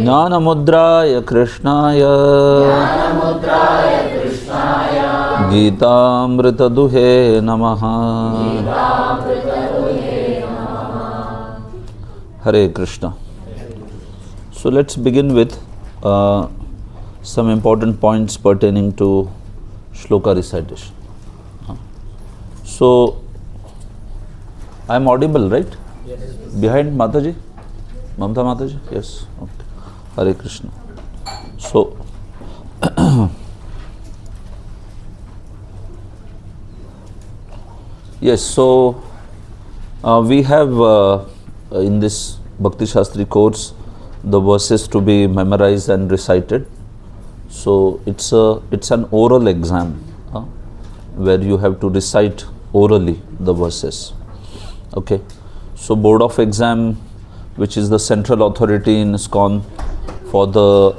Jnanamudraya Krishnaya Gita Duhe Namaha. Hare Krishna. So let's begin with some important points pertaining to Shloka recitation. So I am audible, right? Yes. Behind Mataji? Mamta Mataji? Yes. Okay. Hare Krishna. So yes, so we have in this Bhakti Shastri course the verses to be memorized and recited. So it's an oral exam where you have to recite orally the verses. Okay, so Board of Exam, which is the central authority in ISKCON for the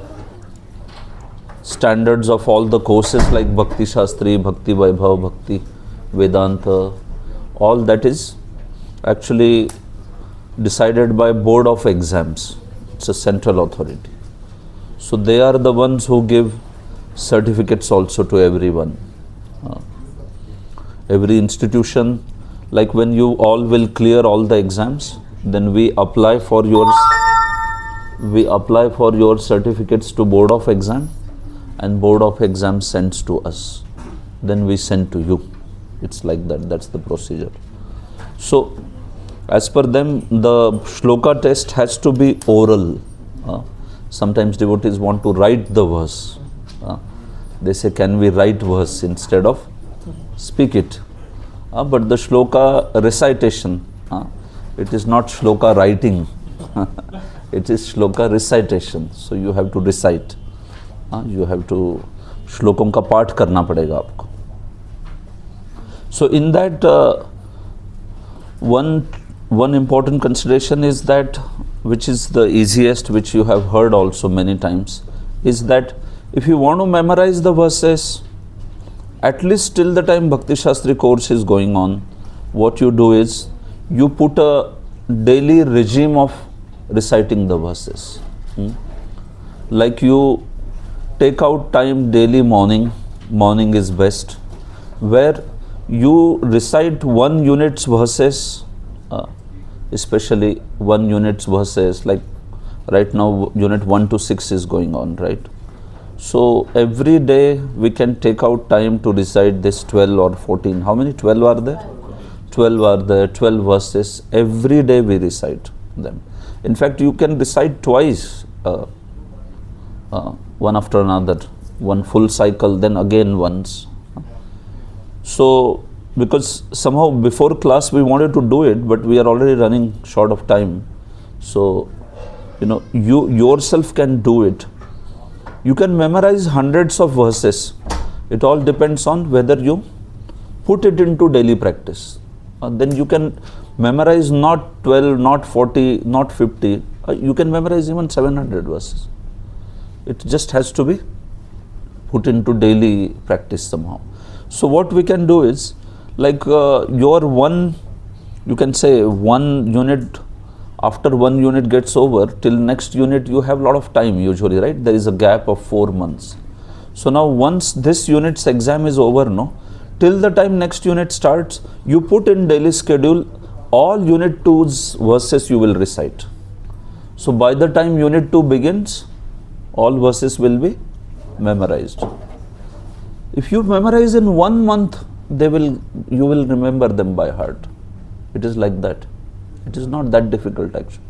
standards of all the courses like Bhakti Shastri, Bhakti Vaibhav, Bhakti Vedanta, all that is actually decided by Board of Exams. It's a central authority. So they are the ones who give certificates also to everyone. Every institution, like when you all will clear all the exams, then we apply for your certificates to Board of Exam, and Board of Exam sends to us. Then we send to you. It's like that. That's the procedure. So as per them, the shloka test has to be oral. Sometimes devotees want to write the verse. They say, can we write verse instead of speak it? But the shloka recitation, it is not shloka writing. It is shloka recitation. So you have to recite. You have to shlokon ka paath karna padega aapko. So in that, one important consideration is that, which is the easiest, which you have heard also many times, is that if you want to memorize the verses, at least till the time Bhakti Shastri course is going on, what you do is, you put a daily regime of reciting the verses. Like you take out time daily morning is best, where you recite 1 unit's verses, especially 1 unit's verses, like right now unit 1 to 6 is going on, right? So every day we can take out time to recite this 12 or 14. How many? 12 are there? 12 are there, 12 verses. Every day we recite them. In fact, you can recite twice, one after another, one full cycle, then again once. So, because somehow before class we wanted to do it, but we are already running short of time. So, you yourself can do it. You can memorize hundreds of verses. It all depends on whether you put it into daily practice. Then you can memorize not 12, not 40, not 50. You can memorize even 700 verses. It just has to be put into daily practice somehow. So what we can do is, like you can say 1 unit, after 1 unit gets over, till next unit you have a lot of time usually, right? There is a gap of 4 months. So now once this unit's exam is over, till the time next unit starts, you put in daily schedule, all unit 2's verses you will recite. So by the time unit 2 begins, all verses will be memorized. If you memorize in 1 month, you will remember them by heart. It is like that. It is not that difficult actually.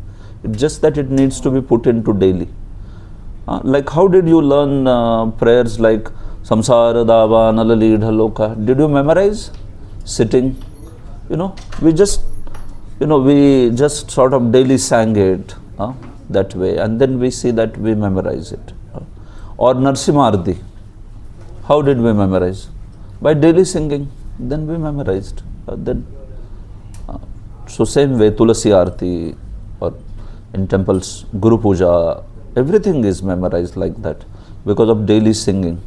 It's just that it needs to be put into daily. Like how did you learn prayers like Samsara Dava Nalalidha Loka? Did you memorize? Sitting? We just sort of daily sang it that way, and then we see that we memorize it. Or Narsimha. How did we memorize? By daily singing. Then we memorized. So same way Tulasi Arti, or in temples Guru Puja, everything is memorized like that because of daily singing.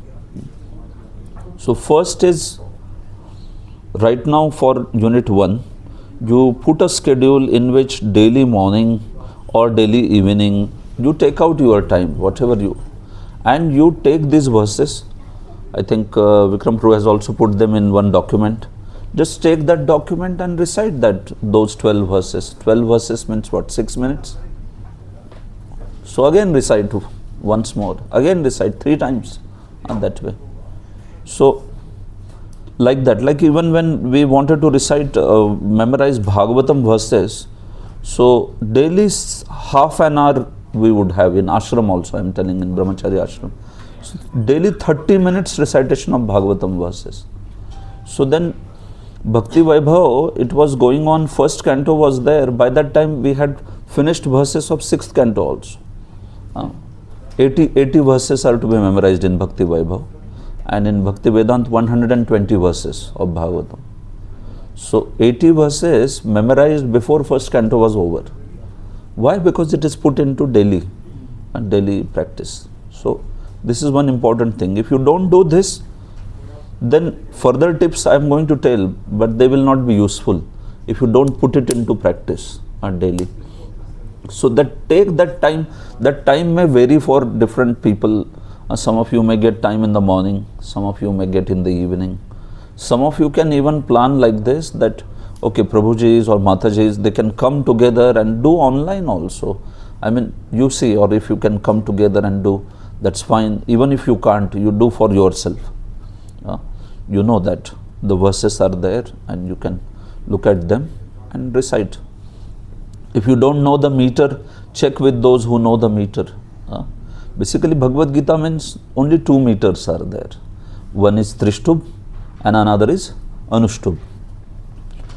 So first is, right now for unit 1, you put a schedule in which daily morning or daily evening you take out your time, whatever you, and you take these verses. I think Vikram Prabhu has also put them in one document. Just take that document and recite those 12 verses. 12 verses means what? 6 minutes. So again recite once more. Again recite 3 times, that way. So like that, like even when we wanted to recite, memorize Bhagavatam verses, so daily half an hour we would have in ashram also, I am telling, in Brahmacharya ashram. So daily 30 minutes recitation of Bhagavatam verses. So then Bhakti Vaibhav, it was going on, first canto was there. By that time we had finished verses of 6th canto also. 80 verses are to be memorized in Bhakti Vaibhav, and in Bhakti Vedanta 120 verses of Bhagavatam. So 80 verses memorized before first canto was over. Why? Because it is put into daily practice. So this is one important thing. If you don't do this, then further tips I am going to tell, but they will not be useful if you don't put it into practice daily. So take that time. That time may vary for different people. Some of you may get time in the morning, some of you may get in the evening. Some of you can even plan like this, that okay, Prabhujis or Matajis, they can come together and do online also. I mean, you see, or if you can come together and do, that's fine. Even if you can't, you do for yourself. You know that the verses are there and you can look at them and recite. If you don't know the meter, check with those who know the meter. Basically, Bhagavad Gita means only 2 meters are there. One is Trishtub and another is Anushtub.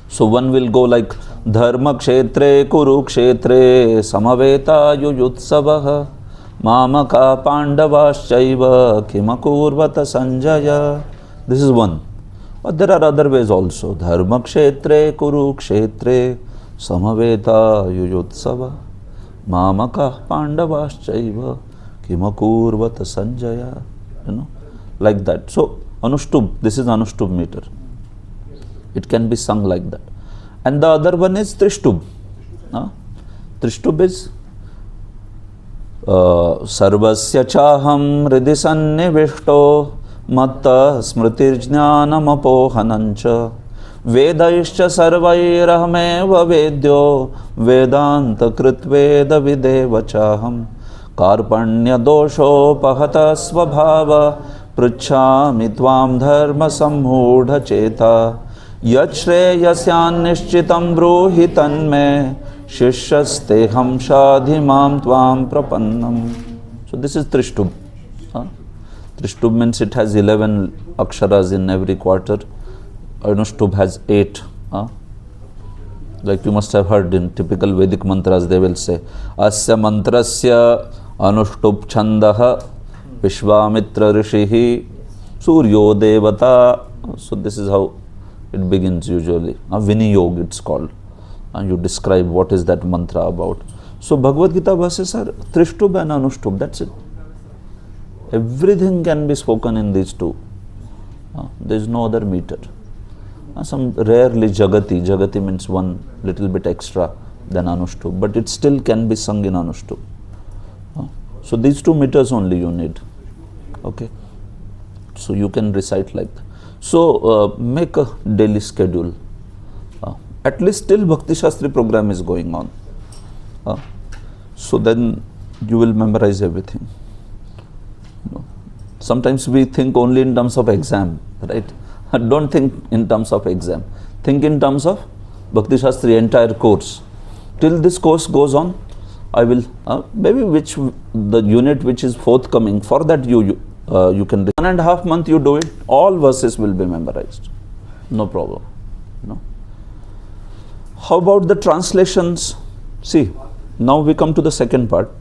So one will go like Dharma Kshetre Kurukshetre Samaveta Yuyutsavaha Mamaka Pandavaschaiva Kimakurvata Sanjaya. This is one. But there are other ways also. Dharma Kshetre Kurukshetre Samaveta Yuyutsava Mamaka Pandavaschaiva Kimakurvata Sanjaya. Like that. So Anushtub, this is Anushtub meter. It can be sung like that. And the other one is Trishtub. Trishtub is Sarvasya Chaham Ridisannivishto Matta Smritirjnanam Apohanancha Vedaishcha Sarvairahmeva Vedyo Vedanta Kritveda Videva Chaham Karpanya Dosho Pahata Svabhava Pruchhami Tvam Dharma Samudha Cheta Yachreyasyan Nishchitam Bruhi Tanme Shishyasteham Shadhimam Tvam Prapannam. So this is Trishtub. Trishtub means it has 11 aksharas in every quarter. Anushtub has 8. Like you must have heard in typical Vedic mantras, they will say Asya mantrasya Anushtub Chandaha Vishwamitra Rishihi Suryo Devata. So this is how it begins usually. Viniyog it's called. And you describe what is that mantra about. So Bhagavad Gita verses are Trishtub and Anushtub. That's it. Everything can be spoken in these two. There is no other meter. Some rarely Jagati. Jagati means one little bit extra than Anushtub, but it still can be sung in Anushtub. So these 2 meters only you need. Okay. So you can recite like that. So make a daily schedule. At least till Bhakti Shastri program is going on. So then you will memorize everything. Sometimes we think only in terms of exam, right? Don't think in terms of exam. Think in terms of Bhakti Shastri entire course. Till this course goes on, I will maybe the unit which is forthcoming, for that you can 1.5 months you do it, all verses will be memorized. No problem. How about the translations? See, now we come to the second part.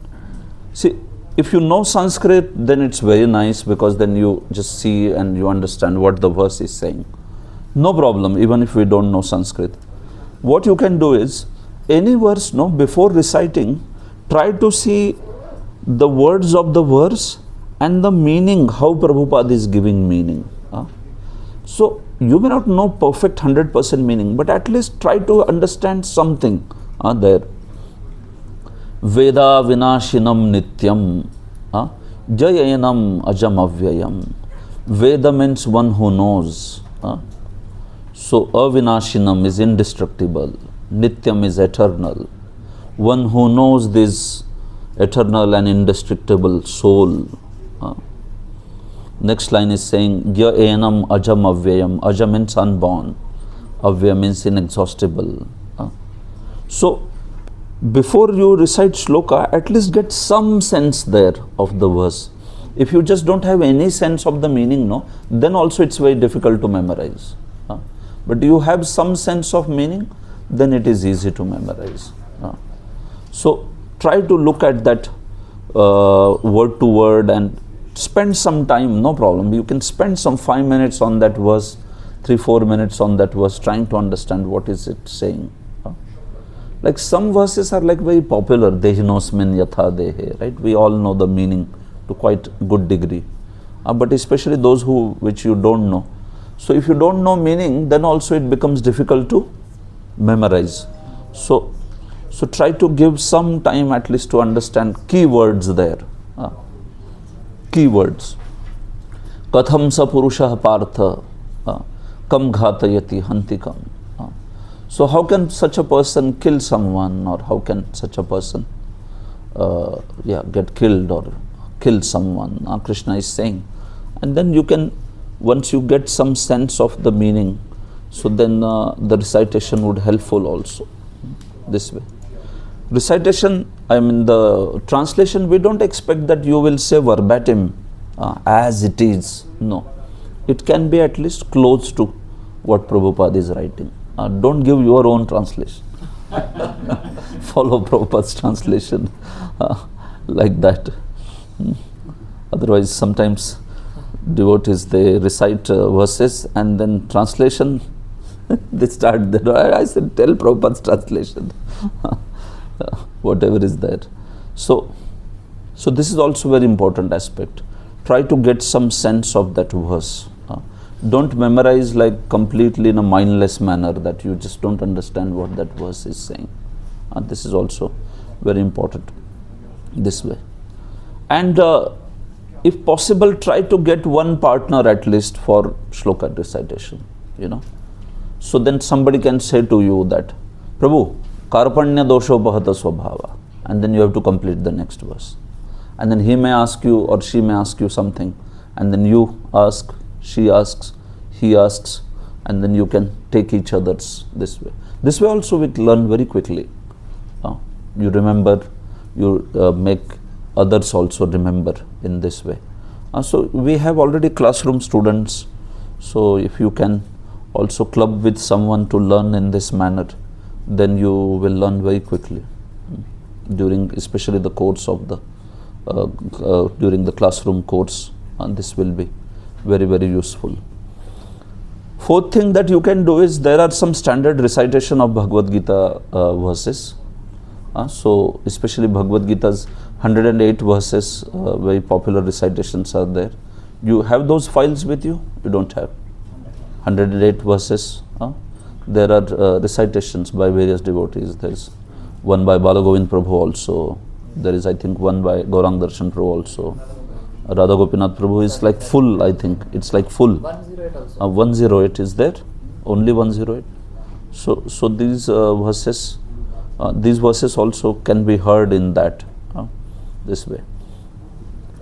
See, if you know Sanskrit, then it's very nice, because then you just see and you understand what the verse is saying. No problem, even if we don't know Sanskrit. What you can do is, any verse, before reciting, try to see the words of the verse and the meaning, how Prabhupada is giving meaning. So, you may not know perfect 100% meaning, but at least try to understand something there. Veda vinashinam nityam jayanam ajam avyayam. Veda means one who knows. So avinashinam is indestructible, nityam is eternal. One who knows this eternal and indestructible soul. Next line is saying jayanam ajam avyayam. Aja means unborn, avyaya means inexhaustible. So before you recite shloka, at least get some sense there of the verse. If you just don't have any sense of the meaning, no, then also it's very difficult to memorize. But you have some sense of meaning, then it is easy to memorize. So try to look at that word to word and spend some time, no problem. You can spend some 5 minutes on that verse, 3-4 minutes on that verse, trying to understand what is it saying. Like some verses are like very popular, Dehinosmin yatha dehe, right? We all know the meaning to quite good degree. But especially those which you don't know. So if you don't know meaning, then also it becomes difficult to memorize. So try to give some time at least to understand keywords there. Keywords. Katham sa purushah partha kam ghatayati hantikam. So how can such a person kill someone, or how can such a person get killed or kill someone? Krishna is saying. And then you can, once you get some sense of the meaning, so then the recitation would helpful also this way. Recitation, I mean the translation, we don't expect that you will say verbatim as it is. No. It can be at least close to what Prabhupada is writing. Don't give your own translation. Follow Prabhupada's translation like that. Otherwise, sometimes devotees, they recite verses and then translation, they start there. I said, tell Prabhupada's translation. Whatever is there. So this is also very important aspect. Try to get some sense of that verse. Don't memorize like completely in a mindless manner that you just don't understand what that verse is saying. This is also very important this way. And if possible, try to get one partner at least for shloka recitation, So then somebody can say to you that, Prabhu, karpanya doshopahata swabhava. And then you have to complete the next verse. And then he may ask you or she may ask you something. And then you ask, she asks, he asks, and then you can take each other's this way. This way also we learn very quickly. You remember, you make others also remember in this way. So we have already classroom students. So if you can also club with someone to learn in this manner, then you will learn very quickly during especially the course of the during the classroom course. This will be very, very useful. Fourth thing that you can do is there are some standard recitation of Bhagavad Gita verses. So especially Bhagavad Gita's 108 verses, very popular recitations are there. You have those files with you? You don't have? 108 verses. There are recitations by various devotees. There is one by Balagovind Prabhu also. There is, I think, one by Gaurang Darshan Prabhu also. Radha Gopinath Prabhu is like full, I think. It's like full. 108 also. 108 is there? Only 108? So these verses also can be heard in that, this way.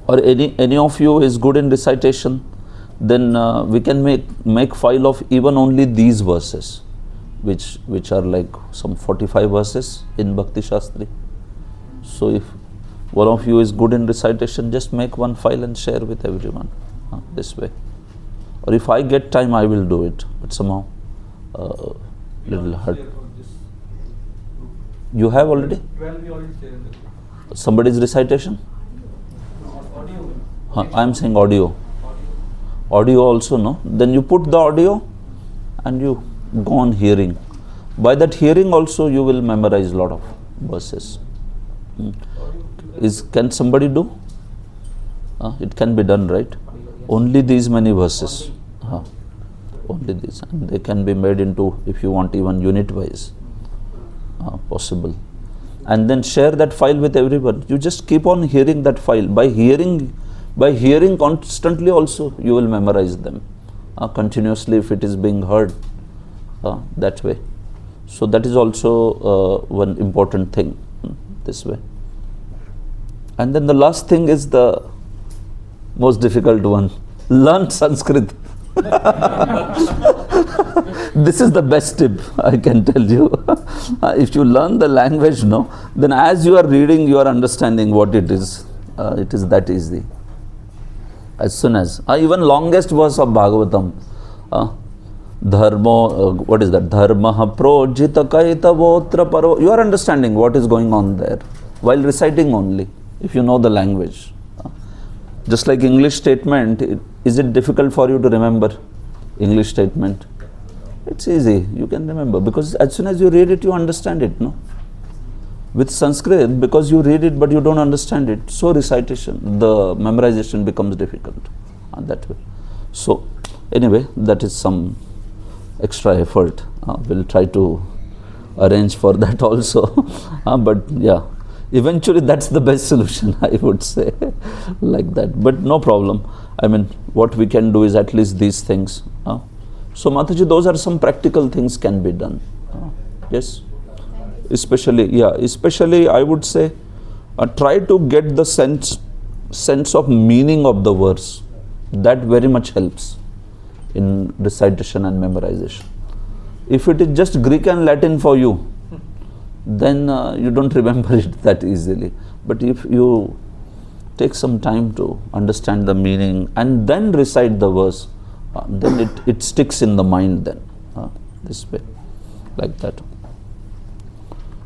Or any of you is good in recitation, then we can make file of even only these verses, which are like some 45 verses in Bhakti Shastri. So if one of you is good in recitation, just make one file and share with everyone, this way. Or if I get time, I will do it, but somehow little hard. You have already? 12 we already shared. Somebody's recitation? Audio. I am saying audio. Audio also, no? Then you put the audio and you go on hearing. By that hearing also you will memorize a lot of verses. Can somebody do? It can be done, right? Only these many verses. Only these. And they can be made into, if you want, even unit wise. Possible. and then share that file with everyone. You just keep on hearing that file. By hearing constantly also, you will memorize them continuously if it is being heard that way. So that is also one important thing, this way. And then the last thing is the most difficult one. Learn Sanskrit. This is the best tip, I can tell you. If you learn the language, then as you are reading, you are understanding what it is. It is that easy. As soon as, even longest verse of Bhagavatam, Dharma, what is that? Dharma projita kaitavotra paro. You are understanding what is going on there while reciting only, if you know the language. Just like English statement, is it difficult for you to remember English statement? It's easy, you can remember, because as soon as you read it, you understand it, no? With Sanskrit, because you read it but you don't understand it, so recitation, the memorization becomes difficult that way. So anyway, that is some extra effort. We'll try to arrange for that also. But yeah, eventually that's the best solution, I would say, like that. But no problem. I mean, what we can do is at least these things. So Mataji, those are some practical things can be done. Yes? Especially I would say, try to get the sense of meaning of the verse. That very much helps in recitation and memorization. If it is just Greek and Latin for you, then you don't remember it that easily. But if you take some time to understand the meaning and then recite the verse, then it sticks in the mind then, this way, like that.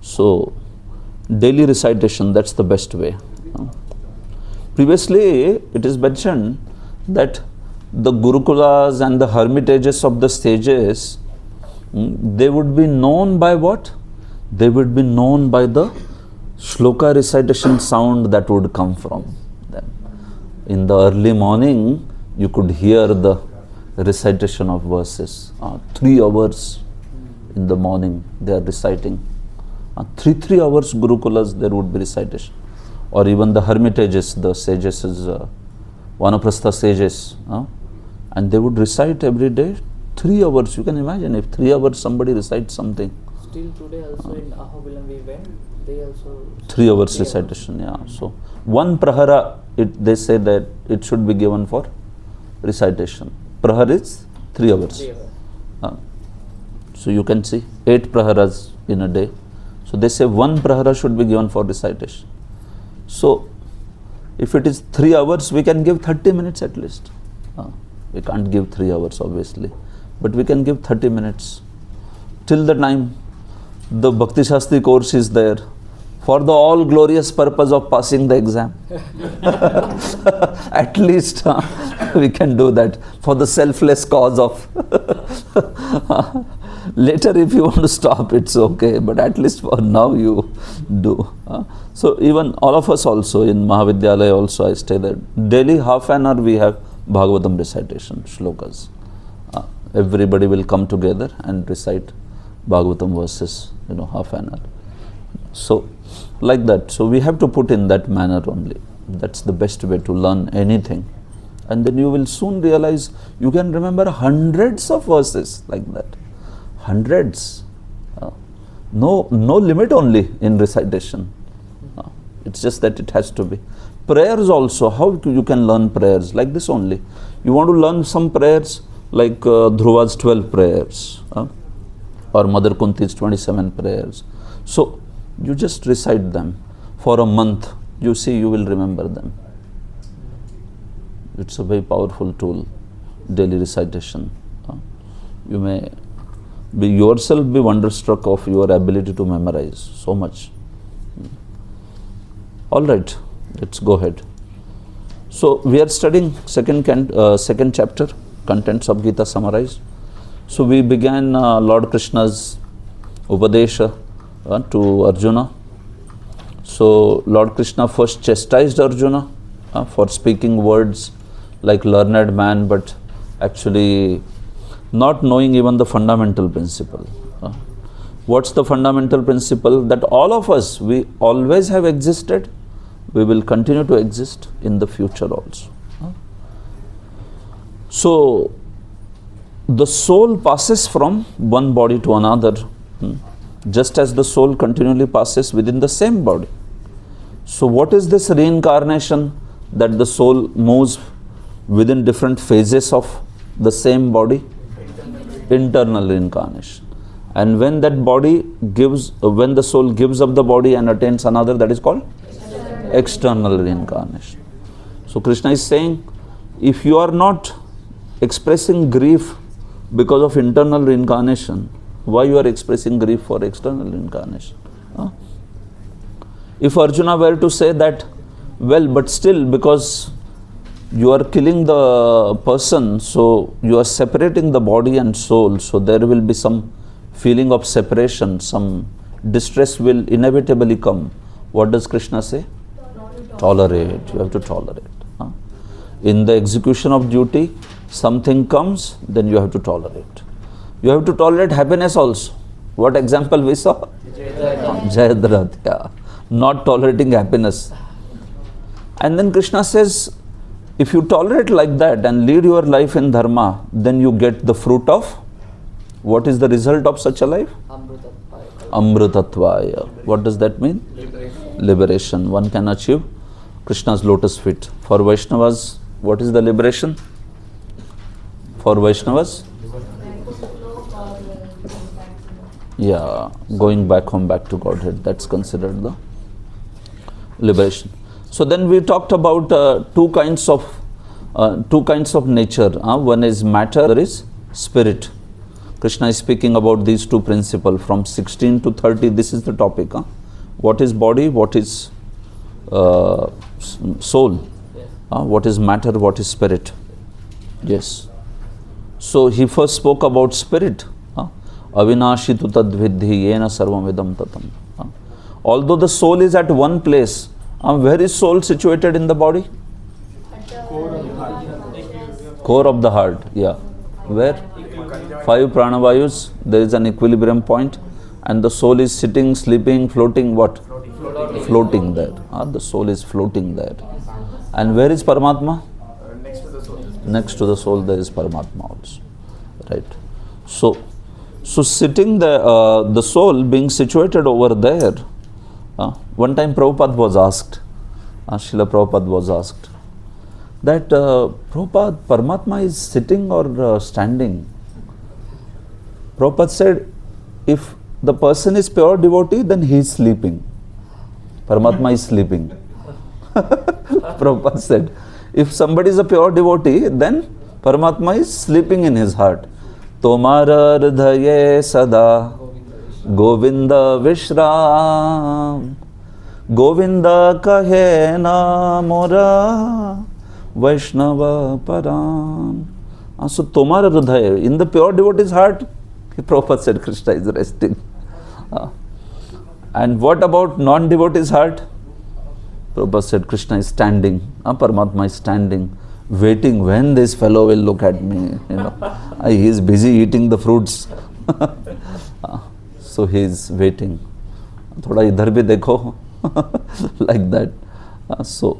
So, daily recitation, that's the best way. Previously, it is mentioned that the Gurukulas and the hermitages of the sages, they would be known by what? They would be known by the shloka recitation sound that would come from them. In the early morning, you could hear the recitation of verses. 3 hours in the morning, they are reciting. 3 hours Gurukulas, there would be recitation. Or even the hermitages, the sages, Vanaprastha sages, and they would recite every day 3 hours. You can imagine if 3 hours somebody recites something. Still today also in Ahobilam we went, they also 3 hours recitation, yeah. So 1 prahara, they say that it should be given for recitation. Prahar is 3 hours. 3 hours. So you can see 8 praharas in a day. So they say 1 prahara should be given for recitation. So if it is 3 hours, we can give 30 minutes at least. We can't give 3 hours obviously, but we can give 30 minutes. Till the time the Bhakti Shastri course is there, for the all glorious purpose of passing the exam. At least we can do that for the selfless cause of. Later if you want to stop, it's okay, but at least for now you do. So even all of us also in Mahavidyalaya also, I stay there. Daily half an hour we have Bhagavatam recitation, shlokas. Everybody will come together and recite Bhagavatam verses, half an hour. So like that. So we have to put in that manner only. That's the best way to learn anything. And then you will soon realize you can remember hundreds of verses like that. Hundreds. No limit only in recitation. It's just that it has to be. Prayers also, how you can learn prayers? Like this only. You want to learn some prayers like Dhruva's 12 prayers or Mother Kunti's 27 prayers. So you just recite them for a month. You see, you will remember them. It's a very powerful tool, daily recitation. You may be yourself be wonderstruck of your ability to memorize so much. All right, let's go ahead. So we are studying second chapter, contents of Gita summarized. So we began Lord Krishna's Upadesha to Arjuna. So Lord Krishna first chastised Arjuna for speaking words like learned man, but actually not knowing even the fundamental principle. What's the fundamental principle? That all of us, we always have existed, we will continue to exist in the future also. So, the soul passes from one body to another, just as the soul continually passes within the same body. So, what is this reincarnation, that the soul moves within different phases of the same body? Internal reincarnation. And when that body gives, when the soul gives up the body and attains another, that is called external reincarnation. So Krishna is saying, if you are not expressing grief because of internal reincarnation, why you are expressing grief for external reincarnation? If Arjuna were to say that, well, but still, because you are killing the person, so you are separating the body and soul, so there will be some feeling of separation, some distress will inevitably come. What does Krishna say? Tolerate. You have to tolerate. In the execution of duty, something comes, then you have to tolerate. You have to tolerate happiness also. What example we saw? Jayadratha. Yeah. Not tolerating happiness. And then Krishna says, if you tolerate like that and lead your life in dharma, then you get the fruit of, what is the result of such a life? Amrutatvaya. What does that mean? Liberation. One can achieve Krishna's lotus feet. For Vaishnavas, what is the liberation? For Vaishnavas? Yeah, going back home, back to Godhead. That's considered the liberation. So then we talked about two kinds of nature. One is matter, other is spirit. Krishna is speaking about these two principles from 16 to 30. This is the topic. What is body? What is soul? What is matter? What is spirit? Yes. So he first spoke about spirit. Avinashi tu tadvidhi yena sarvam idam tatam. Although the soul is at one place, where is soul situated in the body? Core of the heart. Yeah. Where? 5 pranavayus. There is an equilibrium point, and the soul is sitting, sleeping, floating. What? Floating there. The soul is floating there. And where is Paramatma? Next to the soul there is Paramatma also. Right. So sitting the soul being situated over there. One time Prabhupada was asked, Srila Prabhupada was asked, that Prabhupada, Paramatma is sitting or standing? Prabhupada said, if the person is pure devotee, then he is sleeping. Paramatma is sleeping. Prabhupada said, if somebody is a pure devotee, then Paramatma is sleeping in his heart. Tomar ardhaye sada Govinda Vishram Govinda kahe na mora Vaishnava param. So Tomar ardhaye, in the pure devotee's heart, Prabhupada said Krishna is resting. And what about non-devotee's heart? Prabhupada said Krishna is standing. Paramatma is standing, waiting when this fellow will look at me. He is busy eating the fruits. So he is waiting. Thoda idhar bhi dekho. Like that. So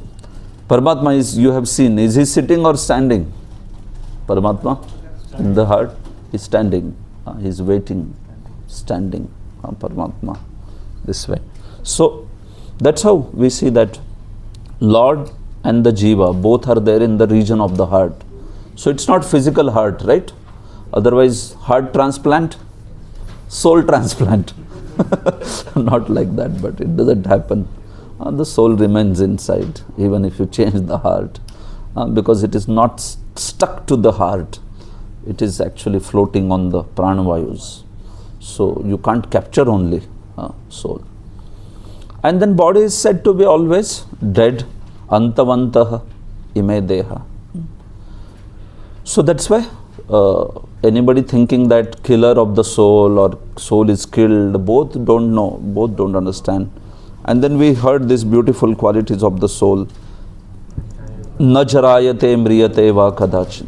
Paramatma is, you have seen, is he sitting or standing? Paramatma in the heart is standing. He is waiting, standing. Paramatma this way. So that's how we see that Lord and the Jiva both are there in the region of the heart. So it's not physical heart, right? Otherwise, heart transplant, soul transplant. Not like that, but it doesn't happen. The soul remains inside, even if you change the heart, because it is not stuck to the heart. It is actually floating on the pranavayus. So you can't capture only soul. And then body is said to be always dead. Antavantaha ime deha. So that's why anybody thinking that killer of the soul or soul is killed, both don't know, both don't understand. And then we heard these beautiful qualities of the soul. Na jarayate mriyate va kadachin.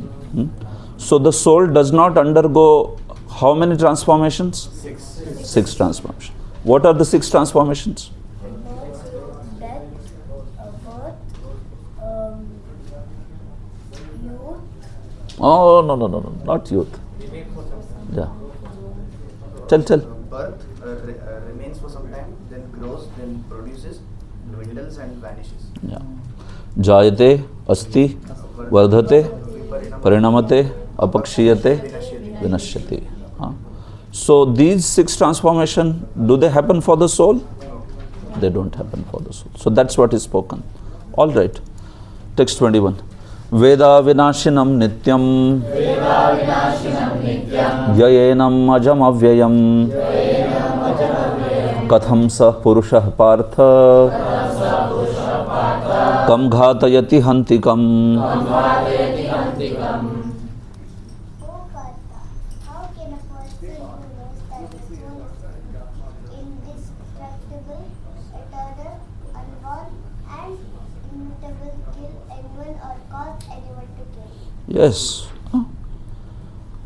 So the soul does not undergo How many transformations? 6 transformations. What are the 6 transformations? Death, birth, youth. Oh, no, not youth. Yeah. Tell. Birth remains for some time, then grows, then produces, dwindles and vanishes. Yeah. Jayate, asti, vardhate, parinamate, apakshiyate, vinashyati. So these 6 transformations, do they happen for the soul? They don't happen for the soul. So that's what is spoken. All right. Text 21. Veda vinashinam nityam yayenam ajam avyayam katham sa purushah partha kam ghatayati hantikam. Oh Karta, how can a person who knows that the soul is indestructible, eternal, unborn, and immutable kill anyone or cause anyone to kill? Yes.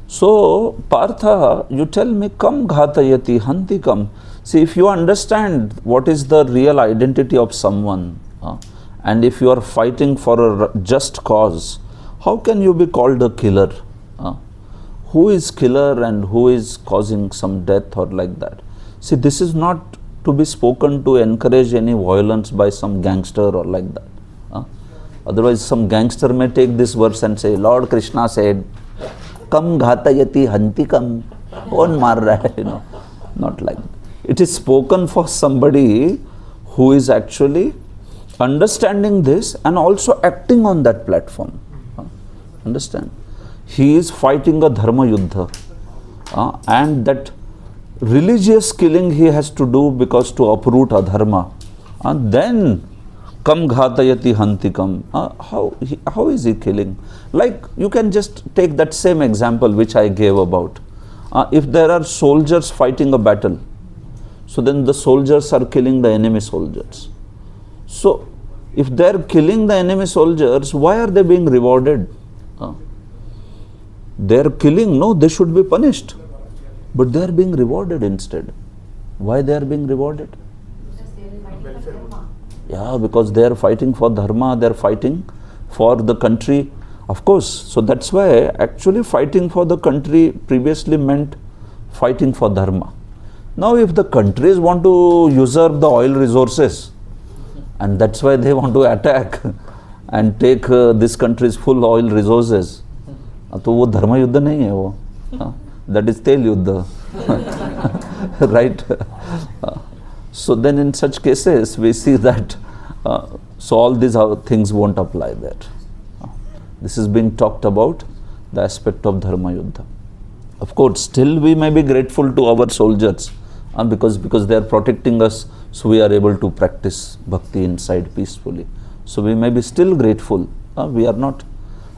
So, Partha, you tell me, kam ghatayati hantikam. See, if you understand what is the real identity of someone, and if you are fighting for a just cause, how can you be called a killer? Who is killer and who is causing some death or like that? See, this is not to be spoken to encourage any violence by some gangster or like that. Otherwise, some gangster may take this verse and say, Lord Krishna said, Kam ghatayati hantikam. Kaun maar raha hai, not like that. It is spoken for somebody who is actually understanding this and also acting on that platform. Understand? He is fighting a dharma yuddha. And that religious killing he has to do because to uproot adharma. And then, kam ghatayati hantikam. How is he killing? Like, you can just take that same example which I gave about. If there are soldiers fighting a battle, so then the soldiers are killing the enemy soldiers. So, if they are killing the enemy soldiers, why are they being rewarded? They are killing, no, they should be punished. But they are being rewarded instead. Why they are being rewarded? Yeah, because they are fighting for dharma, they are fighting for the country. Of course, so that's why actually fighting for the country previously meant fighting for dharma. Now if the countries want to usurp the oil resources, and that's why they want to attack and take this country's full oil resources, तो वो धर्म युद्ध नहीं है वो, that is तेल युद्ध, right? So then in such cases we see that so all these things won't apply there. This is being talked about the aspect of dharma yuddha. Of course, still we may be grateful to our soldiers because they are protecting us, so we are able to practice bhakti inside peacefully. So we may be still grateful. We are not,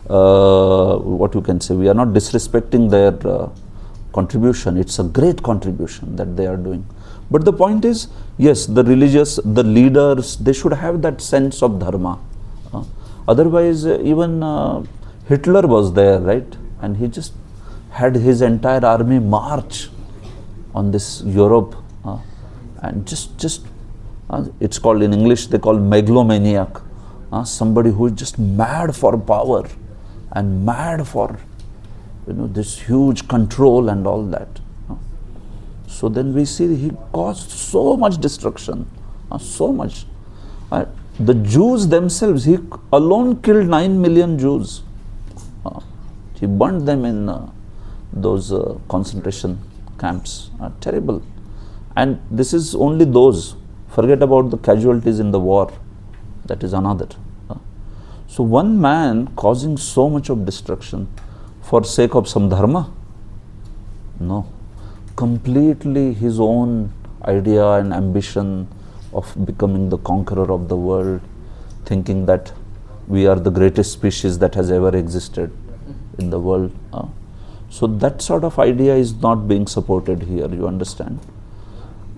what you can say, we are not disrespecting their contribution. It's a great contribution that they are doing. But the point is, yes, the religious, the leaders, they should have that sense of dharma. Otherwise, even Hitler was there, right? And he just had his entire army march on this Europe, and just it's called, in English they call megalomaniac, somebody who is just mad for power and mad for this huge control and all that. So then we see he caused so much destruction, so much. The Jews themselves, he alone killed 9 million Jews. He burned them in those concentration camps. Terrible. And this is only those. Forget about the casualties in the war. That is another. So one man causing so much of destruction for sake of some dharma? No. Completely his own idea and ambition of becoming the conqueror of the world, thinking that we are the greatest species that has ever existed in the world. So that sort of idea is not being supported here, you understand?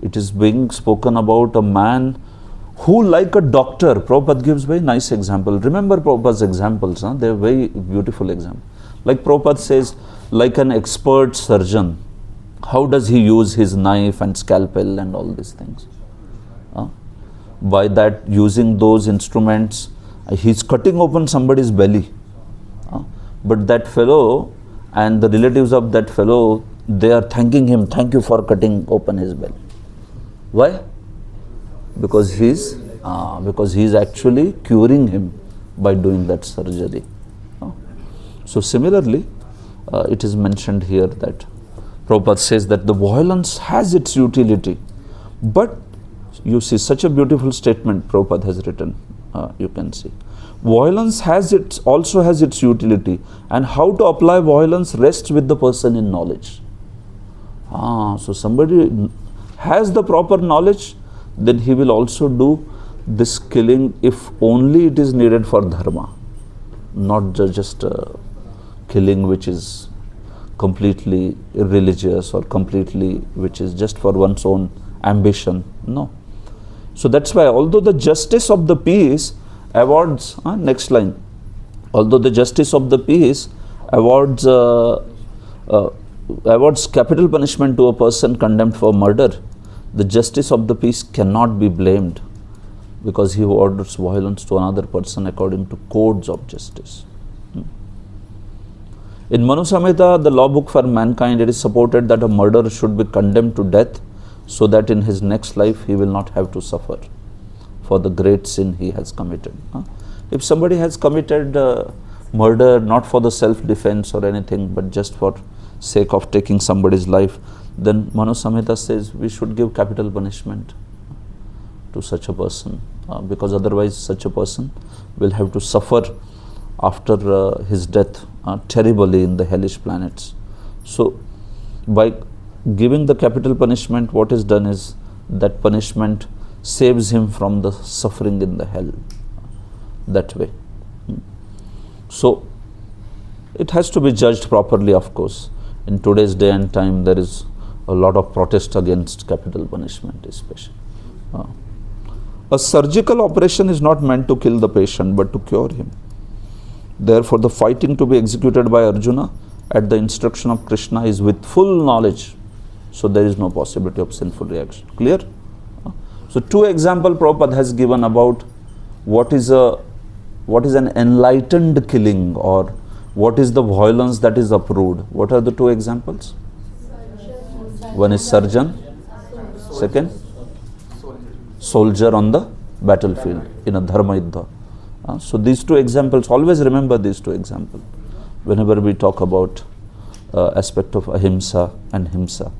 It is being spoken about a man who, like a doctor, Prabhupada gives very nice example. Remember Prabhupada's examples, they are very beautiful examples. Like Prabhupada says, like an expert surgeon, how does he use his knife and scalpel and all these things? By that, using those instruments, he's cutting open somebody's belly. But that fellow and the relatives of that fellow, they are thanking him, thank you for cutting open his belly. Why? Because he's actually curing him by doing that surgery. So similarly, it is mentioned here that Prabhupada says that the violence has its utility, but you see such a beautiful statement Prabhupada has written, you can see. Violence also has its utility, and how to apply violence rests with the person in knowledge. So somebody has the proper knowledge, then he will also do this killing if only it is needed for dharma, not just killing which is completely irreligious or completely which is just for one's own ambition. No. So that's why, although the justice of the peace awards, next line, although the justice of the peace awards capital punishment to a person condemned for murder, the justice of the peace cannot be blamed, because he who orders violence to another person according to codes of justice. In Manu Samhita, the law book for mankind, it is supported that a murderer should be condemned to death, so that in his next life he will not have to suffer for the great sin he has committed. If somebody has committed murder not for the self-defense or anything, but just for sake of taking somebody's life, then Manu Samhita says we should give capital punishment to such a person, because otherwise such a person will have to suffer after his death terribly in the hellish planets. So by giving the capital punishment, what is done is that punishment saves him from the suffering in the hell that way. So it has to be judged properly, of course. In today's day and time, there is a lot of protest against capital punishment, especially. A surgical operation is not meant to kill the patient, but to cure him. Therefore, the fighting to be executed by Arjuna at the instruction of Krishna is with full knowledge. So there is no possibility of sinful reaction. Clear? So two examples Prabhupada has given about what is an enlightened killing, or what is the violence that is approved. What are the two examples? One is surgeon, second soldier on the battlefield in a dharma yuddha. So these two examples, always remember these two examples whenever we talk about aspect of ahimsa and himsa.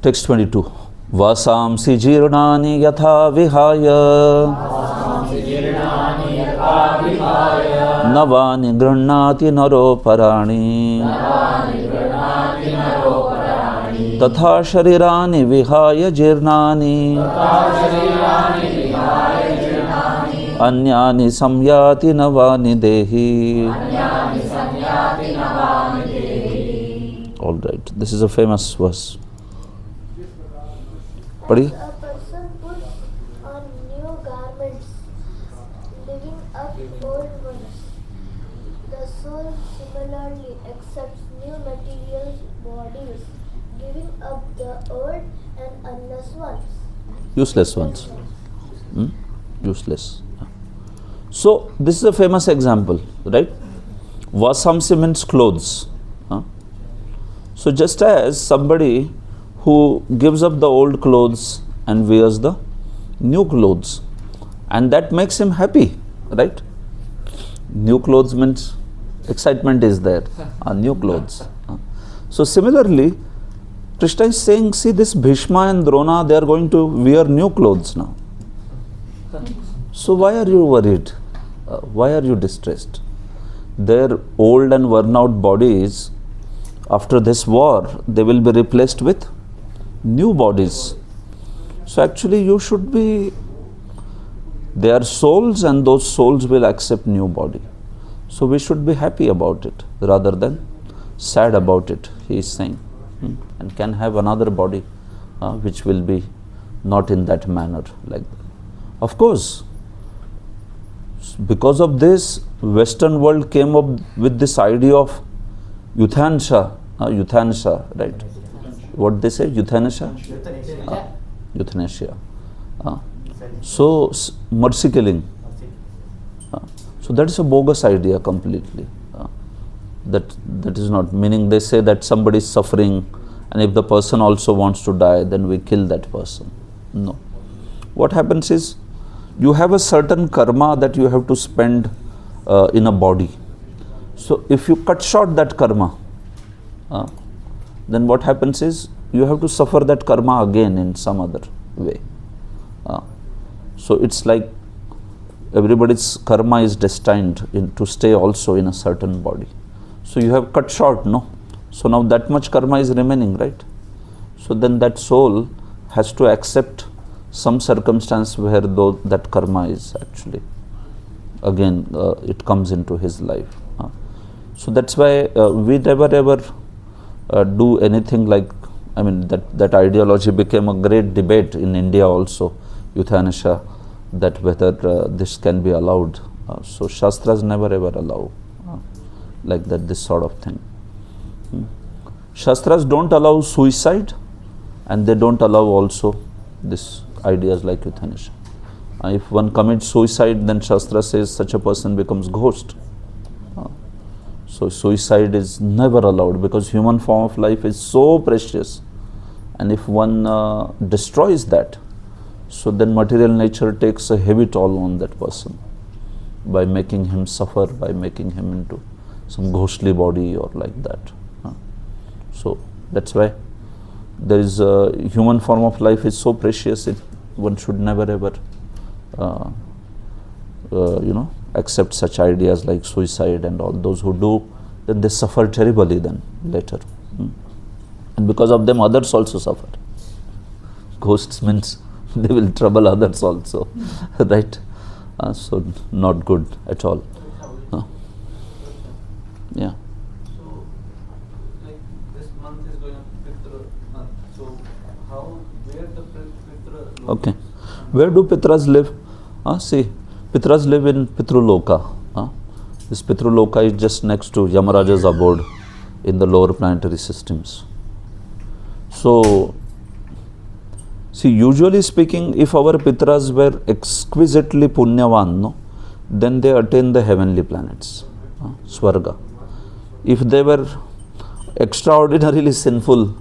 Text 22. Vasamsi jirnani yatha vihaya navani grannati naro parani tatha sharirani vihaya jirnani anyani samyati navani dehi. All right, this is a famous verse. Padi? A person puts on new garments, living up old ones. The soul similarly accepts new material bodies, giving up the old and useless ones. Useless. So this is a famous example, right? Vasamsi means clothes. So just as somebody who gives up the old clothes and wears the new clothes, and that makes him happy, right? New clothes means excitement is there, new clothes. So similarly, Krishna is saying, see, this Bhishma and Drona, they are going to wear new clothes now. So why are you worried? Why are you distressed? Their old and worn out bodies, after this war, they will be replaced with new bodies. So actually you should be, they are souls, and those souls will accept new body. So we should be happy about it rather than sad about it, he is saying, and can have another body which will be not in that manner like that. Of course, because of this, Western world came up with this idea of euthanasia, Euthanasia, right? What they say, euthanasia? Euthanasia. Euthanasia. So mercy killing. So that is a bogus idea completely. That is not, meaning they say that somebody is suffering and if the person also wants to die, then we kill that person. No. What happens is, you have a certain karma that you have to spend in a body. So if you cut short that karma, then what happens is, you have to suffer that karma again in some other way. So it's like everybody's karma is destined to stay also in a certain body. So you have cut short, no? So now that much karma is remaining, right? So then that soul has to accept some circumstance where that karma is actually, again, it comes into his life. So that's why we never ever do anything like, I mean, that ideology became a great debate in India also, euthanasia, that whether this can be allowed. So Shastras never ever allow like that, this sort of thing. Shastras don't allow suicide, and they don't allow also this ideas like euthanasia. If one commits suicide, then Shastra says such a person becomes ghost. So suicide is never allowed, because human form of life is so precious, and if one destroys that, so then material nature takes a heavy toll on that person by making him suffer, by making him into some ghostly body or like that. So that's why there is a human form of life is so precious, one should never ever accept such ideas like suicide, and all those who do, then they suffer terribly then later. And because of them others also suffer. Ghosts means they will trouble others also, right? So not good at all. Yeah. So, like this month is going to Pitra month. So, where the Pitra loka? Okay. Where do Pitras live? See, Pitras live in Pitruloka. This Pitruloka is just next to Yamaraja's abode in the lower planetary systems. So, see, usually speaking, if our Pitras were exquisitely punyavan, no, then they attain the heavenly planets, Swarga. If they were extraordinarily sinful,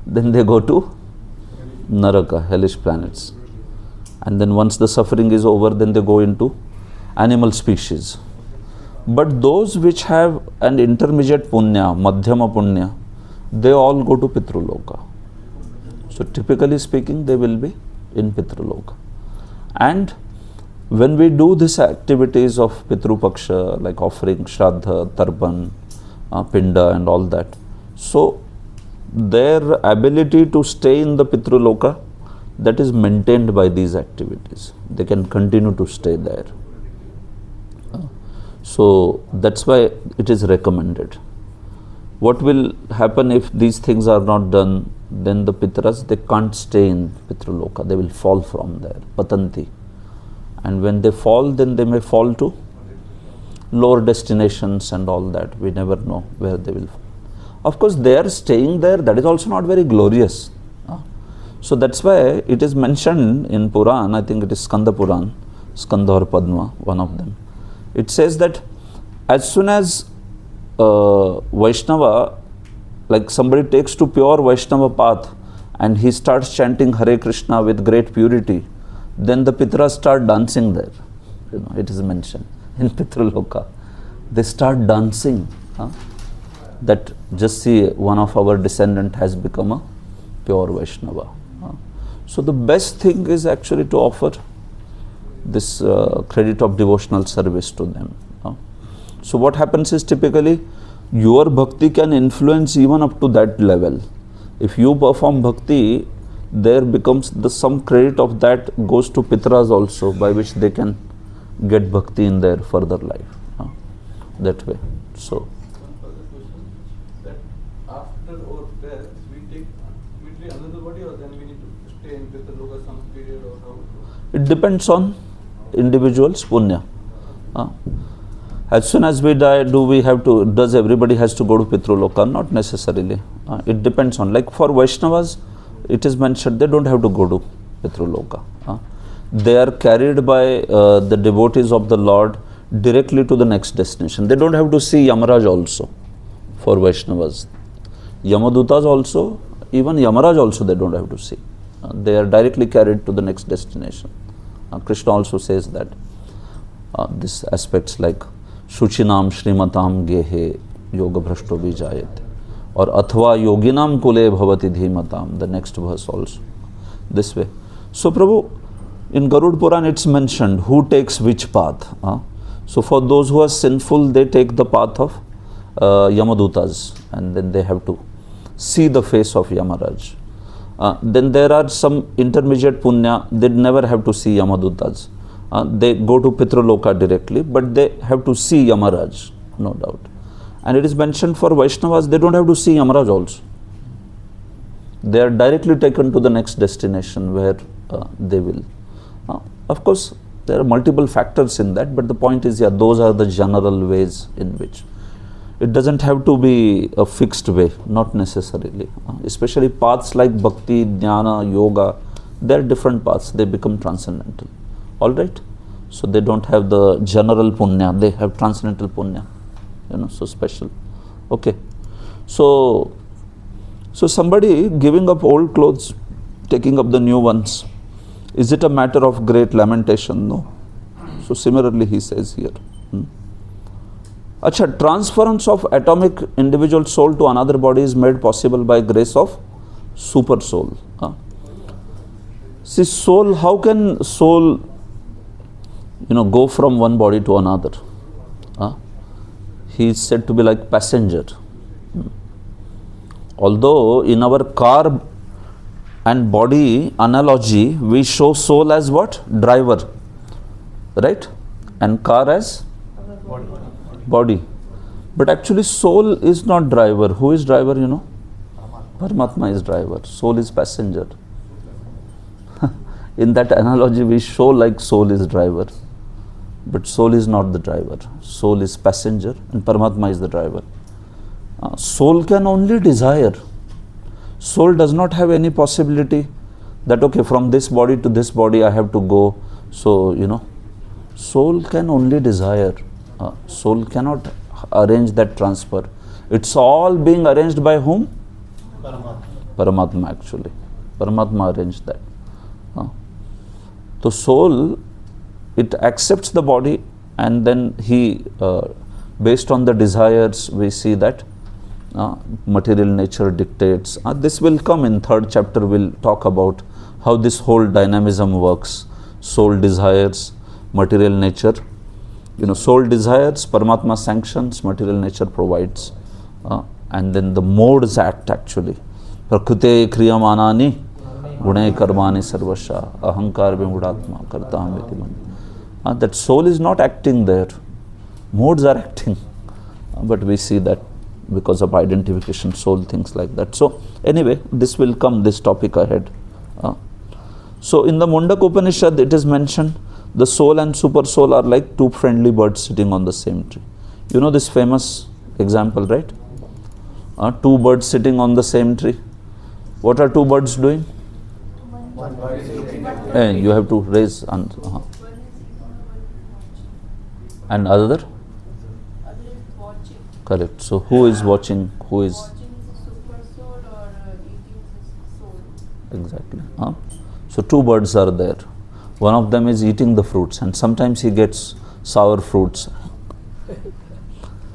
then they go to Naraka, hellish planets. And then once the suffering is over, then they go into animal species. But those which have an intermediate punya, madhyama punya, they all go to Pitruloka. So typically speaking, they will be in Pitruloka. And when we do these activities of Pitrupaksha, like offering Shraddha, Tarpan, Pinda and all that, so their ability to stay in the Pitruloka, that is maintained by these activities. They can continue to stay there. So that's why it is recommended. What will happen if these things are not done? Then the Pitras, they can't stay in Pitruloka. They will fall from there, patanti. And when they fall, then they may fall to lower destinations and all that. We never know where they will fall. Of course, they are staying there. That is also not very glorious. So that's why it is mentioned in Puran, I think it is Skanda Puran, Skanda or Padma, one of them. It says that as soon as Vaishnava, like somebody takes to pure Vaishnava path and he starts chanting Hare Krishna with great purity, then the Pitras start dancing there. It is mentioned in Pitruloka. They start dancing. That just see, one of our descendant has become a pure Vaishnava. So the best thing is actually to offer this credit of devotional service to them. So what happens is, typically your bhakti can influence even up to that level. If you perform bhakti, there becomes some credit of that goes to Pitras also, by which they can get bhakti in their further life. That way. So One further question, that after our death, we take immediately another body, or then we need to stay in Pitruloka some period, or how? it depends on individual's punya. As soon as we die, does everybody has to go to Pitraloka? Not necessarily. It depends on, like for Vaishnavas, it is mentioned they don't have to go to Pitraloka. They are carried by the devotees of the Lord directly to the next destination. They don't have to see Yamaraj also for Vaishnavas. Yamadutas also, even Yamaraj also they don't have to see. They are directly carried to the next destination. Krishna also says that. These aspects like Shuchinam Shrimatam Gehe Yoga Bhrashto Vijayate or Athva Yoginam Kule Bhavati Dhimatam, the next verse also. This way. So Prabhu, in Garud Puran it's mentioned who takes which path. So for those who are sinful, they take the path of Yamadutas, and then they have to see the face of Yamaraj. Then there are some intermediate punya, they never have to see Yamadutas. They go to Pitraloka directly, but they have to see Yamaraj, no doubt. And it is mentioned for Vaishnavas, they don't have to see Yamaraj also. They are directly taken to the next destination where they will. Of course, there are multiple factors in that, but the point is, yeah, those are the general ways in which. It doesn't have to be a fixed way, not necessarily. Especially paths like Bhakti, Jnana, Yoga, they are different paths, they become transcendental. Alright? So they don't have the general punya, they have transcendental punya, so special. Okay. So somebody giving up old clothes, taking up the new ones, is it a matter of great lamentation? No. So similarly he says here. Acha, transference of atomic individual soul to another body is made possible by grace of super soul. See, soul, how can soul go from one body to another? He is said to be like passenger. Although in our car and body analogy, we show soul as what? Driver, right? And car as body. But actually soul is not driver. Who is driver, Paramatma is driver. Soul is passenger. In that analogy, we show like soul is driver. But soul is not the driver. Soul is passenger and Paramatma is the driver. Soul can only desire. Soul does not have any possibility that, okay, from this body to this body I have to go. So, soul can only desire. Soul cannot arrange that transfer. It's all being arranged by whom? Paramatma actually. Paramatma arranged that. So soul, it accepts the body, and then he, based on the desires, we see that material nature dictates. This will come in 3rd chapter, we'll talk about how this whole dynamism works. Soul desires, material nature. Soul desires, Paramatma sanctions, material nature provides. And then the modes act actually. Prakrute kriyamanani gunai karmani sarvasha ahankar vimudatma kartam viti. That soul is not acting there. Modes are acting. But we see that because of identification, soul thinks like that. So anyway, this will come, this topic ahead. So in the Mundaka Upanishad, it is mentioned the soul and super soul are like two friendly birds sitting on the same tree. You know this famous example, right? Two birds sitting on the same tree. What are two birds doing? You have to raise and other? Correct. So who is watching? Who is? Super soul or eating soul? Exactly. So two birds are there. One of them is eating the fruits, and sometimes he gets sour fruits.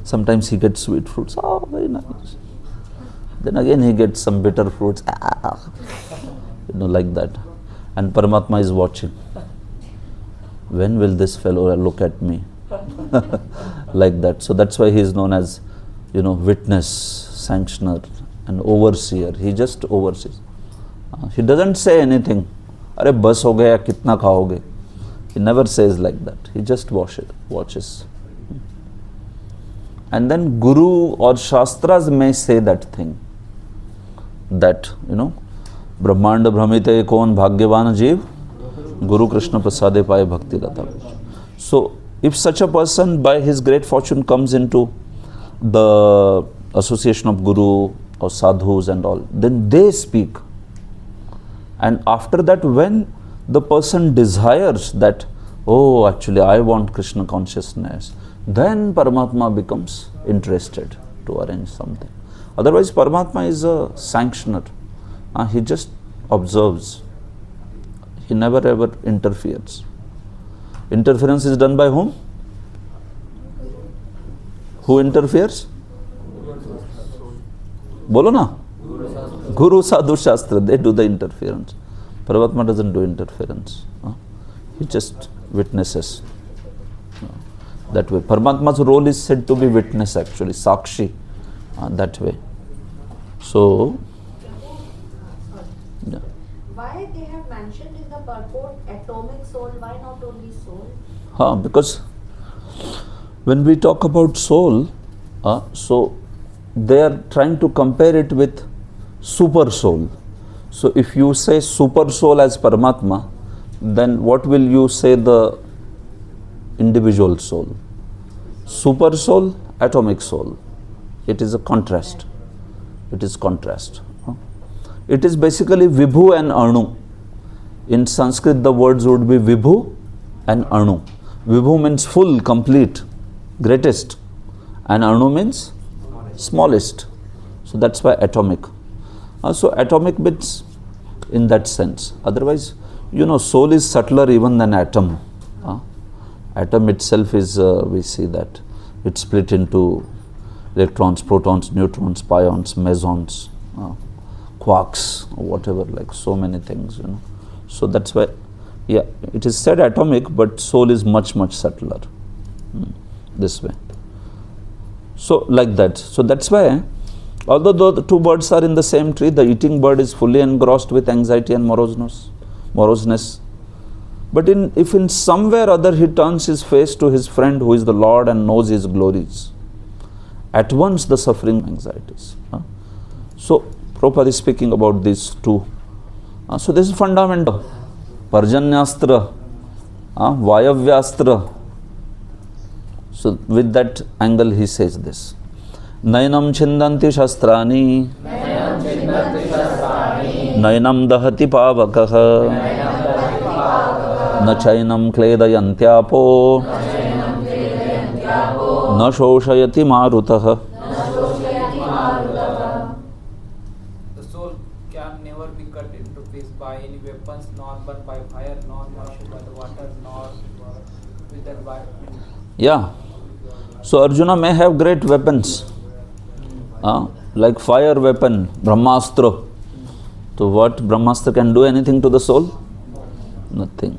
Sometimes he gets sweet fruits. Oh, very nice. Then again he gets some bitter fruits. Like that. And Paramatma is watching. When will this fellow look at me? Like that. So that's why he is known as, witness, sanctioner, and overseer. He just oversees. He doesn't say anything. Arey bas ho gaya, kitna khaoge? He never says like that. He just watches. And then Guru or Shastras may say that thing. That, Brahmanda Brahmite Kon Bhagyavan Jeev Guru Krishna Prasade Paye Bhakti Rata. So if such a person by his great fortune comes into the association of Guru or sadhus and all, then they speak. And after that, when the person desires that, oh, actually I want Krishna consciousness, then Paramatma becomes interested to arrange something. Otherwise, Paramatma is a sanctioner. He just observes. He never ever interferes. Interference is done by whom? Who interferes? Bolo na? Guru, Sadhu, Shastra, they do the interference. Paramatma doesn't do interference. He just witnesses. That way. Paramatma's role is said to be witness actually, Sakshi, that way. So, yeah. Why they have mentioned in the purport atomic soul, why not only soul? Because when we talk about soul, so they are trying to compare it with super soul. So if you say super soul as Paramatma, then what will you say the individual soul? Super soul, atomic soul. It is a contrast. It is contrast. It is basically Vibhu and Anu. In Sanskrit, the words would be Vibhu and Anu. Vibhu means full, complete, greatest, and Anu means smallest. So that's why atomic. So atomic means in that sense. Otherwise, soul is subtler even than atom. Atom itself is, we see that it's split into electrons, protons, neutrons, pions, mesons, quarks, or whatever, like so many things, So that's why, it is said atomic, but soul is much, much subtler. This way. So like that. So that's why, although the two birds are in the same tree, the eating bird is fully engrossed with anxiety and moroseness. But if in some way or other he turns his face to his friend who is the Lord and knows his glories, at once the suffering anxieties. So Prabhupada is speaking about these two. So this is fundamental. Parjanyastra, Vayavyastra. So with that angle he says this. Nainam chindanti shastrani, nainam dahati pavakaha, na chainam kledayantyapo, na shoshayati marutaha. The soul can never be cut into pieces by any weapons, nor burned by fire, nor washed by the water, nor withered by wind. Yeah. So Arjuna may have great weapons, like fire weapon, Brahmastra. So what, Brahmastra can do anything to the soul? Nothing.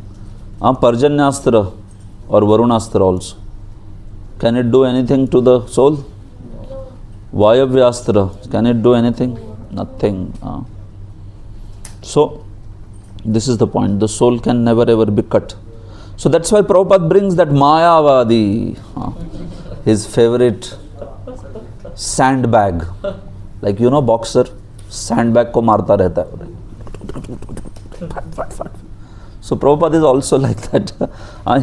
Parjanyastra or Varunastra also. Can it do anything to the soul? Vayavyastra, can it do anything? Nothing. So this is the point. The soul can never ever be cut. So that's why Prabhupada brings that Mayavadi, his favorite sandbag. Like boxer, sandbag ko marta rehta hai. So Prabhupada is also like that.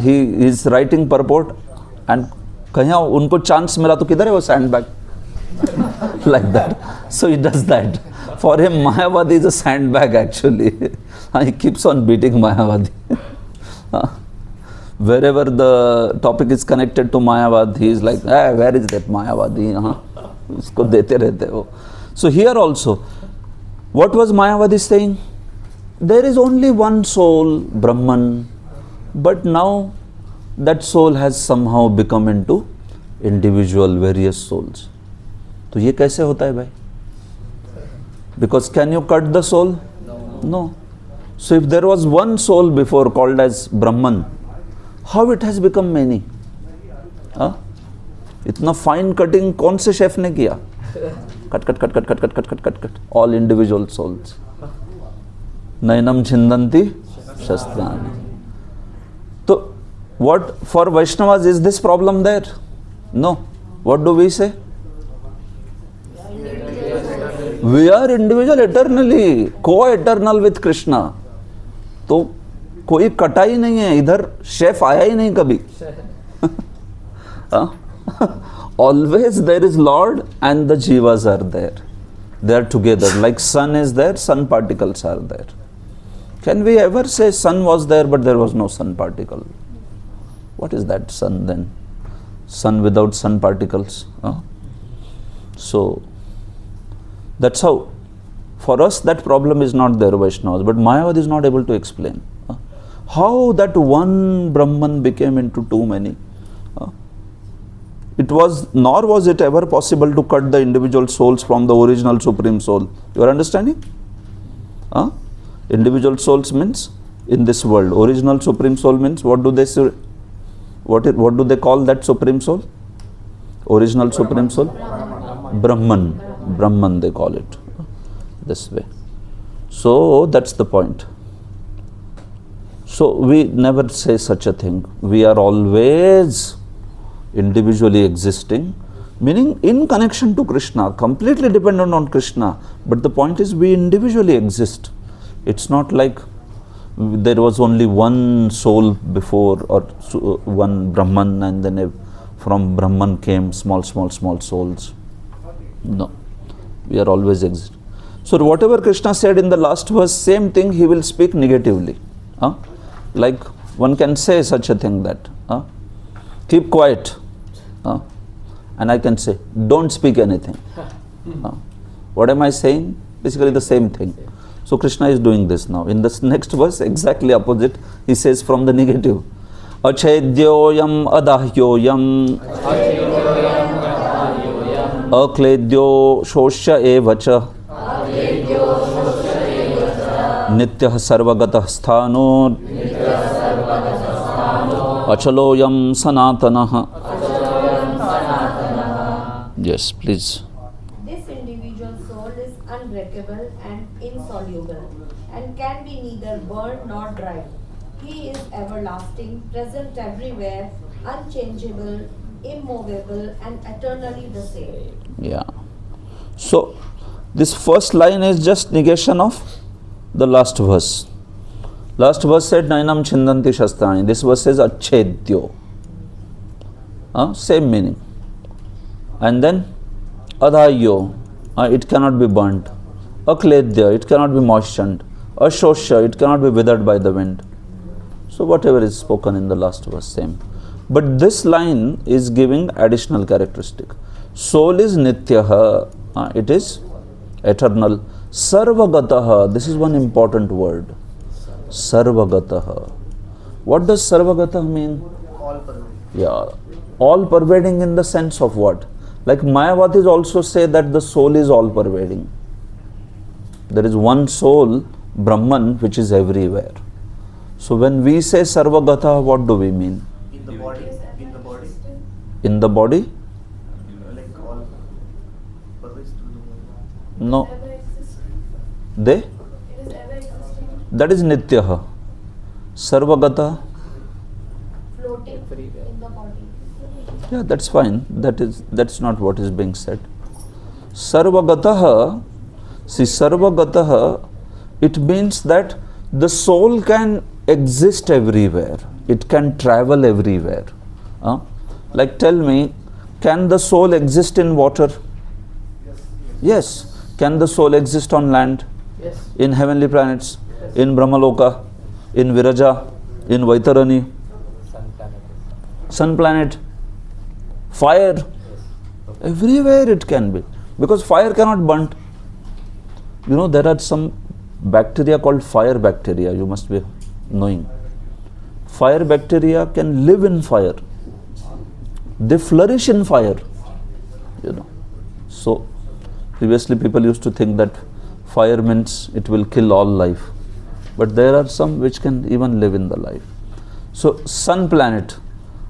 He is writing purport and कहीं उनको chance मिला तो किधर है वो sandbag? Like that. So he does that. For him, Mayavadi is a sandbag actually. He keeps on beating Mayavadi. Wherever the topic is connected to Mayavad, he is like, hey, where is that Mayavadi? Usko dete rehte ho. So here also, what was Mayavadi saying? There is only one soul, Brahman, but now that soul has somehow become into individual various souls. तो ये कैसे होता है भाई? Because can you cut the soul? No. So if there was one soul before called as Brahman, how it has become many? इतना fine cutting कौन से chef ने किया? Cut. All individual souls. Nainam chindanti shastrani. So what for Vaishnavas is this problem there? No. What do we say? We are individual eternally, co-eternal with Krishna. तो कोई कटाई नहीं है, इधर शेफ आया ही नहीं कभी. Huh? Always there is Lord and the jivas are there. They are together. Like sun is there, sun particles are there. Can we ever say sun was there but there was no sun particle? What is that sun then? Sun without sun particles? Huh? So, that's how. For us that problem is not there, Vaishnavas, but Mayavad is not able to explain. How that one Brahman became into too many. Nor was it ever possible to cut the individual souls from the original Supreme Soul. You are understanding? Individual souls means in this world. Original Supreme Soul means, what do they say? What do they call that Supreme Soul? Original Supreme Soul? Brahman. Brahman they call it. This way. So that's the point. So we never say such a thing. We are always individually existing, meaning in connection to Krishna, completely dependent on Krishna. But the point is, we individually exist. It's not like there was only one soul before, or one Brahman, and then from Brahman came small souls. No, we are always existing. So whatever Krishna said in the last verse, same thing he will speak negatively. Like one can say such a thing that, keep quiet. And I can say, don't speak anything. What am I saying? Basically the same thing. So Krishna is doing this now. In this next verse, exactly opposite, he says from the negative. Achedyoyam adahyoyam akledyo shoshya evacha nityah sarvagatah sthano achaloyam sanatanah. Yes, please. This individual soul is unbreakable and insoluble and can be neither burned nor dried. He is everlasting, present everywhere, unchangeable, immovable, and eternally the same. Yeah. So, this first line is just negation of the last verse. Last verse said, Nainam Chindanti Shastrani. This verse says, Achedyo. Same meaning. And then, Adhayyo, it cannot be burnt. Akledya, it cannot be moistened. Ashoshya, it cannot be withered by the wind. So whatever is spoken in the last verse, same. But this line is giving additional characteristic. Soul is nityaha, it is eternal. Sarvagataha, this is one important word. Sarvagataha. What does sarvagataha mean? All pervading. Yeah, all pervading in the sense of what? Like Mayavadis also say that the soul is all pervading. There is one soul, Brahman, which is everywhere. So when we say Sarvagata, what do we mean? In the body. In the body. In the body? Like all pervades through the body. No. Ever existing. They? It is ever existing. That is Nityaha. Sarvagata? Floating in the body. Yeah, that's fine. That's not what is being said. Sarvagataha, see, Sarvagataha, it means that the soul can exist everywhere. It can travel everywhere. Like tell me, can the soul exist in water? Yes. Can the soul exist on land? Yes. In heavenly planets? In Brahmaloka? In Viraja? In Vaitarani? Sun planet? Fire? Everywhere it can be. Because fire cannot burn. You know, there are some bacteria called fire bacteria, you must be knowing. Fire bacteria can live in fire. They flourish in fire. You know. So, previously people used to think that fire means it will kill all life. But there are some which can even live in the life. So, sun planet.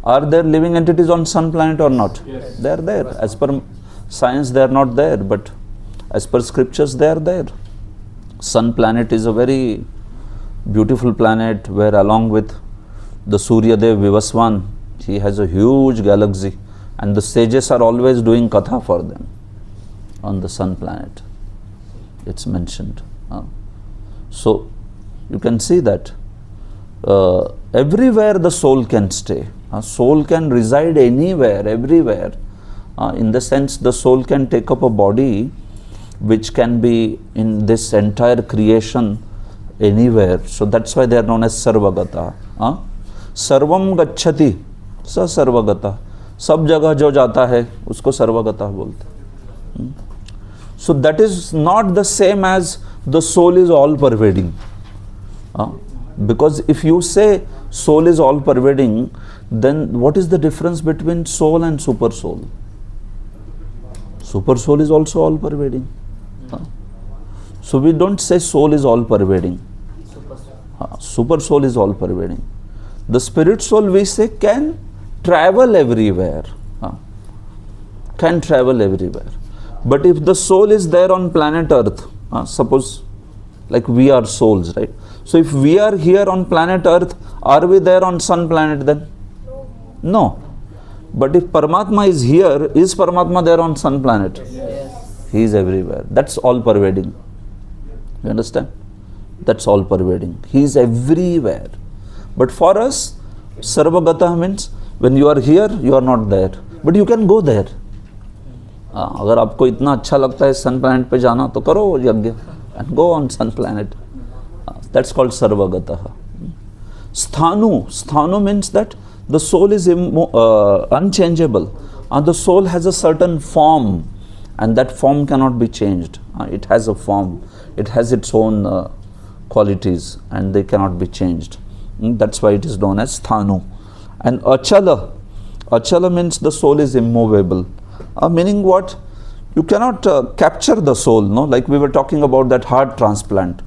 Are there living entities on sun planet or not? Yes. They are there. As per science they are not there, but as per scriptures they are there. Sun planet is a very beautiful planet where along with the Surya Dev Vivaswan, he has a huge galaxy and the sages are always doing katha for them on the sun planet. It's mentioned. So you can see that everywhere the soul can stay. Soul can reside anywhere, everywhere. In the sense, the soul can take up a body which can be in this entire creation anywhere. So that's why they are known as Sarvagata. Sarvam gacchati, sa Sarvagata. सब जगह जो जाता है उसको सर्वगता बोलते हैं. So that is not the same as the soul is all pervading. Because if you say soul is all pervading, then what is the difference between soul and super soul? Super soul is also all pervading. So we don't say soul is all pervading. Super soul is all pervading. The spirit soul, we say, can travel everywhere. Can travel everywhere. But if the soul is there on planet Earth, suppose like we are souls, right? So if we are here on planet Earth, are we there on sun planet then? No. But if Paramatma is here, is Paramatma there on sun planet? Yes. He is everywhere. That's all pervading. You understand? That's all pervading. He is everywhere. But for us, Sarvagata means when you are here, you are not there. But you can go there. अगर आपको इतना अच्छा लगता है सन planet पे जाना तो करो यज्ञ and go on sun planet. That's called Sarvagata. Sthanu means that the soul is unchangeable. The soul has a certain form, and that form cannot be changed. It has a form. It has its own qualities, and they cannot be changed. That's why it is known as Sthanu. And Achala means the soul is immovable. Meaning what? You cannot capture the soul, no? Like we were talking about that heart transplant.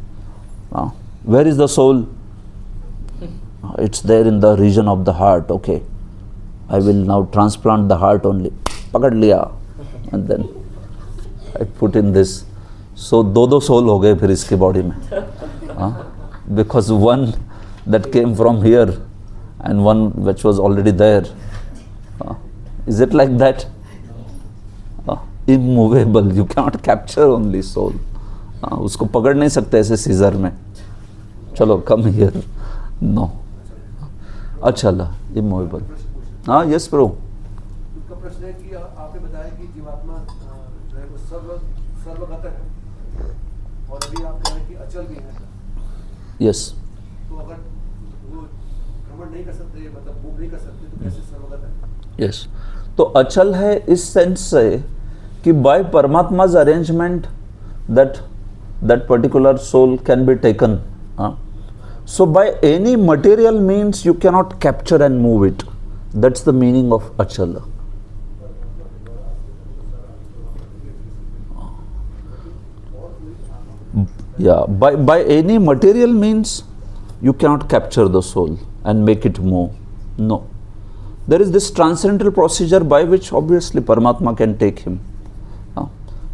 Where is the soul? It's there in the region of the heart. Okay, I will now transplant the heart only. Pakad liya. And then I put in this. So दो soul हो गए फिर इसके body में. Because one that came from here and one which was already there. Is it like that? Immovable. You cannot capture only soul. उसको पकड़ नहीं सकते ऐसे सीजर में. चलो come here. No. Achala, immovable. Yes, bro. उसका प्रश्न है कि आपने बताया कि जीवात्मा जो है वो सर्वगत है और अभी आप कह रहे हैं कि अचल भी है. Yes. तो अगर वो भ्रमण नहीं कर सकते, मतलब मूव नहीं कर सकते, तो कैसे सर्वगत है? Yes. तो अचल है इस सेंस से कि by Paramatma's arrangement that particular soul can be taken. So by any material means you cannot capture and move it. That's the meaning of Achala. Yeah, by any material means you cannot capture the soul and make it move. No. There is this transcendental procedure by which obviously Paramatma can take him.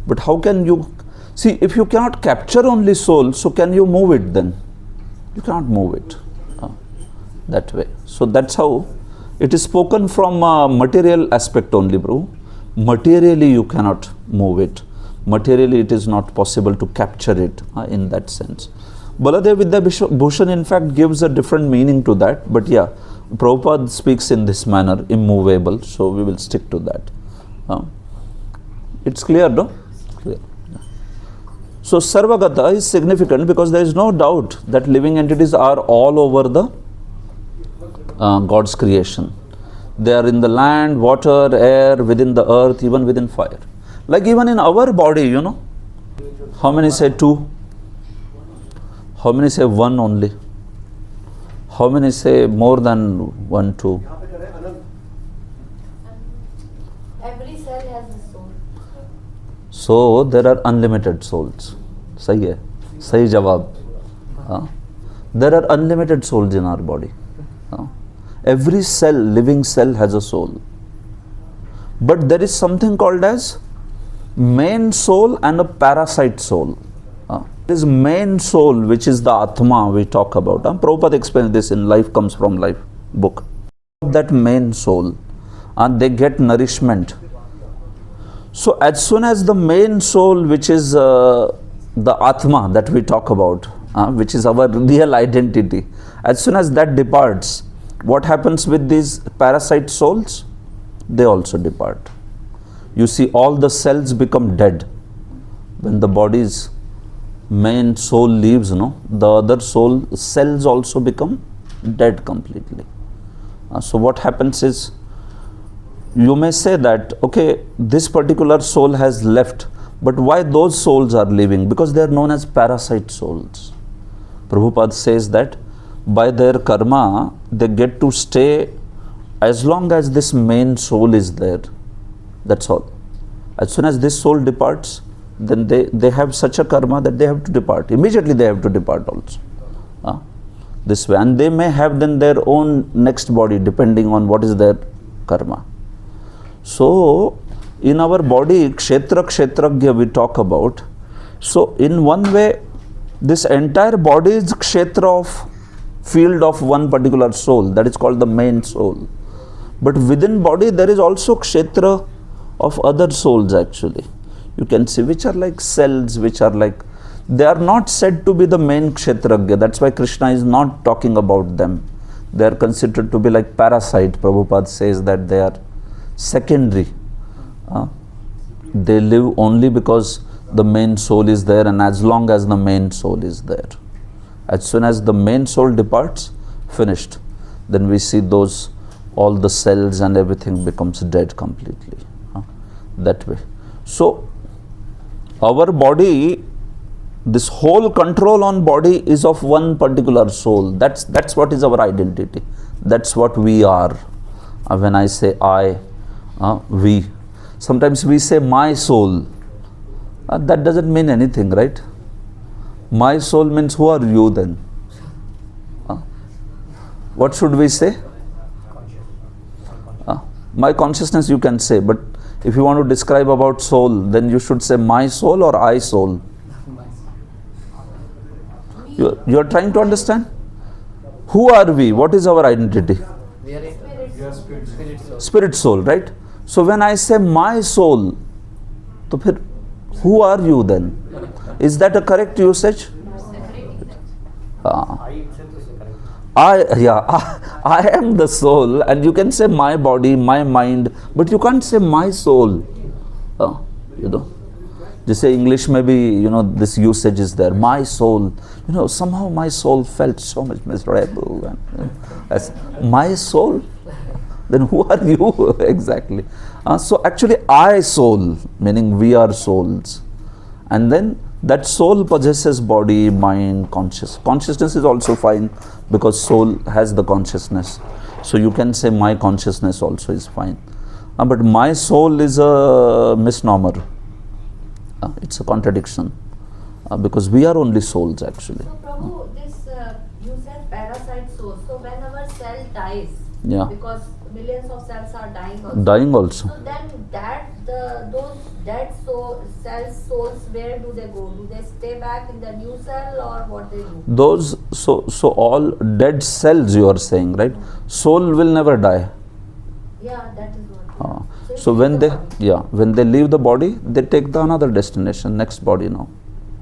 But how can you see, if you cannot capture only soul, so can you move it then? You cannot move it that way. So that's how it is spoken from a material aspect only, bro. Materially you cannot move it. Materially it is not possible to capture it in that sense. Baladev Vidya Bhushan in fact gives a different meaning to that, but yeah, Prabhupada speaks in this manner, immovable, so we will stick to that. It's clear, no? Clear. So Sarvagata is significant because there is no doubt that living entities are all over the God's creation. They are in the land, water, air, within the earth, even within fire. Like even in our body, you know, how many say two? How many say one only? How many say more than one, two? Every cell has a soul. So there are unlimited souls. Sahi hai? Sahi jawab. There are unlimited souls in our body. Every cell, living cell has a soul. But there is something called as main soul and a parasite soul. There is main soul, which is the Atma we talk about. Prabhupada explains this in Life Comes From Life book. That main soul, and they get nourishment. So as soon as the main soul, which is the Atma that we talk about, which is our real identity, as soon as that departs, what happens with these parasite souls? They also depart. You see, all the cells become dead. When the body's main soul leaves, the other soul cells also become dead completely. So what happens is, you may say that, okay, this particular soul has left, but why those souls are leaving? Because they are known as parasite souls. Prabhupada says that by their karma, they get to stay as long as this main soul is there. That's all. As soon as this soul departs, then they have such a karma that they have to depart. Immediately they have to depart also. This way. And they may have then their own next body depending on what is their karma. So, in our body, Kshetra Kshetragya we talk about. So, in one way, this entire body is Kshetra of field of one particular soul. That is called the main soul. But within body, there is also Kshetra of other souls actually. You can see which are like cells, which are like, they are not said to be the main Kshetragya. That's why Krishna is not talking about them. They are considered to be like parasite. Prabhupada says that they are secondary. They live only because the main soul is there, and as long as the main soul is there. As soon as the main soul departs, finished. Then we see those, all the cells and everything becomes dead completely. That way. So, our body, this whole control on body is of one particular soul. That's what is our identity. That's what we are. When I say I, we. Sometimes we say my soul. That doesn't mean anything, right? My soul means who are you then? What should we say? My consciousness you can say, but if you want to describe about soul, then you should say my soul or I soul. You are trying to understand? Who are we? What is our identity? We are spirit soul. Spirit soul, right? So when I say my soul, to phir, who are you then? Is that a correct usage? I am the soul, and you can say my body, my mind, but you can't say my soul. Just say English, maybe, this usage is there. My soul, somehow my soul felt so much miserable. And, my soul? Then who are you exactly? So actually I soul, meaning we are souls. And then that soul possesses body, mind, consciousness is also fine because soul has the consciousness. So you can say my consciousness also is fine. But my soul is a misnomer. It's a contradiction because we are only souls actually. So Prabhu, this you said parasite soul. So when our cell dies, because millions of cells are dying also. So then those dead souls, where do they go? Do they stay back in the new cell or what they do? Those so all dead cells you are saying, right? Soul will never die. Yeah, that is what. So when they leave the body, they take the another destination, next body now.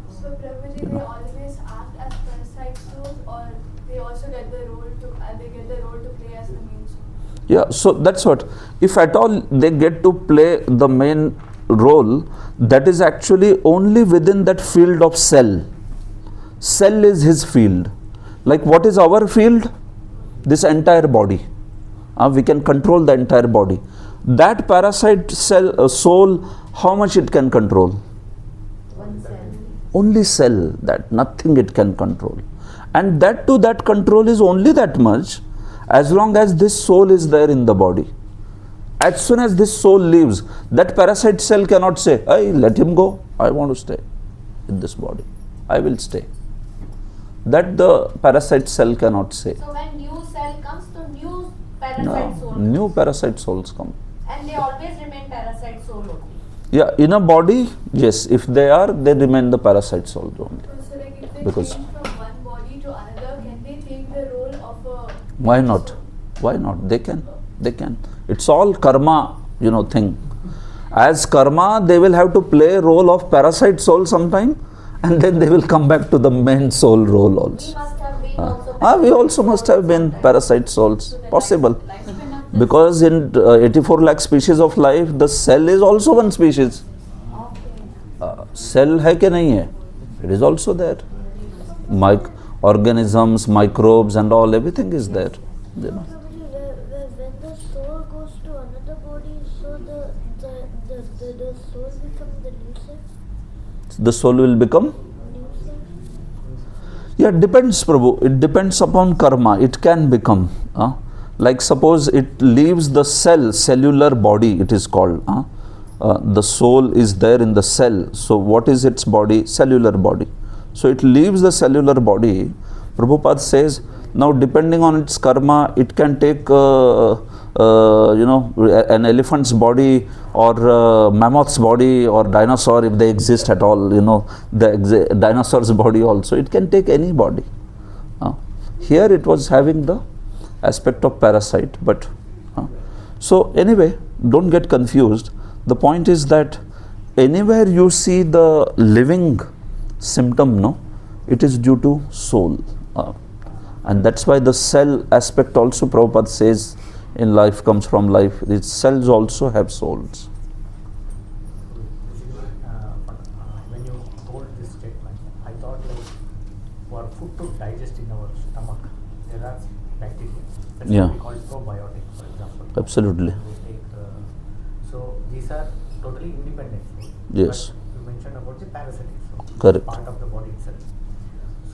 So Prabhuji, they always act as parasite souls, or they also get the role to play as the main soul? Yeah, so that's what. If at all they get to play the main role, that is actually only within that field of cell. Cell is his field. Like what is our field? This entire body. We can control the entire body. That parasite soul, how much it can control? One cell. Only cell, that nothing it can control. And that control is only that much as long as this soul is there in the body. As soon as this soul leaves, that parasite cell cannot say, hey, let him go, I want to stay in this body, I will stay. That the parasite cell cannot say. So when new cell comes, to new parasite soul. New parasite souls come. And they always remain parasite soul only. Yeah, in a body, yes, if they remain the parasite soul only. So like if they Because change from one body to another, can they take the role of a... why not? Why not? They can. It's all karma, thing. As karma, they will have to play role of parasite soul sometime, and then they will come back to the main soul role He also. must have been also We also must have been parasite souls. Possible. Because in 84 lakh species of life, the cell is also one species. Cell hai ke nahi hai? It is also there. Organisms, microbes and all, everything is there. You know. When the soul goes to another body, so the soul becomes the new self? The soul will become? New self? Yeah, it depends, Prabhu. It depends upon karma. It can become. Like suppose it leaves the cell, cellular body it is called. The soul is there in the cell. So what is its body? Cellular body. So it leaves the cellular body. Prabhupada says, now depending on its karma, it can take an elephant's body or mammoth's body or dinosaur if they exist at all, the dinosaur's body also. It can take any body. Here it was having the aspect of parasite, but so anyway, don't get confused. The point is that anywhere you see the living symptom, it is due to soul. And that's why the cell aspect also Prabhupada says in life comes from life. Its cells also have souls. When you told this statement, I thought like for food to digest in our stomach, there are bacteria. That's Yeah. what we call probiotic, for example. Absolutely. We take, so these are totally independent. Yes. But you mentioned about the parasitic, so Correct. part of the body itself.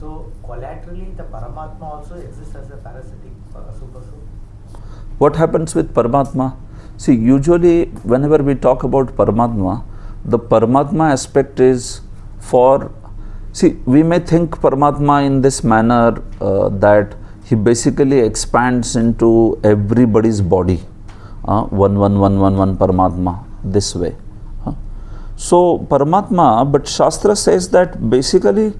So collaterally, the Paramatma also exists as a parasitic super soul. What happens with Paramatma? See, usually whenever we talk about Paramatma, the Paramatma aspect is for, we may think Paramatma in this manner that he basically expands into everybody's body. One Paramatma, this way. So Paramatma, but Shastra says that basically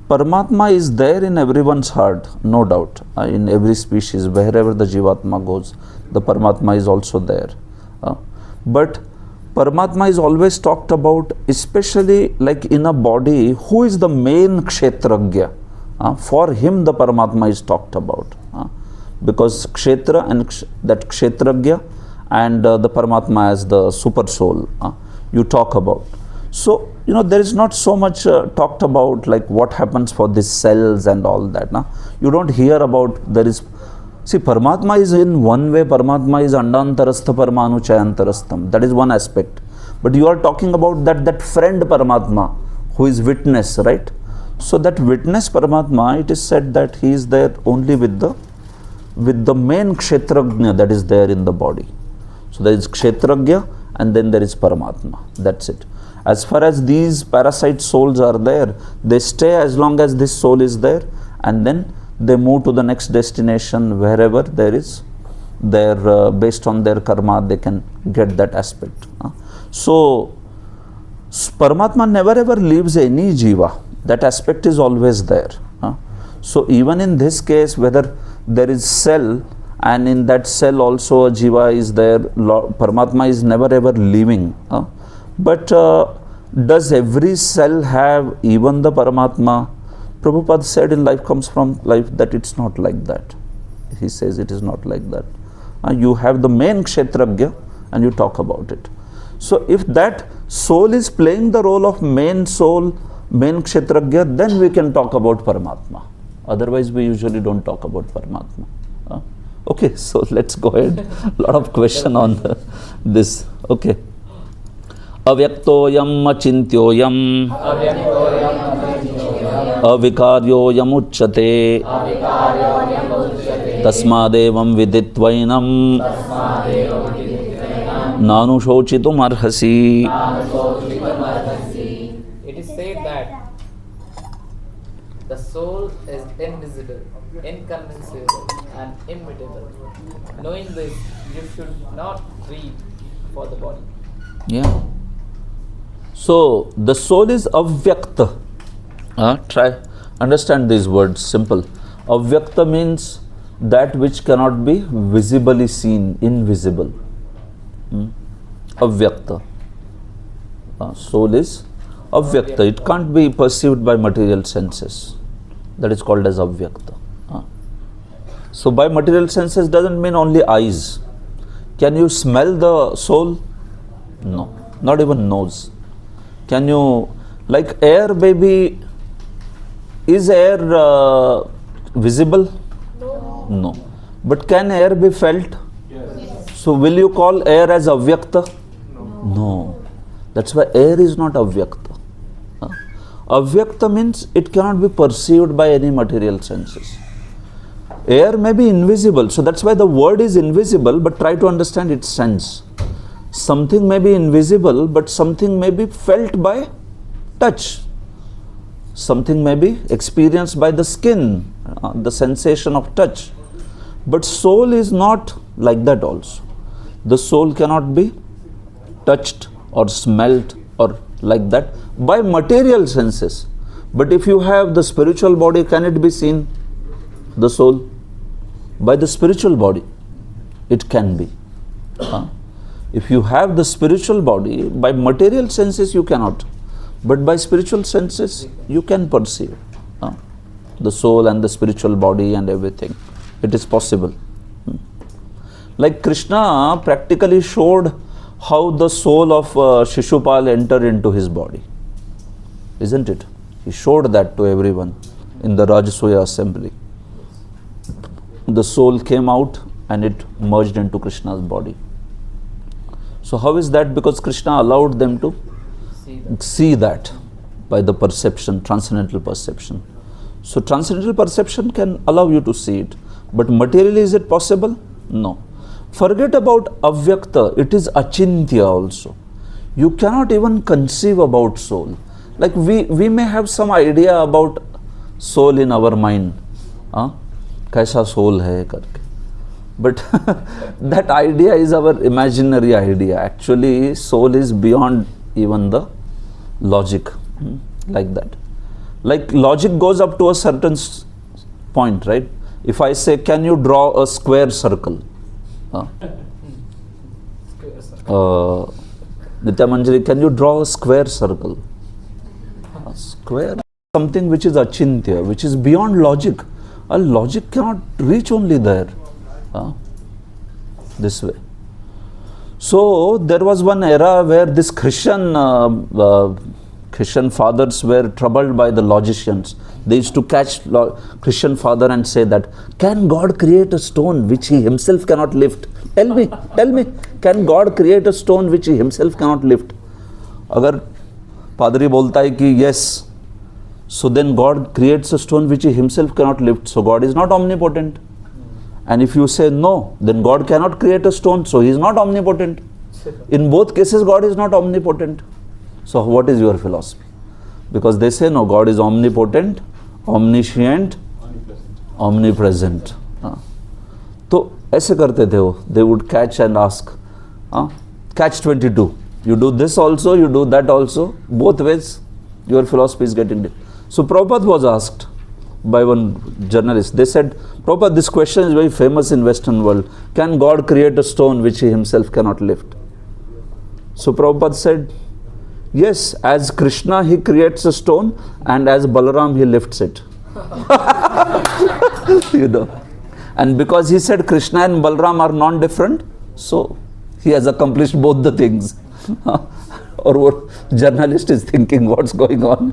Paramatma is there in everyone's heart, no doubt. In every species, wherever the Jivatma goes, the Paramatma is also there. But Paramatma is always talked about, especially like in a body, who is the main Kshetragya? For him the Paramatma is talked about. Because Kshetra and that Kshetragya and the Paramatma as the super soul, you talk about. So, there is not so much talked about like what happens for these cells and all that. You don't hear about, Paramatma is in one way, Paramatma is Andantarastha Parmanu Chayantarastham. That is one aspect. But you are talking about that friend Paramatma who is witness, right? So that witness Paramatma, it is said that he is there only with the main Kshetragya that is there in the body. So there is Kshetragya and then there is Paramatma. That's it. As far as these parasite souls are there, they stay as long as this soul is there, and then they move to the next destination wherever there is, based on their karma, they can get that aspect. So Paramatma never ever leaves any jiva. That aspect is always there. So even in this case, whether there is cell and in that cell also a jiva is there, Paramatma is never ever leaving. But does every cell have even the Paramatma? Prabhupada said in Life Comes From Life that it's not like that. He says it is not like that. You have the main Kshetragya and you talk about it. So if that soul is playing the role of main soul, main Kshetragya, then we can talk about Paramatma. Otherwise we usually don't talk about Paramatma. Okay, so let's go ahead. A lot of question on this. Okay. Avyaktoyam achintyoyam avikaryoyam uchyate tasmadevam viditvainam nanushochitum arhasi. It is said that the soul is invisible, inconceivable, and immutable. Knowing this, you should not grieve for the body. Yeah. So the soul is avyakta. Try understand these words. Simple. Avyakta means that which cannot be visibly seen, invisible. Avyakta. Soul is avyakta. It can't be perceived by material senses. That is called as avyakta. So by material senses doesn't mean only eyes. Can you smell the soul? No, not even nose. Can you, like air, baby, is air visible? No. But can air be felt? Yes. So will you call air as avyakta? No. That's why air is not avyakta. Avyakta means it cannot be perceived by any material senses. Air may be invisible, so that's why the word is invisible, but try to understand its sense. Something may be invisible, but something may be felt by touch. Something may be experienced by the skin, the sensation of touch. But soul is not like that also. The soul cannot be touched or smelt or like that by material senses. But if you have the spiritual body, can it be seen? The soul? By the spiritual body, it can be. If you have the spiritual body, by material senses you cannot. But by spiritual senses, you can perceive the soul and the spiritual body and everything. It is possible. Like Krishna practically showed how the soul of Shishupal entered into his body. Isn't it? He showed that to everyone in the Rajasuya assembly. The soul came out and it merged into Krishna's body. So how is that? Because Krishna allowed them to see that by the perception, transcendental perception. So transcendental perception can allow you to see it. But materially, is it possible? No. Forget about avyakta, it is achintya also. You cannot even conceive about soul. Like we may have some idea about soul in our mind. Kaisa soul hai karke. But that idea is our imaginary idea. Actually, soul is beyond even the logic, like that. Like logic goes up to a certain point, right? If I say, can you draw a square circle? Nitya Manjari, can you draw a square circle? A square, something which is achintya, which is beyond logic. A logic cannot reach only there. This way. So there was one era where this Christian fathers were troubled by the logicians. They used to catch Christian father and say that, can God create a stone which he himself cannot lift? Tell me, can God create a stone which he himself cannot lift? Agar Padri bolta hai ki yes, so then God creates a stone which he himself cannot lift. So God is not omnipotent. And if you say no, then God cannot create a stone, so he is not omnipotent. In both cases, God is not omnipotent. So what is your philosophy? Because they say no, God is omnipotent, omniscient, omnipresent. So ऐसे करते थे वो. They would catch and ask, catch 22. You do this also, you do that also. Both ways, your philosophy is getting it. So Prabhupada was asked by one journalist. They said, Prabhupada, this question is very famous in Western world. Can God create a stone which he himself cannot lift? So Prabhupada said, yes, as Krishna he creates a stone and as Balaram he lifts it. You know. And because he said Krishna and Balaram are non-different, so he has accomplished both the things. Or what journalist is thinking, what's going on?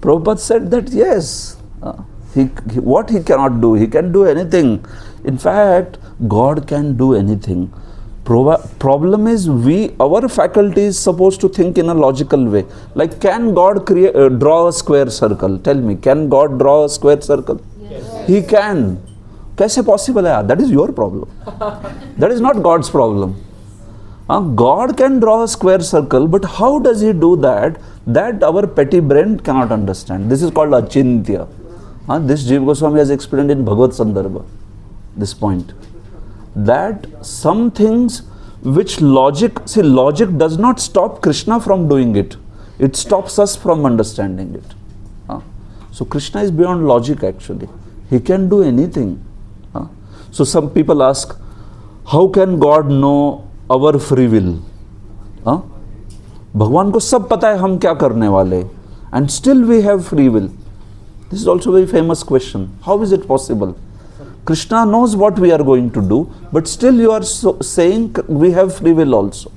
Prabhupada said that yes, what he cannot do, he can do anything. In fact, God can do anything. Problem is our faculty is supposed to think in a logical way. Like, can God draw a square circle? Tell me, can God draw a square circle? Yes. He can. Kaise possible hai? That is your problem. That is not God's problem. God can draw a square circle, but how does he do that? That our petty brain cannot understand. This is called achintya. This Jiva Goswami has explained in Bhagavad Sandarbha, this point. That some things which logic does not stop Krishna from doing it. It stops us from understanding it. So Krishna is beyond logic actually. He can do anything. So some people ask, how can God know our free will? भगवान को सब पता है हम क्या करने वाले, and still we have free will. This is also a very famous question. How is it possible? Krishna knows what we are going to do, but still you are saying we have free will also.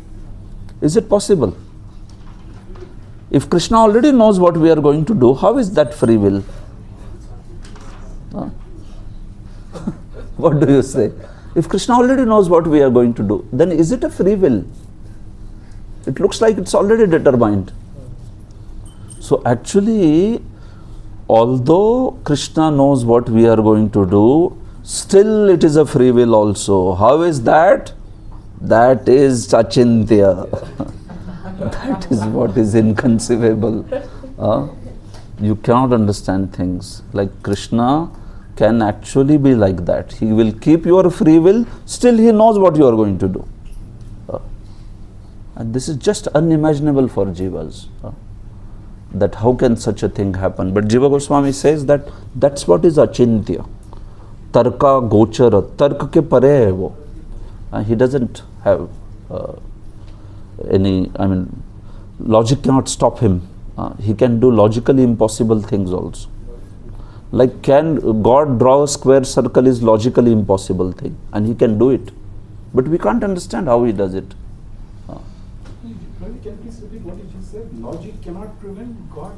Is it possible? If Krishna already knows what we are going to do, how is that free will? Huh? What do you say? If Krishna already knows what we are going to do, then is it a free will? It looks like it's already determined. So actually, although Krishna knows what we are going to do, still it is a free will also. How is that? That is achintya. That is what is inconceivable. You cannot understand things. Like Krishna can actually be like that. He will keep your free will, still he knows what you are going to do. And this is just unimaginable for jivas. That how can such a thing happen? But Jiva Goswami says that that's what is achintya. Tarka gochara. Tarka ke pare hai wo. He doesn't have logic cannot stop him. He can do logically impossible things also. Like, can God draw a square circle is logically impossible thing, and he can do it. But we can't understand how he does it. Can you please repeat what you just said? Logic cannot prevent God.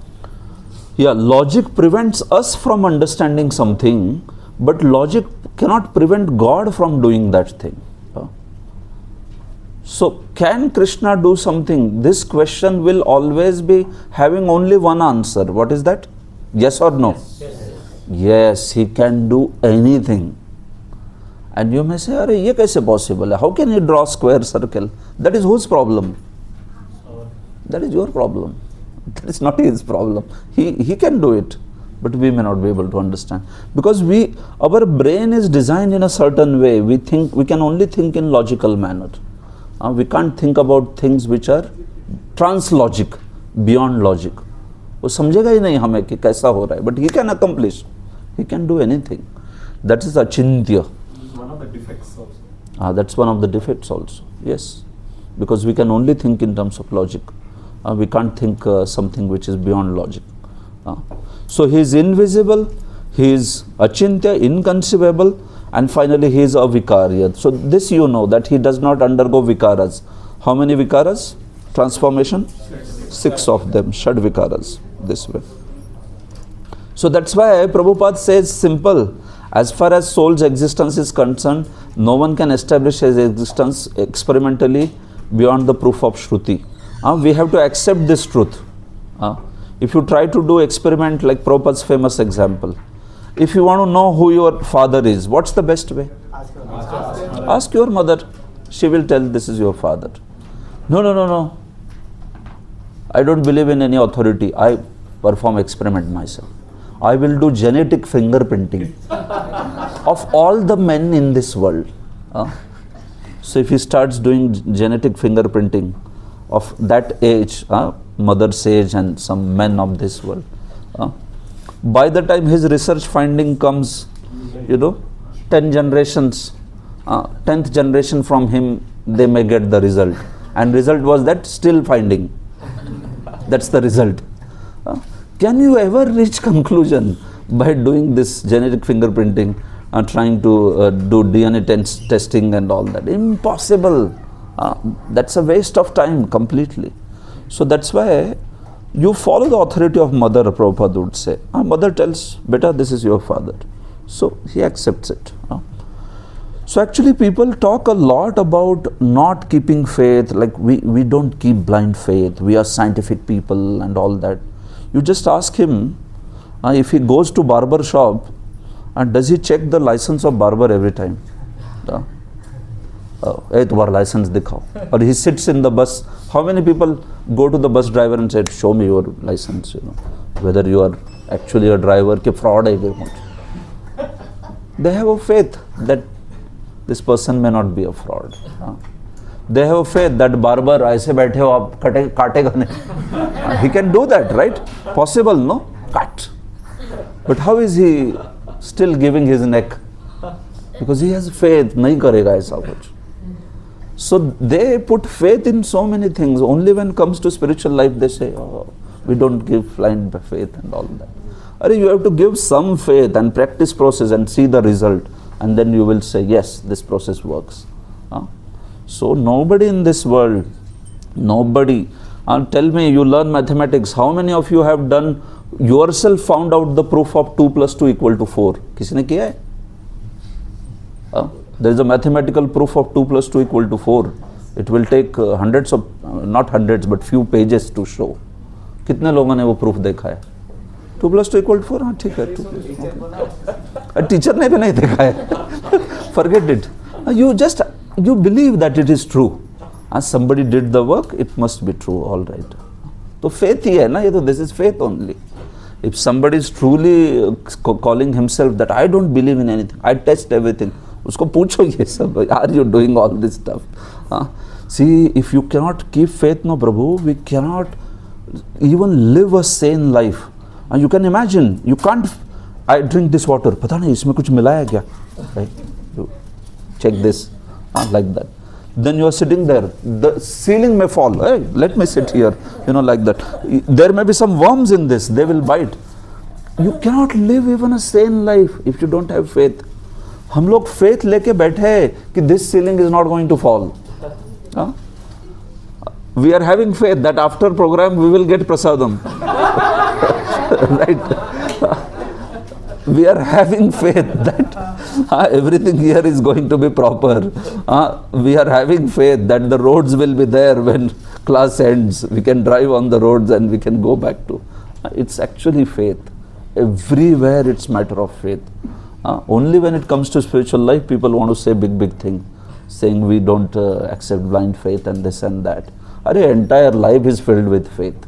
Yeah, logic prevents us from understanding something, but logic cannot prevent God from doing that thing. So, can Krishna do something? This question will always be having only one answer. What is that? Yes or no? Yes, he can do anything. And you may say, "Arey, ye kaise possible? How can he draw square circle?" That is whose problem? That is your problem. That is not his problem. He can do it, but we may not be able to understand. Because our brain is designed in a certain way. We can only think in logical manner. We can't think about things which are trans-logic, beyond logic. वो समझेगा ही नहीं हमें कि कैसा हो रहा है. But he can accomplish. He can do anything. That is achintya. One of the defects also. That's one of the defects also. Yes. Because we can only think in terms of logic. We can't think something which is beyond logic. So he is invisible, he is achintya, inconceivable, and finally he is avikarya. So this you know, that he does not undergo vikaras. How many vikaras? Transformation? 6 of them, Shad vikaras, this way. So that's why Prabhupada says simple, as far as soul's existence is concerned, no one can establish his existence experimentally beyond the proof of Shruti. We have to accept this truth. If you try to do experiment like Prabhupada's famous example, if you want to know who your father is, what's the best way? Ask your mother. She will tell this is your father. No. I don't believe in any authority. I perform experiment myself. I will do genetic fingerprinting of all the men in this world. So if he starts doing genetic fingerprinting of that age, mother's age and some men of this world, by the time his research finding comes, 10 generations, 10th generation from him, they may get the result. And result was that still finding. That's the result. Can you ever reach conclusion by doing this genetic fingerprinting and trying to do DNA testing and all that? Impossible. That's a waste of time completely. So that's why you follow the authority of mother, Prabhupada would say. Mother tells, beta, this is your father. So he accepts it. So actually people talk a lot about not keeping faith, like we don't keep blind faith, we are scientific people and all that. You just ask him, if he goes to barber shop, does he check the license of barber every time? Tumhara license dikhao. Or he sits in the bus. How many people go to the bus driver and say, show me your license, whether you are actually a driver, ki fraud hai. They have a faith that this person may not be a fraud. They have a faith that barber, aise baithe ho, aap kaatega nahi. He can do that, right? Possible, no? Cut. But how is he still giving his neck? Because he has faith, nahi karega aisa kuch. So they put faith in so many things. Only when it comes to spiritual life, they say, we don't give blind faith and all that. You have to give some faith and practice process and see the result. and then you will say, yes, this process works. So nobody in this world, nobody, tell me, you learn mathematics, how many of you have done yourself found out the proof of 2 plus 2 equal to 4? किसी ने किया है? There is a mathematical proof of 2 plus 2 equal to 4. It will take hundreds of, not hundreds, but few pages to show. कितने लोगों ने वो proof देखा है? 2 plus 2 equal to 4? हाँ ठीक है, 2 plus टीचर ने भी नहीं देखा है. Forget it. You believe that it is true. As somebody did the work, it must be true, all right. तो faith ही है ना, ये तो this is faith only. If somebody is truly calling himself that I don't believe in anything, I test everything, उसको पूछो ये सब, are you doing all this stuff? See, if you cannot keep faith, no Prabhu, we cannot even live a sane life. And you can imagine, you can't, I drink this water, पता नहीं इसमें कुछ मिलाया क्या? Right? You check this, like that. Then you are sitting there, the ceiling may fall, hey, let me sit here, like that. There may be some worms in this, they will bite. You cannot live even a sane life if you don't have faith. हम लोग faith लेके बैठे हैं कि this ceiling is not going to fall. We are having faith that after program we will get prasadam. Right? We are having faith that everything here is going to be proper. We are having faith that the roads will be there when class ends. We can drive on the roads and we can go back to. It's actually faith. Everywhere it's matter of faith. Only when it comes to spiritual life, people want to say big thing, saying we don't accept blind faith and this and that. Our entire life is filled with faith.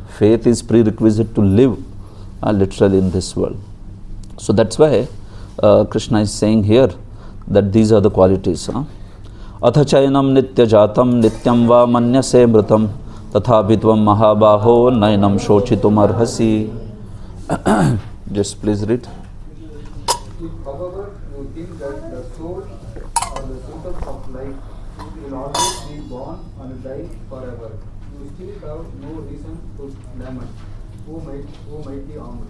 Faith is prerequisite to live literally in this world. So that's why Krishna is saying here that these are the qualities. Atha chayanam nitya jatam nityam va manyase mritam tathapi tvam mahabaho nainam shochitum arhasi. Just please read. However, you think that the soul or the symptoms of life will always be born and die forever. You still have no reason to lament. Who might be angry?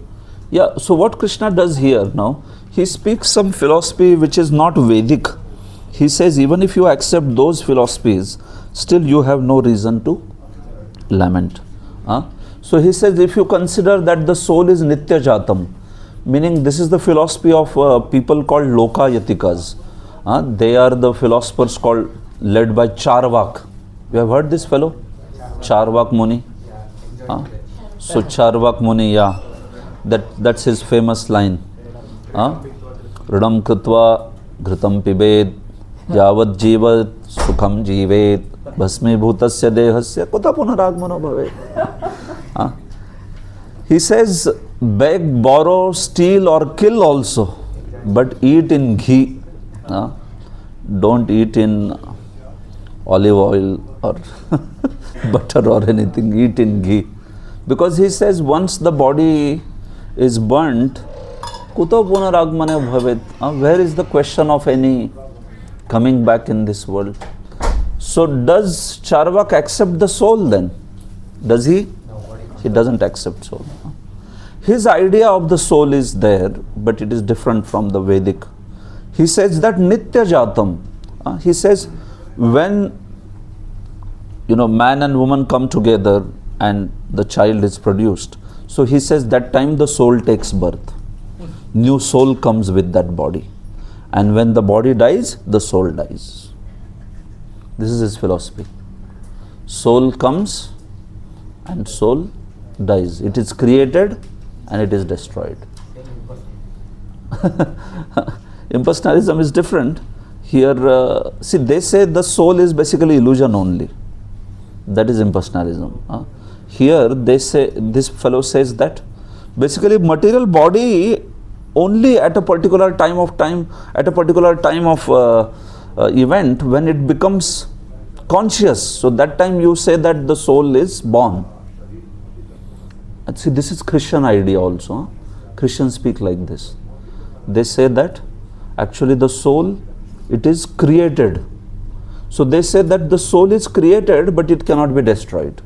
Yeah, so what Krishna does here now, he speaks some philosophy which is not Vedic. He says even if you accept those philosophies, still you have no reason to lament. So he says if you consider that the soul is Nitya Jatam, meaning this is the philosophy of people called Loka Yatikas. They are the philosophers led by Charvak. You have heard this fellow? Charvak Muni. So Charvak Muni, yeah. That's his famous line. Rudam krutva ghritam pibed yavat jivat sukham jivet bhasmi bhutasya dehasya kota punaragmano bhavet. He says, beg, borrow, steal or kill also, but eat in ghee. Don't eat in olive oil or butter or anything, eat in ghee. Because he says once the body is burnt, kuto punaragmane bhavet. Where is the question of any coming back in this world? So does Charvak accept the soul then? Does he? He doesn't accept soul. His idea of the soul is there, but it is different from the Vedic. He says that Nitya Jatam. He says when man and woman come together and the child is produced, so he says that time the soul takes birth. New soul comes with that body. And when the body dies, the soul dies. This is his philosophy. Soul comes and soul dies. It is created and it is destroyed. Impersonalism is different. Here, see, they say the soul is basically illusion only. That is impersonalism. Here they say, this fellow says that basically material body only at a particular time of event when it becomes conscious. So that time you say that the soul is born. And see, this is Christian idea also. Christians speak like this. They say that actually the soul, it is created. So they say that the soul is created but it cannot be destroyed.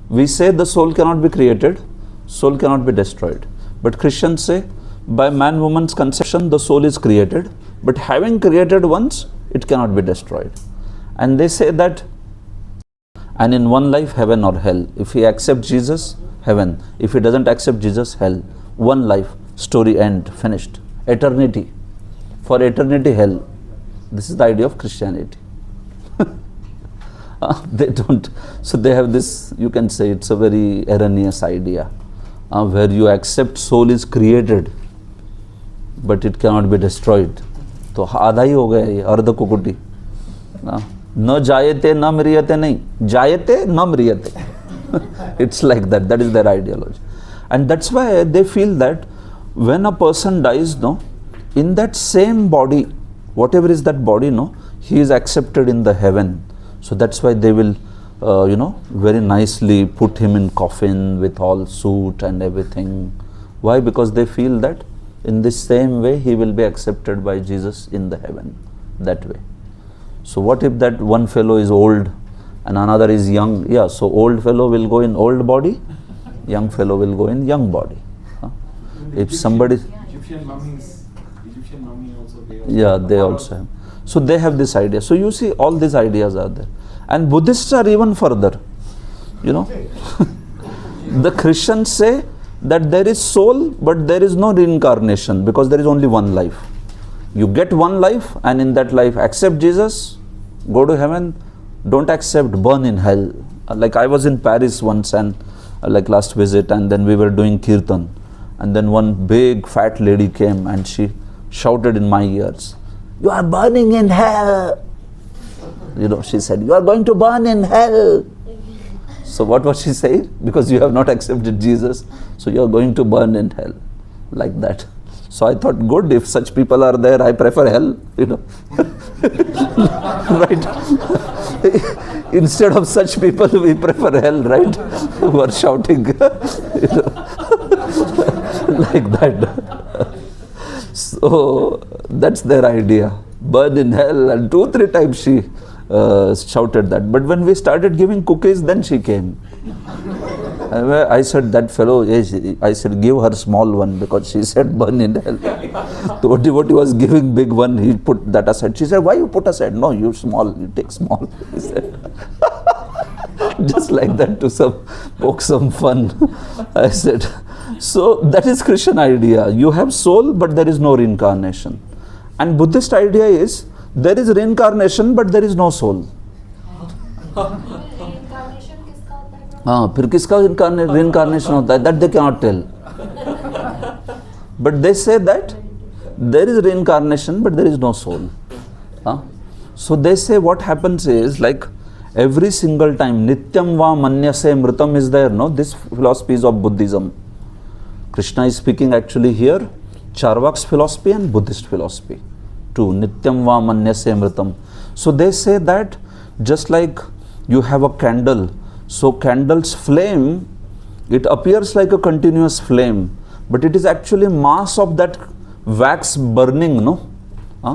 We say the soul cannot be created, soul cannot be destroyed. But Christians say by man woman's conception the soul is created, but having created once, it cannot be destroyed. And they say that, and in one life, heaven or hell. If he accepts Jesus, heaven. If he doesn't accept Jesus, hell. One life, story end, finished. Eternity. For eternity, hell. This is the idea of Christianity. They don't. So they have this, you can say it's a very erroneous idea, where you accept soul is created, but it cannot be destroyed. तो आधा ही हो गया ये, अर्ध कुकुटी. न जायते न म्रियते नहीं, जायते न म्रियते. It's like that. That is their ideology, and that's why they feel that when a person dies, no, in that same body, whatever is that body, no, he is accepted in the heaven. So that's why they will, very nicely put him in coffin with all suit and everything. Why? Because they feel that in this same way he will be accepted by Jesus in the heaven, that way. So what if that one fellow is old and another is young? Yeah, so old fellow will go in old body, young fellow will go in young body. If somebody... Egyptian mummies also, they also have. So they have this idea. So you see, all these ideas are there. And Buddhists are even further. The Christians say that there is soul, but there is no reincarnation, because there is only one life. You get one life, and in that life accept Jesus, go to heaven. Don't accept, burn in hell. Like I was in Paris once, and like last visit, and then we were doing kirtan, and then one big fat lady came and she shouted in my ears, "You are burning in hell." She said, "You are going to burn in hell." So what was she saying? Because you have not accepted Jesus, so you are going to burn in hell. Like that. So I thought, good, if such people are there, I prefer hell, right? Instead of such people, we prefer hell, right? Who are shouting, like that. So that's their idea. Burn in hell, and 2-3 times she shouted that. But when we started giving cookies, then she came. I said, that fellow, I said, give her small one, because she said burn in hell. So what he was giving big one, he put that aside. She said, why you put aside? No, you small, you take small. He said, just like that, to poke some fun. I said, so that is Christian idea. You have soul, but there is no reincarnation. And Buddhist idea is, there is reincarnation, but there is no soul. फिर किसका reincarnation होता है? That they cannot tell. But they say that there is reincarnation, but there is no soul. So they say what happens is, like every single time, nityam va manyase mritam is there, no? This philosophy is of Buddhism. Krishna is speaking actually here, Charvak's philosophy and Buddhist philosophy. To nityam va manyase mritam. So they say that just like you have a candle, so candle's flame, it appears like a continuous flame, but it is actually mass of that wax burning, no?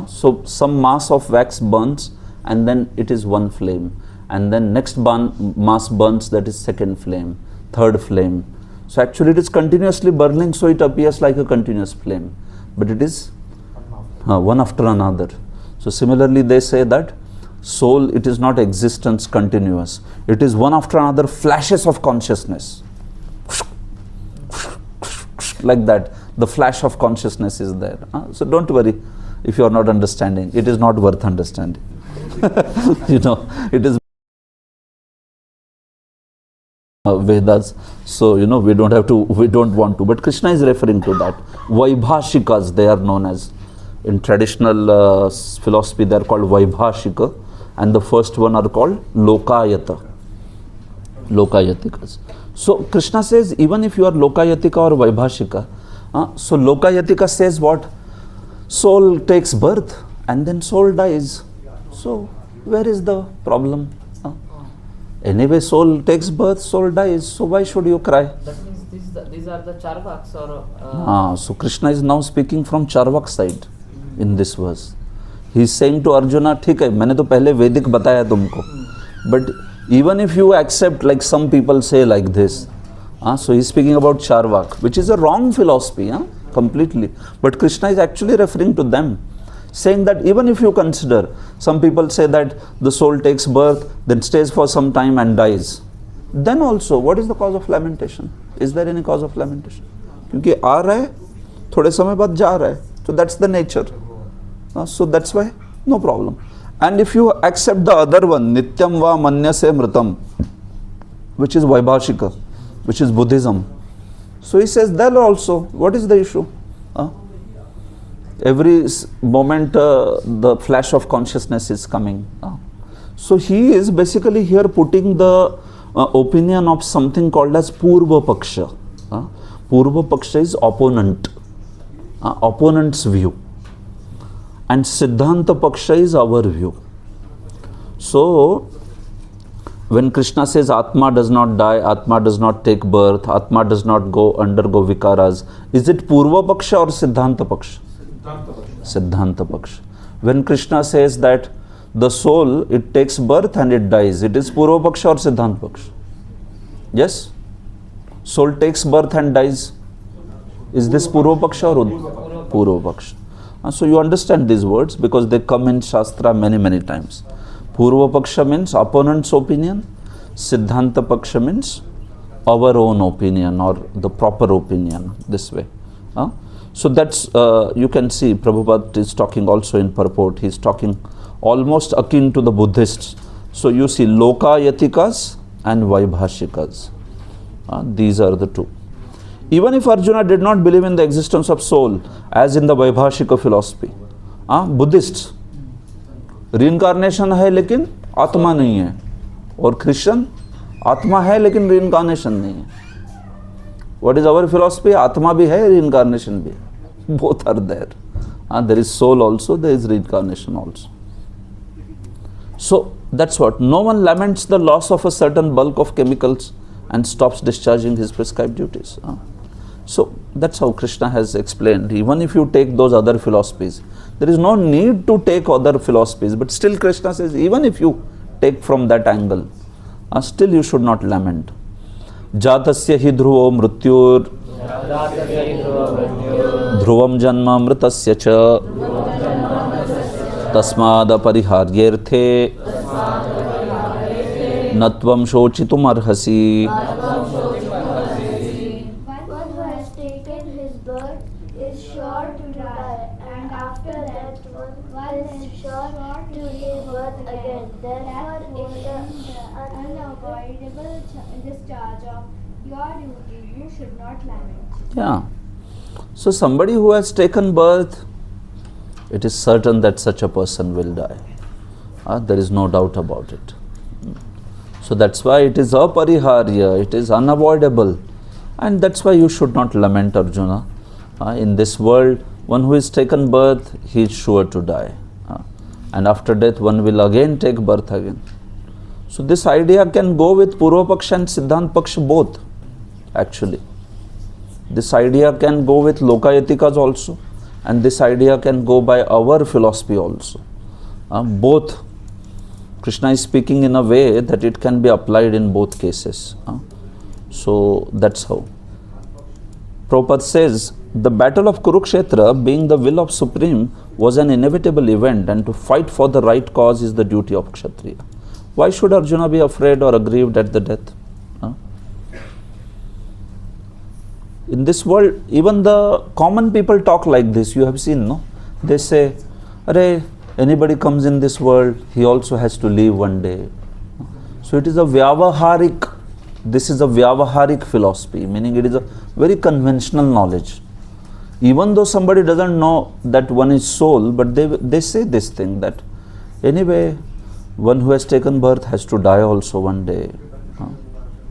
So some mass of wax burns, and then it is one flame, and then next mass burns, that is second flame, third flame. So actually it is continuously burning, so it appears like a continuous flame, but it is one after another. So similarly they say that soul, it is not existence continuous. It is one after another flashes of consciousness. Like that. The flash of consciousness is there. So don't worry if you are not understanding. It is not worth understanding. It is Vedas. So, we don't want to. But Krishna is referring to that. Vaibhashikas, they are known as. In traditional philosophy, they are called Vaibhashika. And the first one are called Lokayata. Lokayatikas. So Krishna says, even if you are Lokayatika or Vaibhashika, so Lokayatika says what? Soul takes birth and then soul dies. So where is the problem? Anyway, soul takes birth, soul dies. So why should you cry? That means these are the Charvaks or... So Krishna is now speaking from Charvak side in this verse. He is saying to Arjuna, ठीक है, मैंने तो पहले वैदिक बताया तुमको. But even if you accept, like some people say like this, so he is speaking about Charvak, which is a wrong philosophy. completely. But Krishna is actually referring to them, saying that even if you consider, some people say that the soul takes birth, then stays for some time and dies. Then also, what is the cause of lamentation? Is there any cause of lamentation? क्योंकि आ रहा है, थोड़े समय बाद जा रहा है. So that's the nature. So that's why, no problem. And if you accept the other one, Nityam va manyase mritam, which is Vaibhashika, which is Buddhism. So he says there also, what is the issue? Every moment the flash of consciousness is coming. So he is basically here putting the opinion of something called as Purva Paksha. Purva Paksha is opponent, opponent's view. And Siddhanta Paksha is our view. So when Krishna says Atma does not die, Atma does not take birth, Atma does not undergo vikaras, is it Purva Paksha or Siddhanta Paksha? Siddhanta Paksha. When Krishna says that the soul, it takes birth and it dies, it is Purva Paksha or Siddhanta Paksha? Yes? Soul takes birth and dies. Is this Purva Paksha or Purva Paksha? So you understand these words because they come in Shastra many times. Purva Paksha means opponent's opinion. Siddhanta Paksha means our own opinion or the proper opinion, this way. So that's, you can see Prabhupada is talking also in purport. He is talking almost akin to the Buddhists. So you see Lokayatikas and Vaibhashikas. These are the two. Even if Arjuna did not believe in the existence of soul, as in the Vaibhashika philosophy, Buddhists, reincarnation है लेकिन आत्मा नहीं है, और Christian, आत्मा है लेकिन reincarnation नहीं है. What is our philosophy? आत्मा भी है, reincarnation भी है. Both are there. There is soul also, there is reincarnation also. So that's what. No one laments the loss of a certain bulk of chemicals and stops discharging his prescribed duties. So that's how Krishna has explained. Even if you take those other philosophies, there is no need to take other philosophies, but still Krishna says, even if you take from that angle, still you should not lament. Jatasya hi dhruvo mrityur dhruvam janma mritasya cha tasmad apariharyerthe natvam shochitum arhasi. One who has taken his birth is sure to die, and after that one is sure to give birth again. Therefore, in the unavoidable discharge of your duty, you should not lament. Yeah. So somebody who has taken birth, it is certain that such a person will die. There is no doubt about it. So that's why it is apariharya, it is unavoidable. And that's why you should not lament, Arjuna. In this world, one who is taken birth, he is sure to die. And after death, one will again take birth again. So this idea can go with Purva Paksha and Siddhanta Paksha both, actually. This idea can go with Lokayatikas also, and this idea can go by our philosophy also. Both. Krishna is speaking in a way that it can be applied in both cases. So that's how. Prabhupada says, the battle of Kurukshetra, being the will of Supreme, was an inevitable event, and to fight for the right cause is the duty of Kshatriya. Why should Arjuna be afraid or aggrieved at the death? In this world, even the common people talk like this. You have seen, no? They say, Arey, anybody comes in this world, he also has to leave one day. So it is a vyavaharik, this is a vyavaharik philosophy, meaning it is a very conventional knowledge. Even though somebody doesn't know that one is soul, but they say this thing that anyway, one who has taken birth has to die also one day.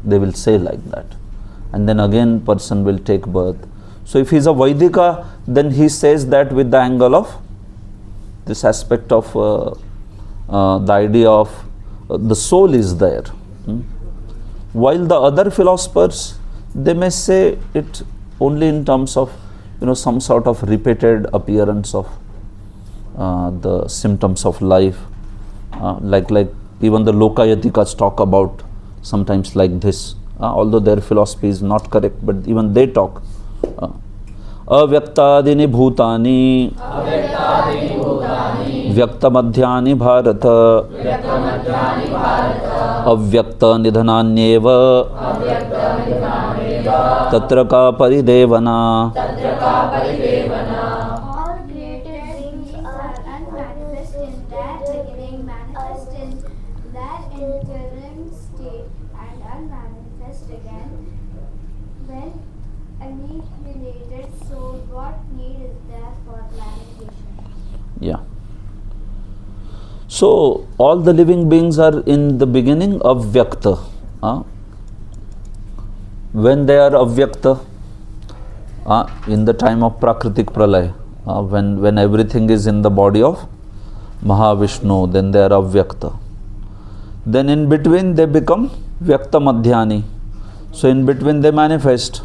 They will say like that. And then again person will take birth. So if he is a Vaidika, then he says that with the angle of this aspect of the idea of the soul is there. While the other philosophers, they may say it only in terms of some sort of repeated appearance of the symptoms of life, like even the Lokayatikas talk about sometimes like this, although their philosophy is not correct, but even they talk. Avyaktadini bhutani Vyaktamadhyani Bharata Avyakta nidhananyeva Tatra ka paridevana. All created beings are unmanifest in their beginning, manifest in their interim state, and unmanifest again when annihilated. So, what need is there for lamentation? Yeah. So, all the living beings are in the beginning avyakta. When they are avyakta, in the time of Prakritik Pralaya, when everything is in the body of Mahavishnu, then they are avyakta. Then in between they become Vyakta Madhyani. So in between they manifest.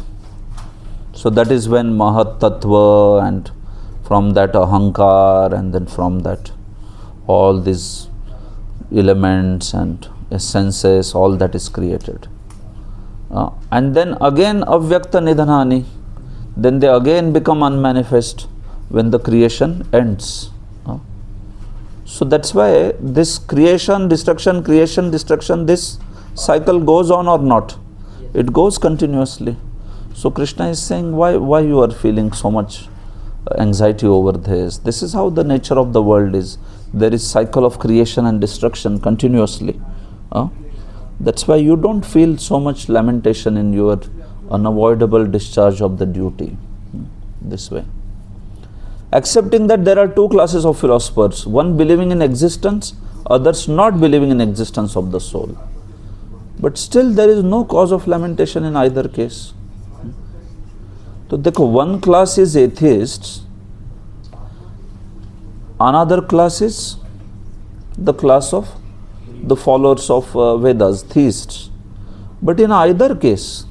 So that is when Mahat Tattva, and from that Ahankar, and then from that all these elements and essences, all that is created. And then again Avyakta Nidhanani, then they again become unmanifest when the creation ends. So that's why this creation, destruction, this cycle goes on or not? It goes continuously. So Krishna is saying, why you are feeling so much anxiety over this? This is how the nature of the world is. There is cycle of creation and destruction continuously. That's why you don't feel so much lamentation in your unavoidable discharge of the duty. This way. Accepting that there are two classes of philosophers, one believing in existence, others not believing in existence of the soul. But still there is no cause of lamentation in either case. So one class is atheists, another class is the class of the followers of Vedas, theists. But in either case,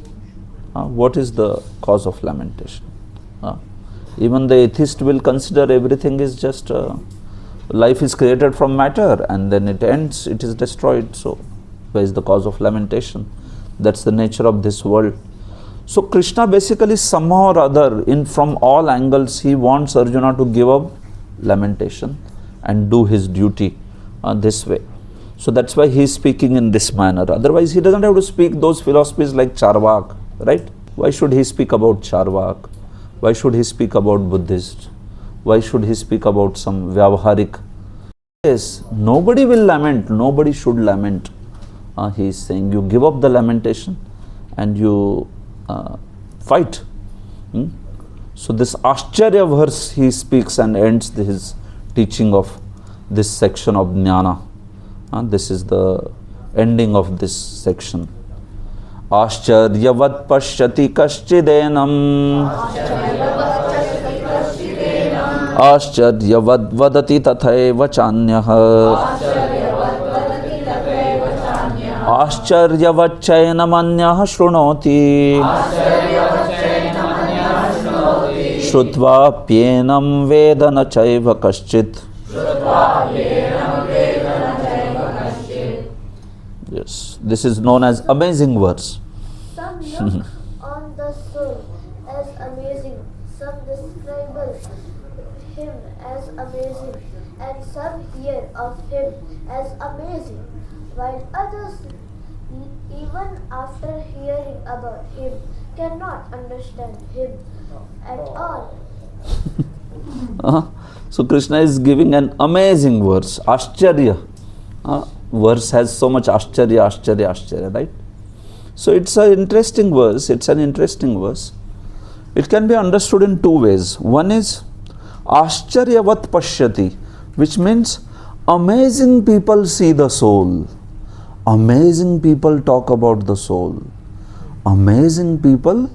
what is the cause of lamentation? Even the atheist will consider everything is just life is created from matter and then it ends, it is destroyed. So where is the cause of lamentation? That's the nature of this world. So Krishna basically somehow or other, from all angles, he wants Arjuna to give up lamentation and do his duty this way. So that's why he is speaking in this manner. Otherwise he doesn't have to speak those philosophies like Charvak, right? Why should he speak about Charvak? Why should he speak about Buddhist? Why should he speak about some Vyavaharik? Yes, nobody will lament, nobody should lament. He is saying you give up the lamentation and you fight. So this Ascharya verse he speaks and ends his teaching of this section of Jnana. This is the ending of this section. Ascharyavat pashyati kashchidenam Ascharyavat vadati tathaiva chanyah Ascharyavat chainamanyah shrunoti Shrutva pyenam vedana chaiva kaschit. Yes, this is known as amazing verse. Some look on the soul as amazing, some describe him as amazing, and some hear of him as amazing, while others, even after hearing about him, cannot understand him at all. So Krishna is giving an amazing verse, Ascharya. Verse has so much Ascharya, right? So it's an interesting verse, It can be understood in two ways. One is Ascharyavat pashyati, which means amazing people see the soul. Amazing people talk about the soul. Amazing people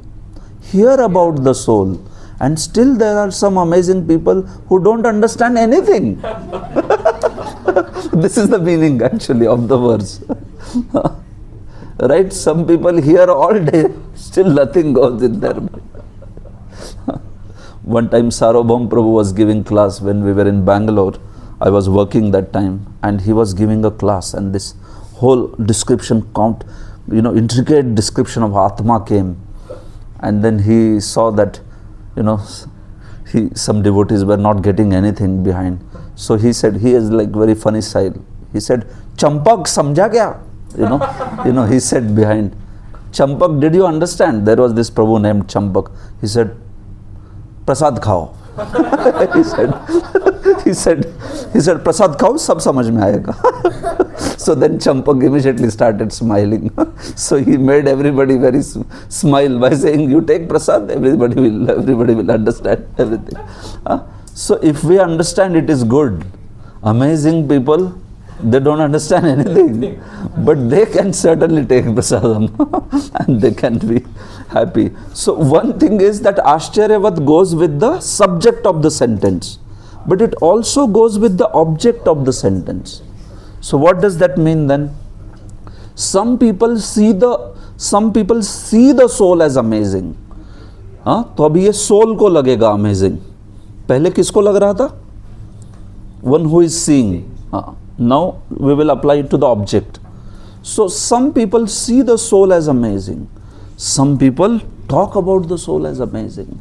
hear about the soul. And still there are some amazing people who don't understand anything. This is the meaning actually of the verse. Right? Some people hear all day, still nothing goes in their mind. One time Sarvabhaum Prabhu was giving class when we were in Bangalore. I was working that time and he was giving a class, and this whole description intricate description of Atma came. And then he saw that some devotees were not getting anything behind. So he said, he is like very funny style. He said, Champak, samjha kya? He said behind, Champak, did you understand? There was this Prabhu named Champak. He said, Prasad khao. he said, Prasad khao, sab samajh mein aayega. So then Champak immediately started smiling. So he made everybody very smile by saying, you take Prasad, everybody will understand everything. So if we understand it is good, amazing people, they don't understand anything, but they can certainly take prasadam and they can be happy. So one thing is that Ashcharyavat goes with the subject of the sentence, but it also goes with the object of the sentence. So what does that mean then? Some people see the soul as amazing. तो अभी ये soul को लगेगा amazing. पहले किसको लग रहा था? One who is seeing. Now we will apply it to the object. So some people see the soul as amazing. Some people talk about the soul as amazing.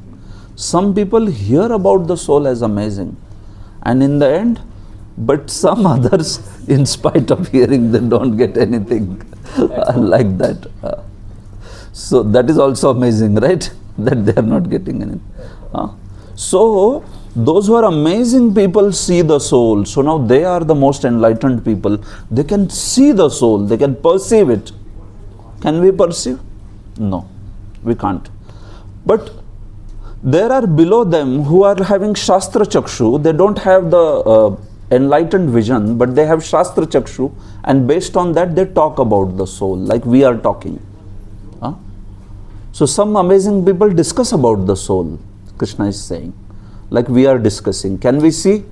Some people hear about the soul as amazing. And in the end, but some others, in spite of hearing, they don't get anything like that. So that is also amazing, right? That they are not getting anything. So those who are amazing people see the soul. So now they are the most enlightened people. They can see the soul. They can perceive it. Can we perceive? No, we can't. But there are below them who are having Shastra Chakshu. They don't have the enlightened vision, but they have Shastra Chakshu, and based on that they talk about the soul like we are talking. So some amazing people discuss about the soul, Krishna is saying, like we are discussing. Can we see?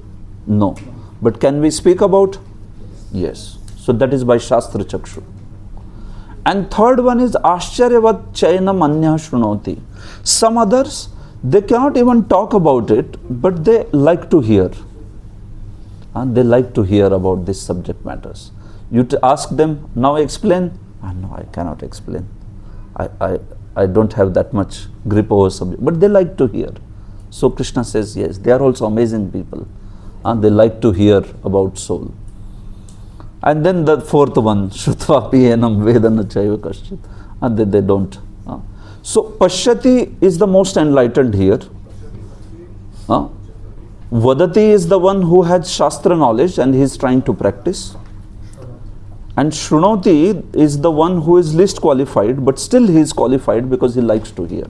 No. But can we speak about? Yes. So that is by Shastra Chakshu. And third one is Ashcharyavat Chainam Anya Shrunoti. Some others, they cannot even talk about it, but they like to hear. And they like to hear about these subject matters. You ask them, now explain. No, I cannot explain. I don't have that much grip over subject. But they like to hear. So Krishna says, yes, they are also amazing people. And they like to hear about soul. And then the fourth one, Shrutva Piyenam Vedana Chaiva Kaschit. And they don't. So Pashyati is the most enlightened here. Vadati is the one who has Shastra knowledge and he is trying to practice. And Shrunoti is the one who is least qualified, but still he is qualified because he likes to hear.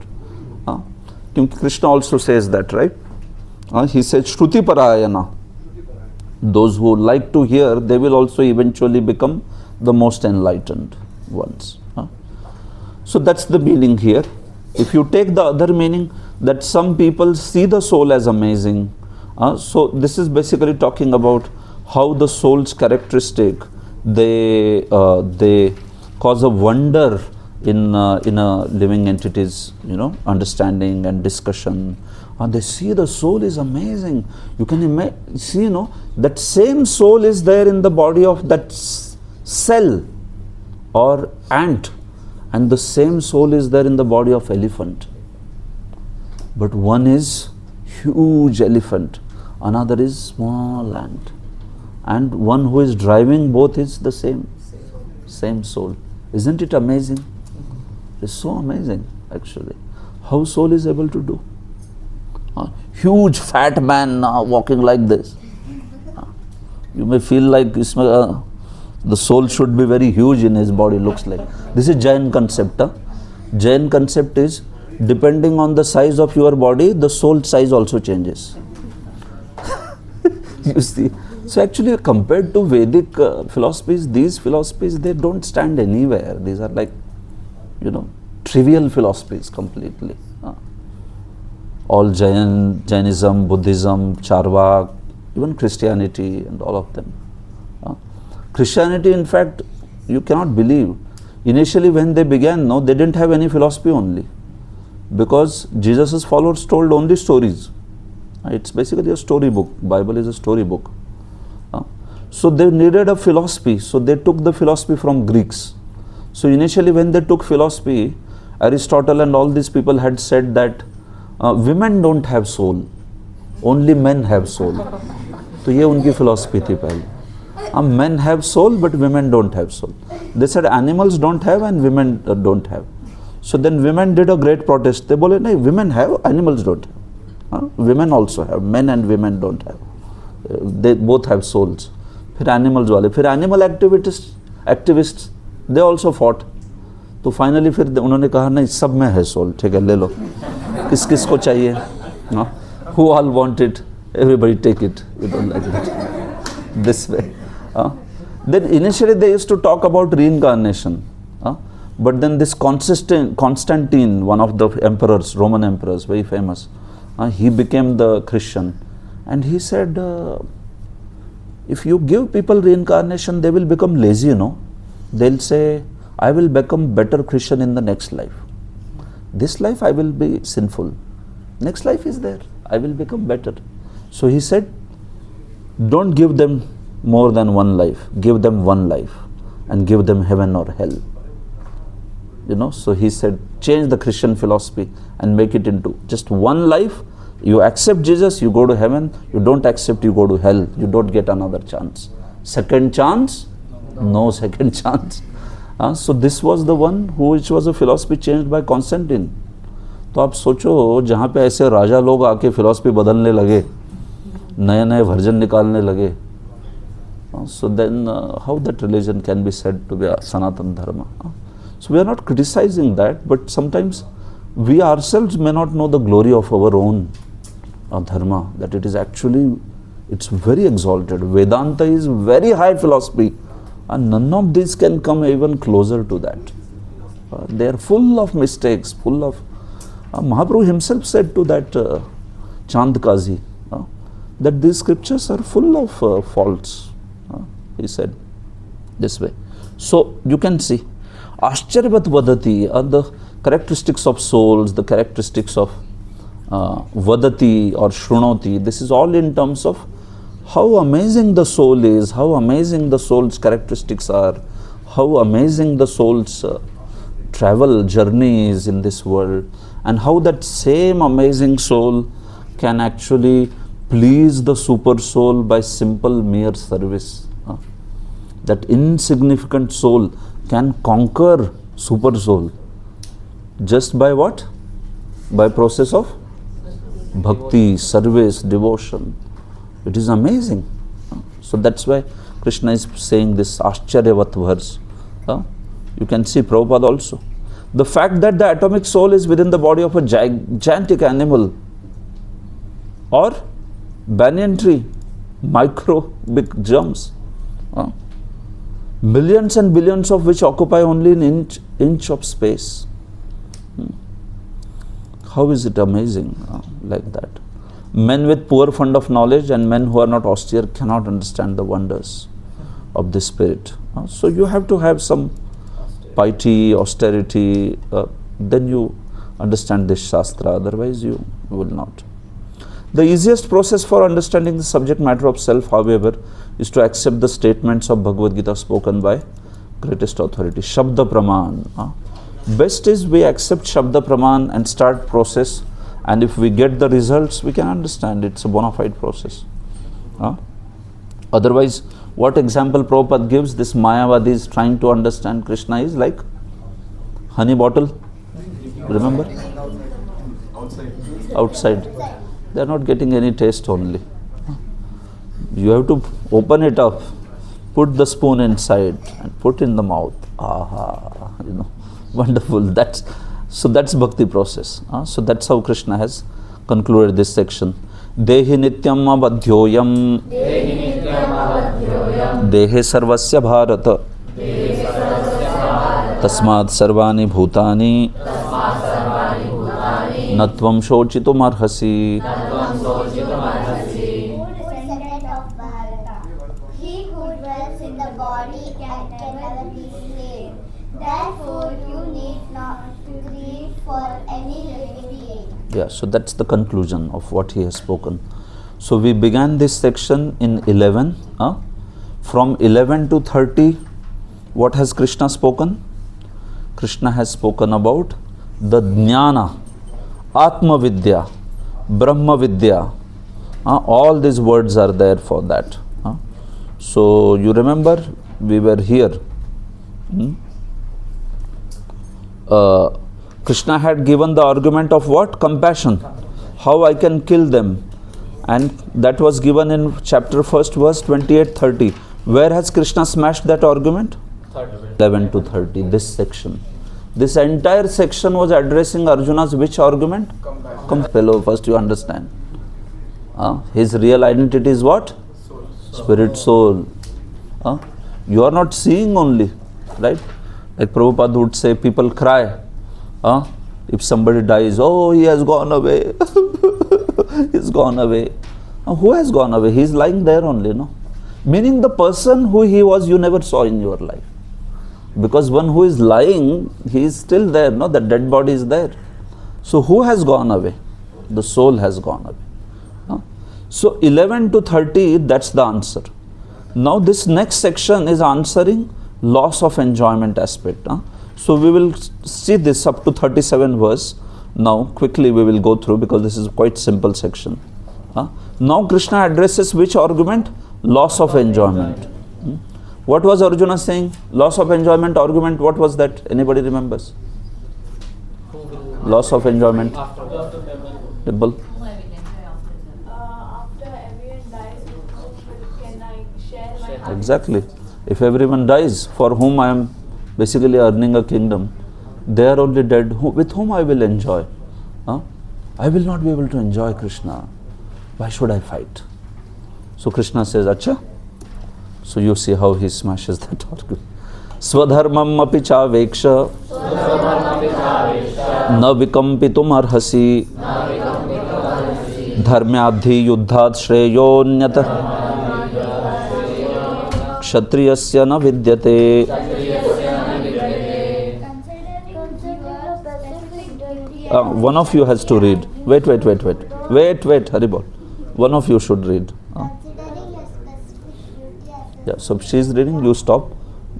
Krishna also says that, right? He says Shruti Parayana. Those who like to hear, they will also eventually become the most enlightened ones. So that's the meaning here. If you take the other meaning, that some people see the soul as amazing. So this is basically talking about how the soul's characteristic, they cause a wonder in a living entity's understanding and discussion. They see the soul is amazing. You can see, that same soul is there in the body of that cell or ant, and the same soul is there in the body of elephant. But one is huge elephant, another is small ant, and one who is driving both is the same soul. Isn't it amazing? It's so amazing, actually, how soul is able to do. Huge fat man walking like this. You may feel like the soul should be very huge in his body, looks like. This is Jain concept. Jain concept is, depending on the size of your body, the soul size also changes. You see. So actually, compared to Vedic philosophies, these philosophies, they don't stand anywhere. These are like, trivial philosophies completely. All Jainism, Buddhism, Charvak, even Christianity and all of them. Christianity, in fact, you cannot believe. Initially when they began, they didn't have any philosophy only. Because Jesus' followers told only stories. It's basically a story book. Bible is a story book. So they needed a philosophy. So they took the philosophy from Greeks. So initially when they took philosophy, Aristotle and all these people had said that women don't have soul, only men have soul. तो ये उनकी philosophy थी पहले. Men have soul but women don't have soul. They said animals don't have and women don't have. So then women did a great protest. They बोले नहीं, women have, animals don't have. Women also have, men and women don't have. They both have souls. फिर animals वाले, फिर animal activists, they also fought. तो finally फिर उन्होंने कहा नहीं, सब में है soul, ठीक है ले लो. किस किस को चाहिए? Who all want it? Everybody take it. You don't like it. This way. Then initially they used to talk about reincarnation. But then this Constantine, one of the emperors, Roman emperors, very famous, he became the Christian. And he said, if you give people reincarnation, they will become lazy, you know. They'll say, I will become better Christian in the next life. This life I will be sinful. Next life is there. I will become better. So he said, don't give them more than one life. Give them one life and give them heaven or hell. You know, so he said, change the Christian philosophy and make it into just one life. You accept Jesus, you go to heaven. You don't accept, you go to hell. You don't get another chance. Second chance? No second chance. So this was the one which was a philosophy changed by Constantine. तो आप सोचो जहाँ पे ऐसे राजा लोग आके philosophy बदलने लगे, नए नए वर्जन निकालने लगे, so then how that religion can be said to be a Sanatan Dharma? So we are not criticizing that, but sometimes we ourselves may not know the glory of our own dharma, that it is actually, it's very exalted. Vedanta is very high philosophy and none of these can come even closer to that. They are full of mistakes, full of... Mahaprabhu himself said to that Chand Kazi that these scriptures are full of faults. He said this way. So you can see, Ascharyavat Vadati are the characteristics of souls, the characteristics of Vadati or Shrunoti. This is all in terms of how amazing the soul is, how amazing the soul's characteristics are, how amazing the soul's travel journey is in this world, and how that same amazing soul can actually please the super soul by simple mere service. That insignificant soul can conquer super soul just by what? By process of bhakti, service, devotion. It is amazing. So that's why Krishna is saying this Ascharyavat verse. You can see Prabhupada also. The fact that the atomic soul is within the body of a gigantic animal or banyan tree, micro big germs, millions and billions of which occupy only an inch of space. How is it amazing like that? Men with poor fund of knowledge and men who are not austere cannot understand the wonders of the spirit. So you have to have some piety, austerity, then you understand this Shastra, otherwise you will not. The easiest process for understanding the subject matter of self, however, is to accept the statements of Bhagavad Gita spoken by greatest authority. Shabda Praman. Best is we accept Shabda Praman and start process, and if we get the results, we can understand it's a bona fide process. Otherwise, what example Prabhupada gives, this Mayavadi is trying to understand Krishna is like honey bottle, remember? Outside. They are not getting any taste only. You have to open it up, put the spoon inside and put in the mouth. Aha, you know, wonderful. So that's bhakti process. So that's how Krishna has concluded this section. Dehi nityam abadhyoyam Dehe sarvasya bharata Tasmad sarvani bhutani Natvam shochitum arhasi. He who dwells in the body can never be slain. Therefore, you need not to grieve for any living being. Yeah, so that's the conclusion of what he has spoken. So we began this section in 11. From 11 to 30, what has Krishna spoken? Krishna has spoken about the jnana, Atma Vidya, Brahma Vidya. All these words are there for that. So you remember we were here. Krishna had given the argument of what? Compassion. How I can kill them. And that was given in chapter 1st, verse 28-30. Where has Krishna smashed that argument? 11 to 30, this section. This entire section was addressing Arjuna's which argument? Fellow, first you understand. His real identity is what? Spirit, soul. You are not seeing only, right? Like Prabhupada would say, people cry. If somebody dies, oh, he has gone away. He's gone away. Who has gone away? He is lying there only, no? Meaning the person who he was, you never saw in your life. Because one who is lying, he is still there, no? The dead body is there. So who has gone away? The soul has gone away. So 11 to 30, that's the answer. Now this next section is answering loss of enjoyment aspect. So we will see this up to 37 verse. Now quickly we will go through because this is quite simple section. Now Krishna addresses which argument? Loss of enjoyment. What was Arjuna saying? Loss of enjoyment argument, what was that? Anybody remembers? Loss of enjoyment. Dimple? After everyone dies, with whom can I share my happiness? Exactly. If everyone dies, for whom I am basically earning a kingdom, they are only dead. With whom I will enjoy? I will not be able to enjoy Krishna. Why should I fight? So Krishna says, Acha. So you see how he smashes that argument. Swadharmam api chaveksha na vikampitum arhasi dharmyadhi yuddhat shreyonyata kshatriyasya na vidyate. One of you has to read. Wait, Haribol. One of you should read. Considering a specific duty as Yeah, so she is reading, you stop.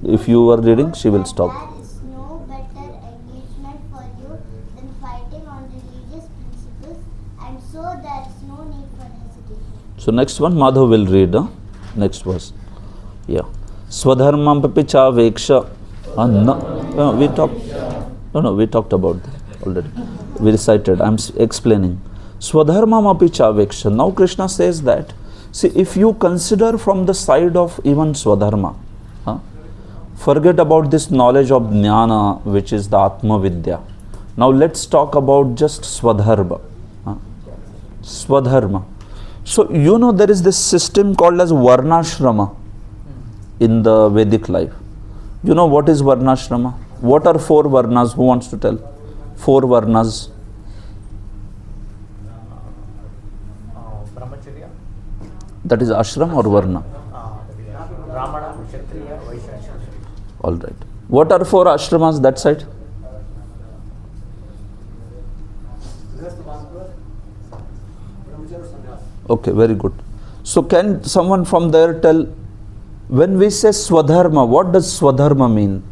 If you are reading, she will stop. there is no better engagement for you than fighting on religious principles, and so there is no need for hesitation. So next one, Madhav will read. Next verse. Yeah. Swadharmam papicha veksha. We talked about that already. We recited. I am explaining. Swadharmam apicha veksha. Now Krishna says that, see, if you consider from the side of even Swadharma, forget about this knowledge of Jnana, which is the Atma Vidya. Now let's talk about just Swadharma. Swadharma. So you know there is this system called as Varnashrama in the Vedic life. You know what is Varnashrama? What are 4 Varnas? Who wants to tell? 4 Varnas. Brahmacharya. That is ashram or varna? Brahmana, Kshatriya, Vaishya. All right. What are 4 ashramas that side? Okay, very good. So can someone from there tell, when we say Swadharma, what does Swadharma mean?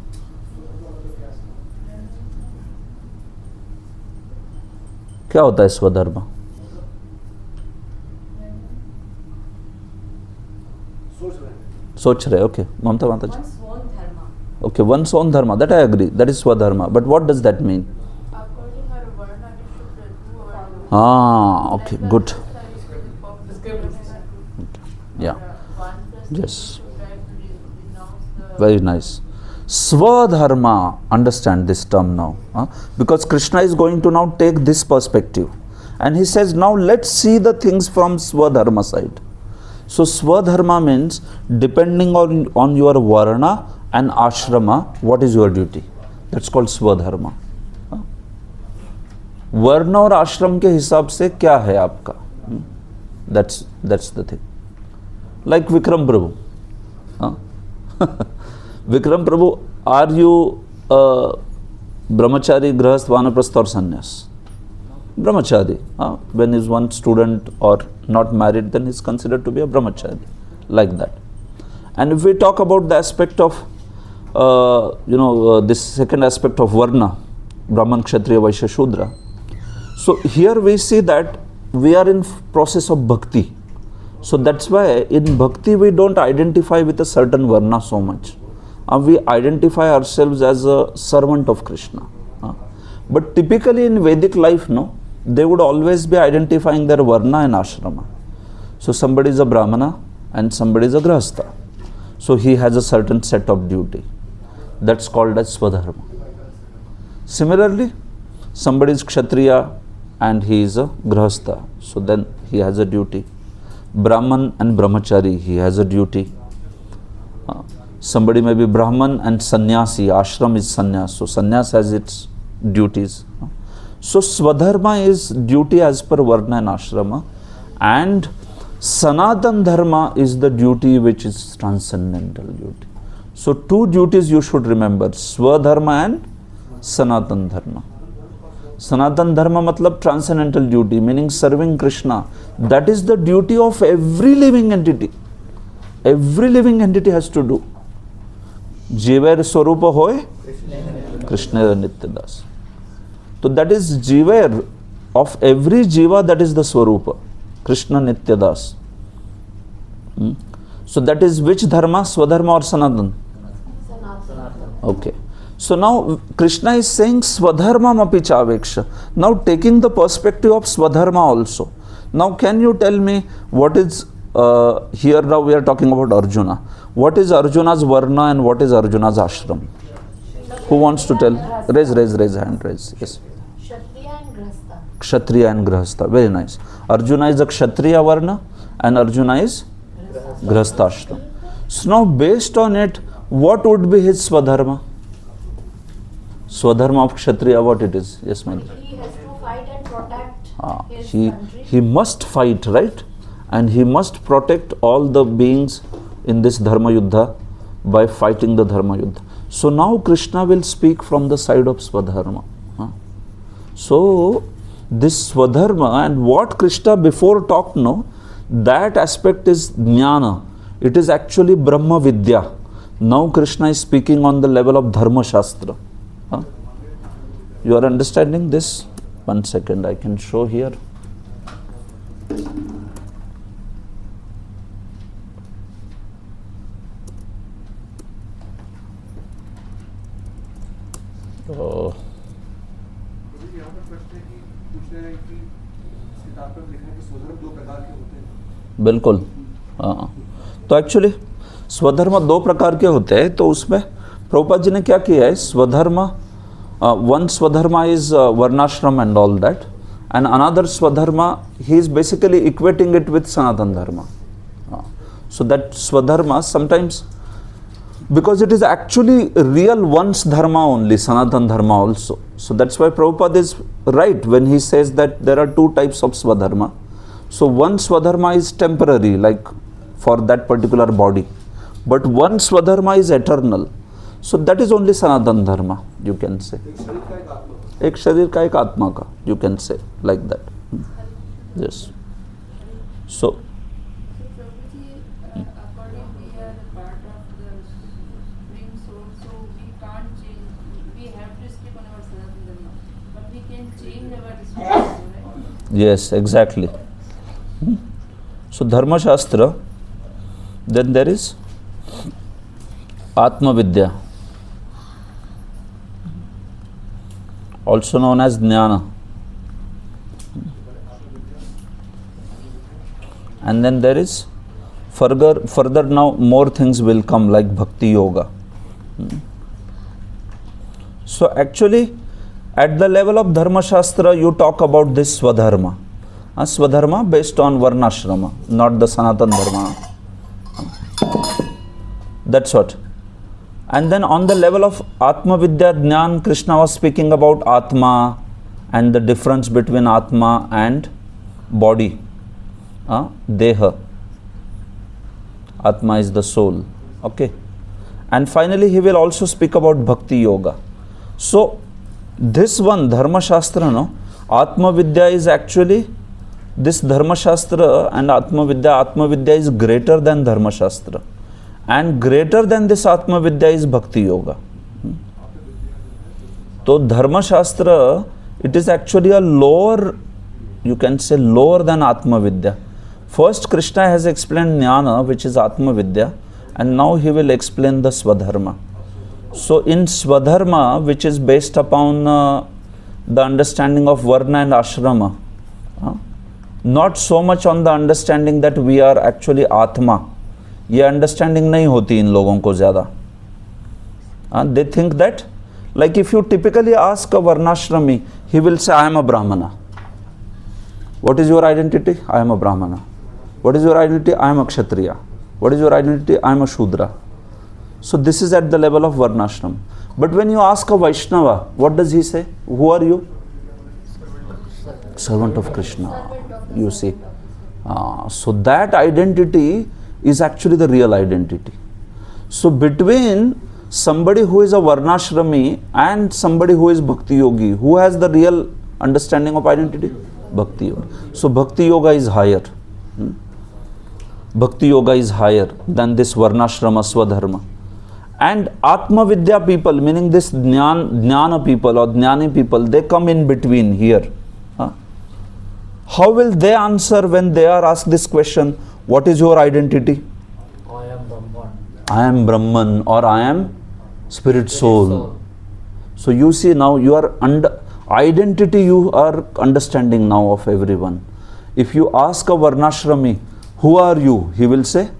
क्या होता है स्वधर्म? सोच रहे. Okay, Mamta Mataji. One's own dharma. Okay, one's own dharma. That I agree. That is Swadharma. But what does that mean? According to her varna, you should do Okay, good. Yeah. Yes. Very nice. Swadharma, understand this term now. Because Krishna is going to now take this perspective. And he says, now let's see the things from Swadharma side. So Swadharma means depending on your varna and ashrama, what is your duty? That's called Swadharma. Varna और आश्रम के हिसाब से क्या है आपका? That's the thing. Like Vikram Prabhu. Vikram Prabhu, are you brahmachari, grahasth, vanaprastha or sannyas? Brahmachari. When is one student or not married, then is considered to be a brahmachari. Like that. And if we talk about the aspect of, this second aspect of varna, Brahman, Kshatriya, Vaishya, Shudra. So here we see that we are in process of bhakti. So that's why in bhakti we don't identify with a certain varna so much. We identify ourselves as a servant of Krishna. But typically in Vedic life, no, they would always be identifying their varna and ashrama. So somebody is a brahmana and somebody is a grahastha. So he has a certain set of duty. That's called as swadharma. Similarly, somebody is kshatriya and he is a grahastha. So then he has a duty. Brahman and brahmachari, he has a duty. Somebody may be Brahman and sannyasi, ashram is sannyas. So sannyas has its duties. So swadharma is duty as per varna and ashrama, and sanatan dharma is the duty which is transcendental duty. So two duties you should remember, swadharma and sanatan dharma. Sanatan dharma matlab transcendental duty, meaning serving Krishna. That is the duty of every living entity. Every living entity has to do. Jiver swarupa hoy Krishna nityadas. So that is jiver of every jiva, that is the swarupa, Krishna nityadas. So that is which dharma, swadharma or sanatan? Okay. So now Krishna is saying swadharma api chaveksha. Now taking the perspective of swadharma also. Now can you tell me what is, here now we are talking about Arjuna. What is Arjuna's varna and what is Arjuna's ashram? Who wants to tell? Raise hand, raise. Yes. Kshatriya and Grahastha. Kshatriya and Grahastha. Very nice. Arjuna is a Kshatriya varna and Arjuna is Grahastha ashram. So now based on it, what would be his swadharma? Swadharma of Kshatriya, what it is? Yes, ma'am. He has to fight and protect his country. He must fight, right? And he must protect all the beings in this dharma yuddha by fighting the dharma yuddha. So now Krishna will speak from the side of swadharma. So this swadharma and what Krishna before talked, no, that aspect is jnana. It is actually Brahma Vidya. Now Krishna is speaking on the level of Dharma Shastra. You are understanding this? 1 second, I can show here. Oh. यहाँ पर प्रश्न है कि पूछ रहे हैं कि किताब पर लिखा है कि स्वधर्म दो प्रकार के होते हैं. बिल्कुल. तो एक्चुअली स्वधर्म दो प्रकार के होते हैं. तो उसमें प्रभुपाद जी ने क्या किया है, स्वधर्म, one swadharma is varnashram and all that, and another swadharma, he is basically equating it with sanatan dharma. So that swadharma sometimes, because it is actually real one's dharma only, sanatan dharma also. So that's why Prabhupada is right when he says that there are two types of swadharma. So one swadharma is temporary, like for that particular body, but one swadharma is eternal. So that is only sanatan dharma, you can say. Ek sharir ka ek atma ka, you can say like that. Yes. So Prabhuji, according we are a part of the spring soul, so we can't change. We have to stick on our sanatan dharma, but we can change our spring soul, right? yes, exactly. So Dharma Shastra, then there is Atma Vidya, also known as Jnana. And then there is further now more things will come like Bhakti Yoga. So actually at the level of Dharma Shastra you talk about this Swadharma. Swadharma based on Varnashrama, not the Sanatan Dharma. That's what. And then on the level of Atma Vidya Jnan, Krishna was speaking about Atma and the difference between Atma and body. Deha. Atma is the soul. Okay. And finally he will also speak about Bhakti Yoga. So this one, Dharma Shastra, no, Atma Vidya is actually, this Dharma Shastra and Atma Vidya is greater than Dharma Shastra. And greater than this Atma Vidya is Bhakti Yoga. So Dharma Shastra It is actually a lower, you can say lower than Atma Vidya. First Krishna has explained Jnana, which is Atma Vidya, and now he will explain the Swadharma. So in Swadharma, which is based upon the understanding of Varna and Ashrama, not so much on the understanding that we are actually Atma. ये understanding नहीं होती इन लोगों को ज़्यादा. They think that, like if you typically ask a Varnashrami, he will say, I am a Brahmana. What is your identity? I am a Brahmana. What is your identity? I am a Kshatriya. What is your identity? I am a Shudra. So this is at the level of Varnashram. But when you ask a Vaishnava, what does he say? Who are you? Servant of Krishna. You see. So that identity is actually the real identity. So between somebody who is a Varnashrami and somebody who is Bhakti Yogi, who has the real understanding of identity? Bhakti Yoga. So Bhakti Yoga is higher. Bhakti Yoga is higher than this Varnashrama Swadharma. And Atma Vidya people, meaning this Jnana people or Jnani people, they come in between here. How will they answer when they are asked this question? What is your identity? I am Brahman. I am Brahman, or I am Spirit Soul. So you see now you are identity you are understanding now of everyone. If you ask a Varnashrami, who are you? He will say,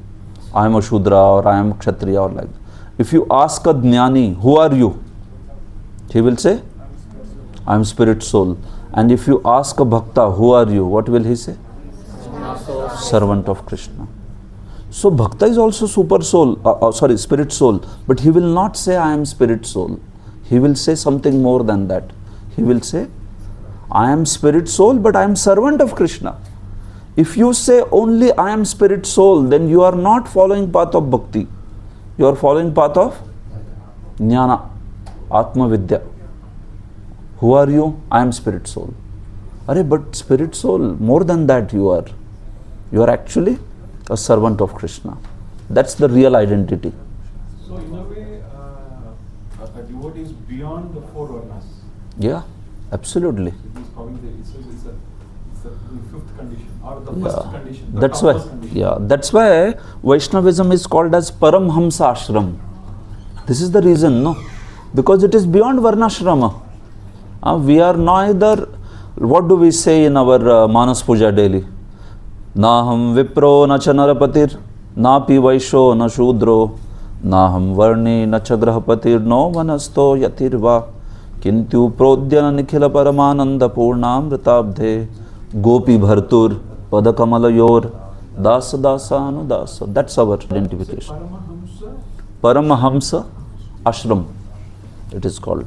I am a Shudra or I am Kshatriya or like that. If you ask a Jnani, who are you? He will say, I am Spirit Soul. And if you ask a Bhakta, who are you? What will he say? Servant of Krishna. So Bhakta is also super soul, Spirit Soul. But he will not say, I am Spirit Soul. He will say something more than that. He will say, I am Spirit Soul, but I am servant of Krishna. If you say only I am Spirit Soul, then you are not following path of Bhakti. You are following path of Jnana, Atma Vidya. Who are you? I am Spirit Soul. But Spirit Soul, more than that you are. You are actually a servant of Krishna. That's the real identity. So in a way, a devotee is beyond the four varnas. Yeah, absolutely. It is probably it's the fifth condition or the first condition. The That's why. topmost condition. Yeah, that's why Vaishnavism is called as Paramhamsa Ashram. This is the reason, no? Because it is beyond Varnashrama. We are neither. What do we say in our Manas Puja daily? Naham Vipro na cha Narapatir, na pi Vaisho na Shudro, naham Varni na cha Grahapatir, no Vanasto Yatirva, Kintu Prodhyana Nikhila Paramananda Purnamritabdhe, Gopi Bhartur, Padakamala Yor, Dasa Dasa Anudasa. That's our identification. Paramahamsa Ashram, it is called.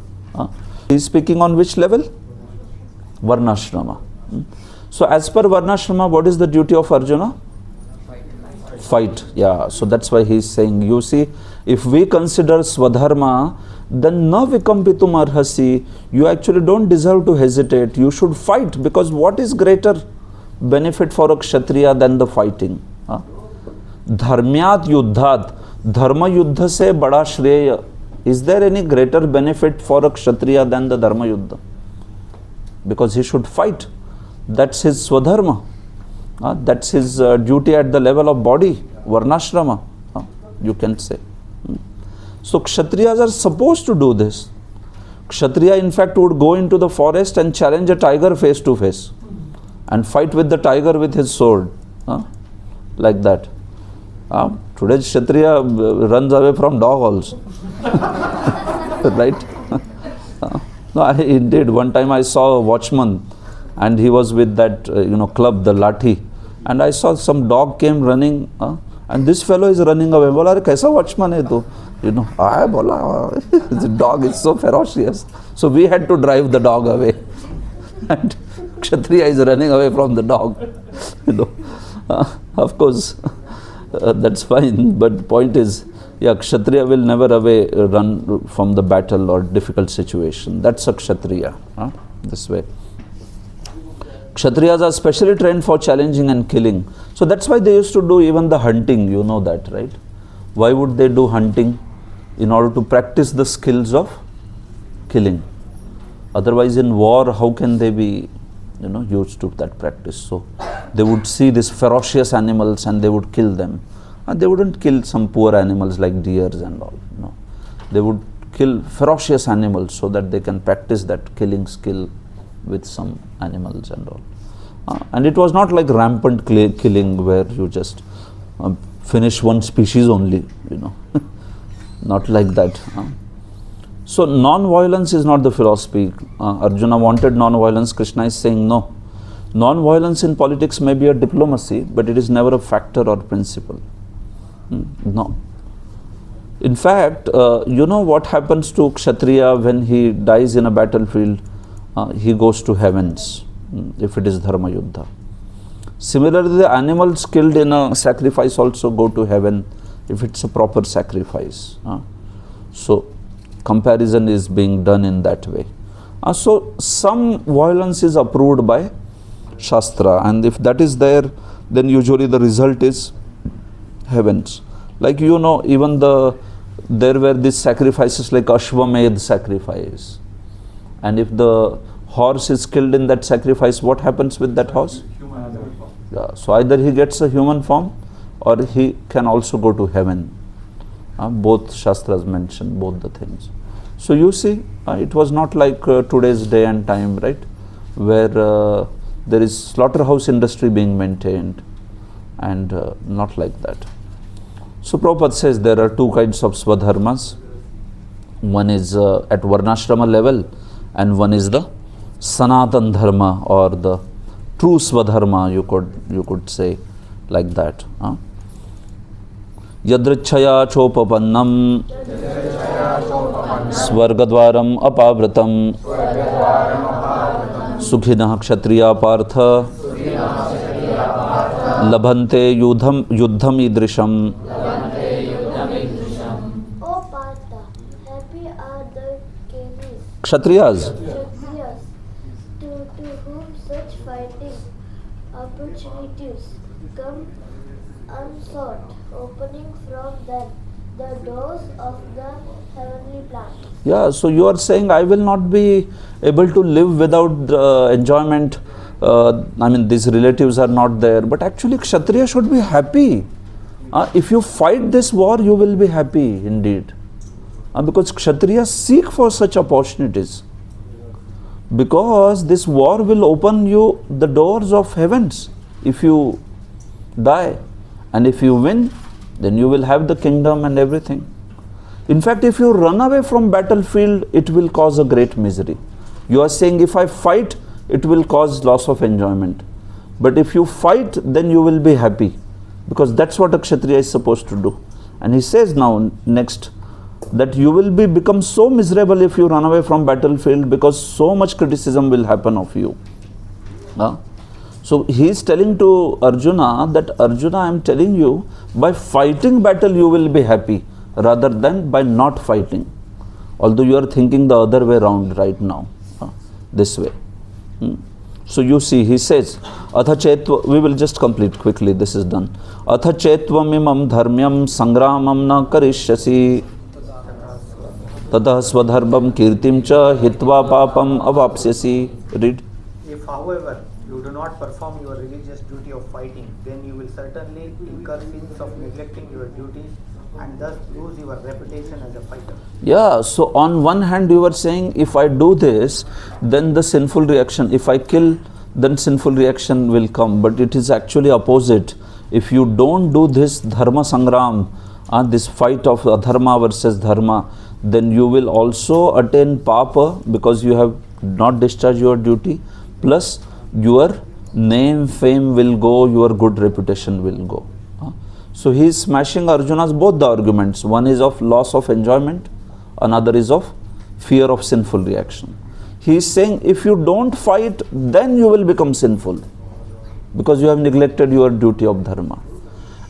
He is speaking on which level? Varnashrama. So as per Varnashrama, what is the duty of Arjuna? Fight. Yeah. So that's why he is saying, you see, if we consider Swadharma, then na vikampitum arhasi, you actually don't deserve to hesitate. You should fight, because what is greater benefit for a Kshatriya than the fighting? Dharmyat yuddhat, dharma yuddha se bada shreya. Is there any greater benefit for a Kshatriya than the dharma yuddha? Because he should fight. That's his Swadharma. That's his duty at the level of body, Varnashrama, you can say. So Kshatriyas are supposed to do this. Kshatriya in fact would go into the forest and challenge a tiger face to face and fight with the tiger with his sword. Like that. Today's Kshatriya runs away from dog also. Right? No, indeed. One time I saw a watchman and he was with that club, the lathi, and I saw some dog came running and this fellow is running away. Bola, kaisa watchman hai tu? I bola, the dog is so ferocious. So we had to drive the dog away. And Kshatriya is running away from the dog. Of course, that's fine. But the point is, yeah, Kshatriya will never run from the battle or difficult situation. That's a Kshatriya. This way. Kshatriyas are specially trained for challenging and killing. So that's why they used to do even the hunting, you know that, right? Why would they do hunting? In order to practice the skills of killing. Otherwise, in war, how can they be, used to that practice? So they would see these ferocious animals and they would kill them. And they wouldn't kill some poor animals like deers and all. No, they would kill ferocious animals so that they can practice that killing skill with some animals and all. And it was not like rampant killing where you just finish one species only, not like that. So non-violence is not the philosophy. Arjuna wanted non-violence. Krishna is saying no. Non-violence in politics may be a diplomacy, but it is never a factor or principle. No. In fact, what happens to Kshatriya when he dies in a battlefield? He goes to heavens, if it is Dharma Yuddha. Similarly, the animals killed in a sacrifice also go to heaven if it's a proper sacrifice. So, comparison is being done in that way. So, some violence is approved by Shastra, and if that is there, then usually the result is heavens. Like even there were these sacrifices like Ashwamedh sacrifice. And if the horse is killed in that sacrifice, what happens with that horse? Yeah, so either he gets a human form or he can also go to heaven. Both Shastras mention both the things. So you see, it was not like today's day and time, right? Where there is slaughterhouse industry being maintained and not like that. So Prabhupada says there are two kinds of swadharmas. One is at Varnashrama level and one is the Sanatan Dharma or the true Swadharma, you could say like that. Yadrichaya chopapannam Svargadvaram apavratam Sukhinah kshatriya partha Labhante yuddham idrisham. Oh Partha, happy are the kings, Kshatriyas. to whom such fighting opportunities come unsought, opening from them the doors of the heavenly planet. Yeah, so you are saying I will not be able to live without enjoyment. These relatives are not there, but actually Kshatriya should be happy. If you fight this war, you will be happy indeed. Because Kshatriyas seek for such opportunities. Because this war will open you the doors of heavens if you die. And if you win, then you will have the kingdom and everything. In fact, if you run away from battlefield, it will cause a great misery. You are saying if I fight, it will cause loss of enjoyment. But if you fight, then you will be happy. Because that's what a Kshatriya is supposed to do. And he says now next that you will become so miserable if you run away from battlefield because so much criticism will happen of you. So he is telling to Arjuna that Arjuna, I am telling you, by fighting battle you will be happy rather than by not fighting. Although you are thinking the other way around right now, this way. So you see, he says, Atha chetva, we will just complete quickly, this is done. Atha chetvam imam dharmyam sangramam na karishyasi tatah swadharmam kirtim cha hitva papam avapsyasi. Read. If, however, you do not perform your religious duty of fighting, then you will certainly incur sins of neglecting your duties and thus lose your reputation as a fighter. Yeah, so on one hand you were saying if I do this, then the sinful reaction, if I kill, then sinful reaction will come. But it is actually opposite. If you don't do this dharma sangram, this fight of adharma versus dharma, then you will also attain papa because you have not discharged your duty, plus your name, fame will go, your good reputation will go. So he is smashing Arjuna's both the arguments. One is of loss of enjoyment, another is of fear of sinful reaction. He is saying if you don't fight, then you will become sinful because you have neglected your duty of dharma.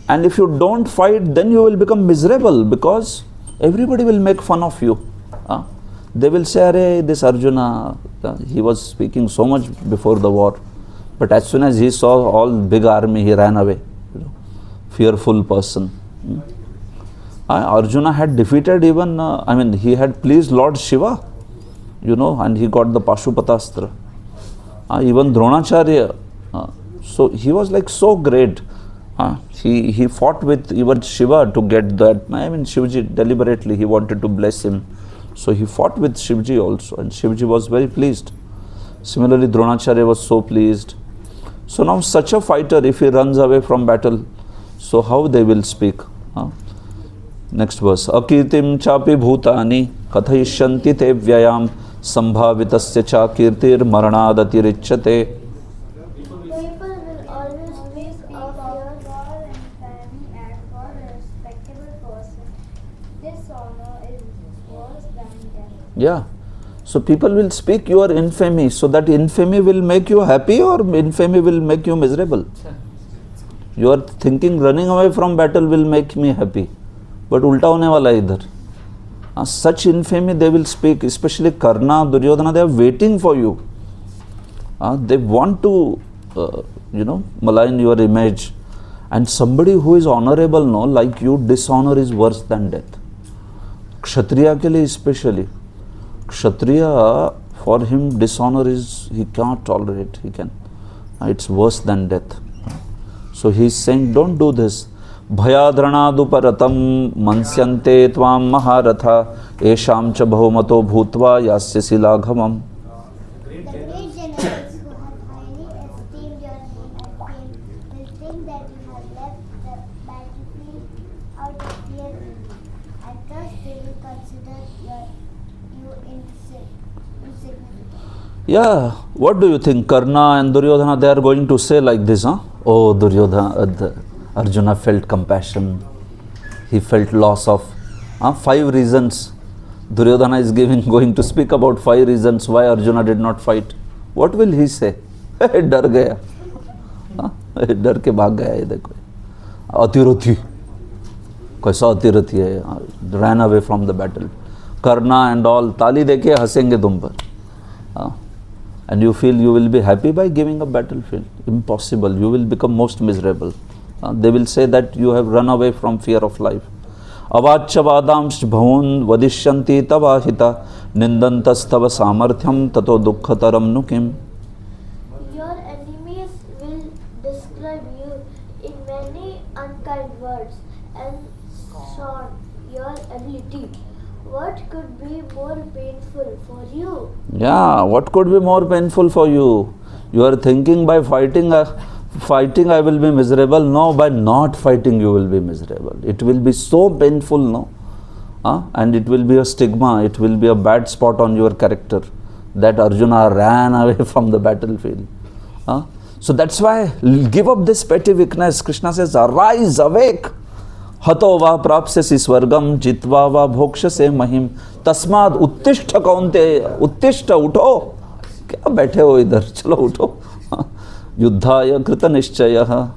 And if you don't fight, then you will become miserable because everybody will make fun of you. They will say, Arey, this Arjuna, he was speaking so much before the war, but as soon as he saw all big army, he ran away. Fearful person. Arjuna had defeated even, he had pleased Lord Shiva and he got the Pashupatastra. Even Dronacharya, so he was like so great. He fought with even Shiva to get that. Shivji deliberately, he wanted to bless him. So he fought with Shivji also, and Shivji was very pleased. Similarly, Dronacharya was so pleased. So now such a fighter, if he runs away from battle, so how they will speak? Next verse. Akirtim chapi bhutani kathayishyanti te vyayam sambhavitasya cha kirtir maranadatirichyate. People will always speak of your God and family, and for a respectable person, dishonor is worse than death. Yeah. So people will speak your infamy. So that infamy will make you happy or infamy will make you miserable? You are thinking running away from battle will make me happy. But ulta hone wala hai idhar. Such infamy they will speak, especially Karna, Duryodhana, they are waiting for you. They want to, malign your image. And somebody who is honorable, like you, dishonor is worse than death. Kshatriya ke liye especially. Kshatriya, for him, dishonor is, he cannot tolerate. It's worse than death. So he is saying, don't do this. Bhayadranaduparatam mansyante tvam maharatha esham cha bhahumato bhutva yasyasi laghamam. The great generals who have highly esteemed your name and fame will think that you have left the battlefield out of fear, and thus they will consider you insignificant. Yeah, what do you think? Karna and Duryodhana, they are going to say like this, Oh, Duryodhana, Arjuna felt compassion. He felt loss of 5 reasons. Duryodhana is going to speak about 5 reasons why Arjuna did not fight. What will he say? डर गया, डर के भाग गया ये देखो. अतिरथी, कैसा अतिरथी है, ran away from the battle. Karna and all, ताली देके हंसेंगे तुम पर. And you feel you will be happy by giving a battlefield. Impossible. You will become most miserable. They will say that you have run away from fear of life. Avacha vadamsh bhavun vadishyanti tavahita nindantastav samarthyam tato dukkhataram nukim. Your enemies will describe you in many unkind words and scorn your ability. What could be more painful for you? Yeah, what could be more painful for you? You are thinking by fighting I will be miserable. No, by not fighting you will be miserable. It will be so painful, no? And it will be a stigma, it will be a bad spot on your character that Arjuna ran away from the battlefield. So that's why give up this petty weakness. Krishna says, arise, awake. Hato va prapsyasi swargam jitva va bhokshase mahim tasmad uttishta kaunte uttishta utho. Kya baithe ho idhar? Chalo utho. Yuddhaya krita nishchayah.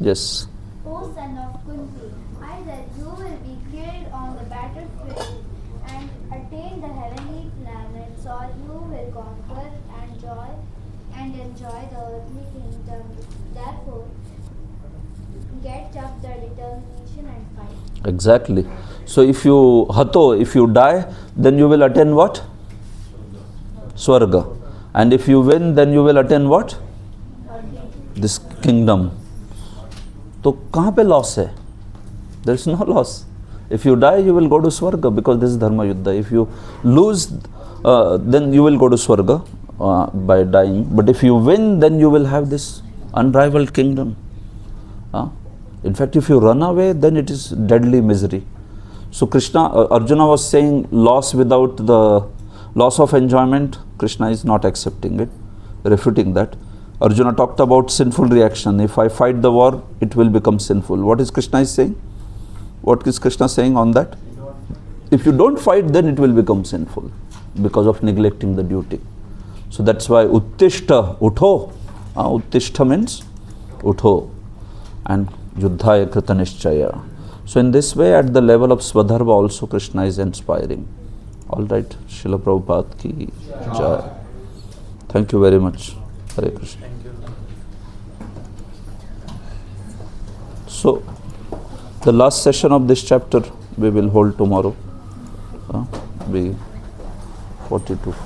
Yes. O son of Kunti, either you will be killed on the battlefield and attain the heavenly planets, or you will conquer and enjoy the earthly kingdom. Therefore, get up the determination and fight. Exactly. So if you die, then you will attain what? Swarga. And if you win, then you will attain what? This kingdom. So kahan pe loss hai? There is no loss. If you die, you will go to Swarga because this is Dharma Yuddha. If you lose, then you will go to Swarga by dying. But if you win, then you will have this unrivaled kingdom. In fact, if you run away, then it is deadly misery. So Arjuna was saying loss without the loss of enjoyment. Krishna is not accepting it, refuting that. Arjuna talked about sinful reaction. If I fight the war, it will become sinful. What is Krishna saying? What is Krishna saying on that? If you don't fight, then it will become sinful because of neglecting the duty. So that's why uttishta, utho. Uttishta means utho. And yuddhaya krita nishchaya. So in this way, at the level of Swadharma also Krishna is inspiring. Alright, Srila Prabhupada ki jai. Thank you very much. Hare Krishna. So, the last session of this chapter we will hold tomorrow. Be 40 to 40.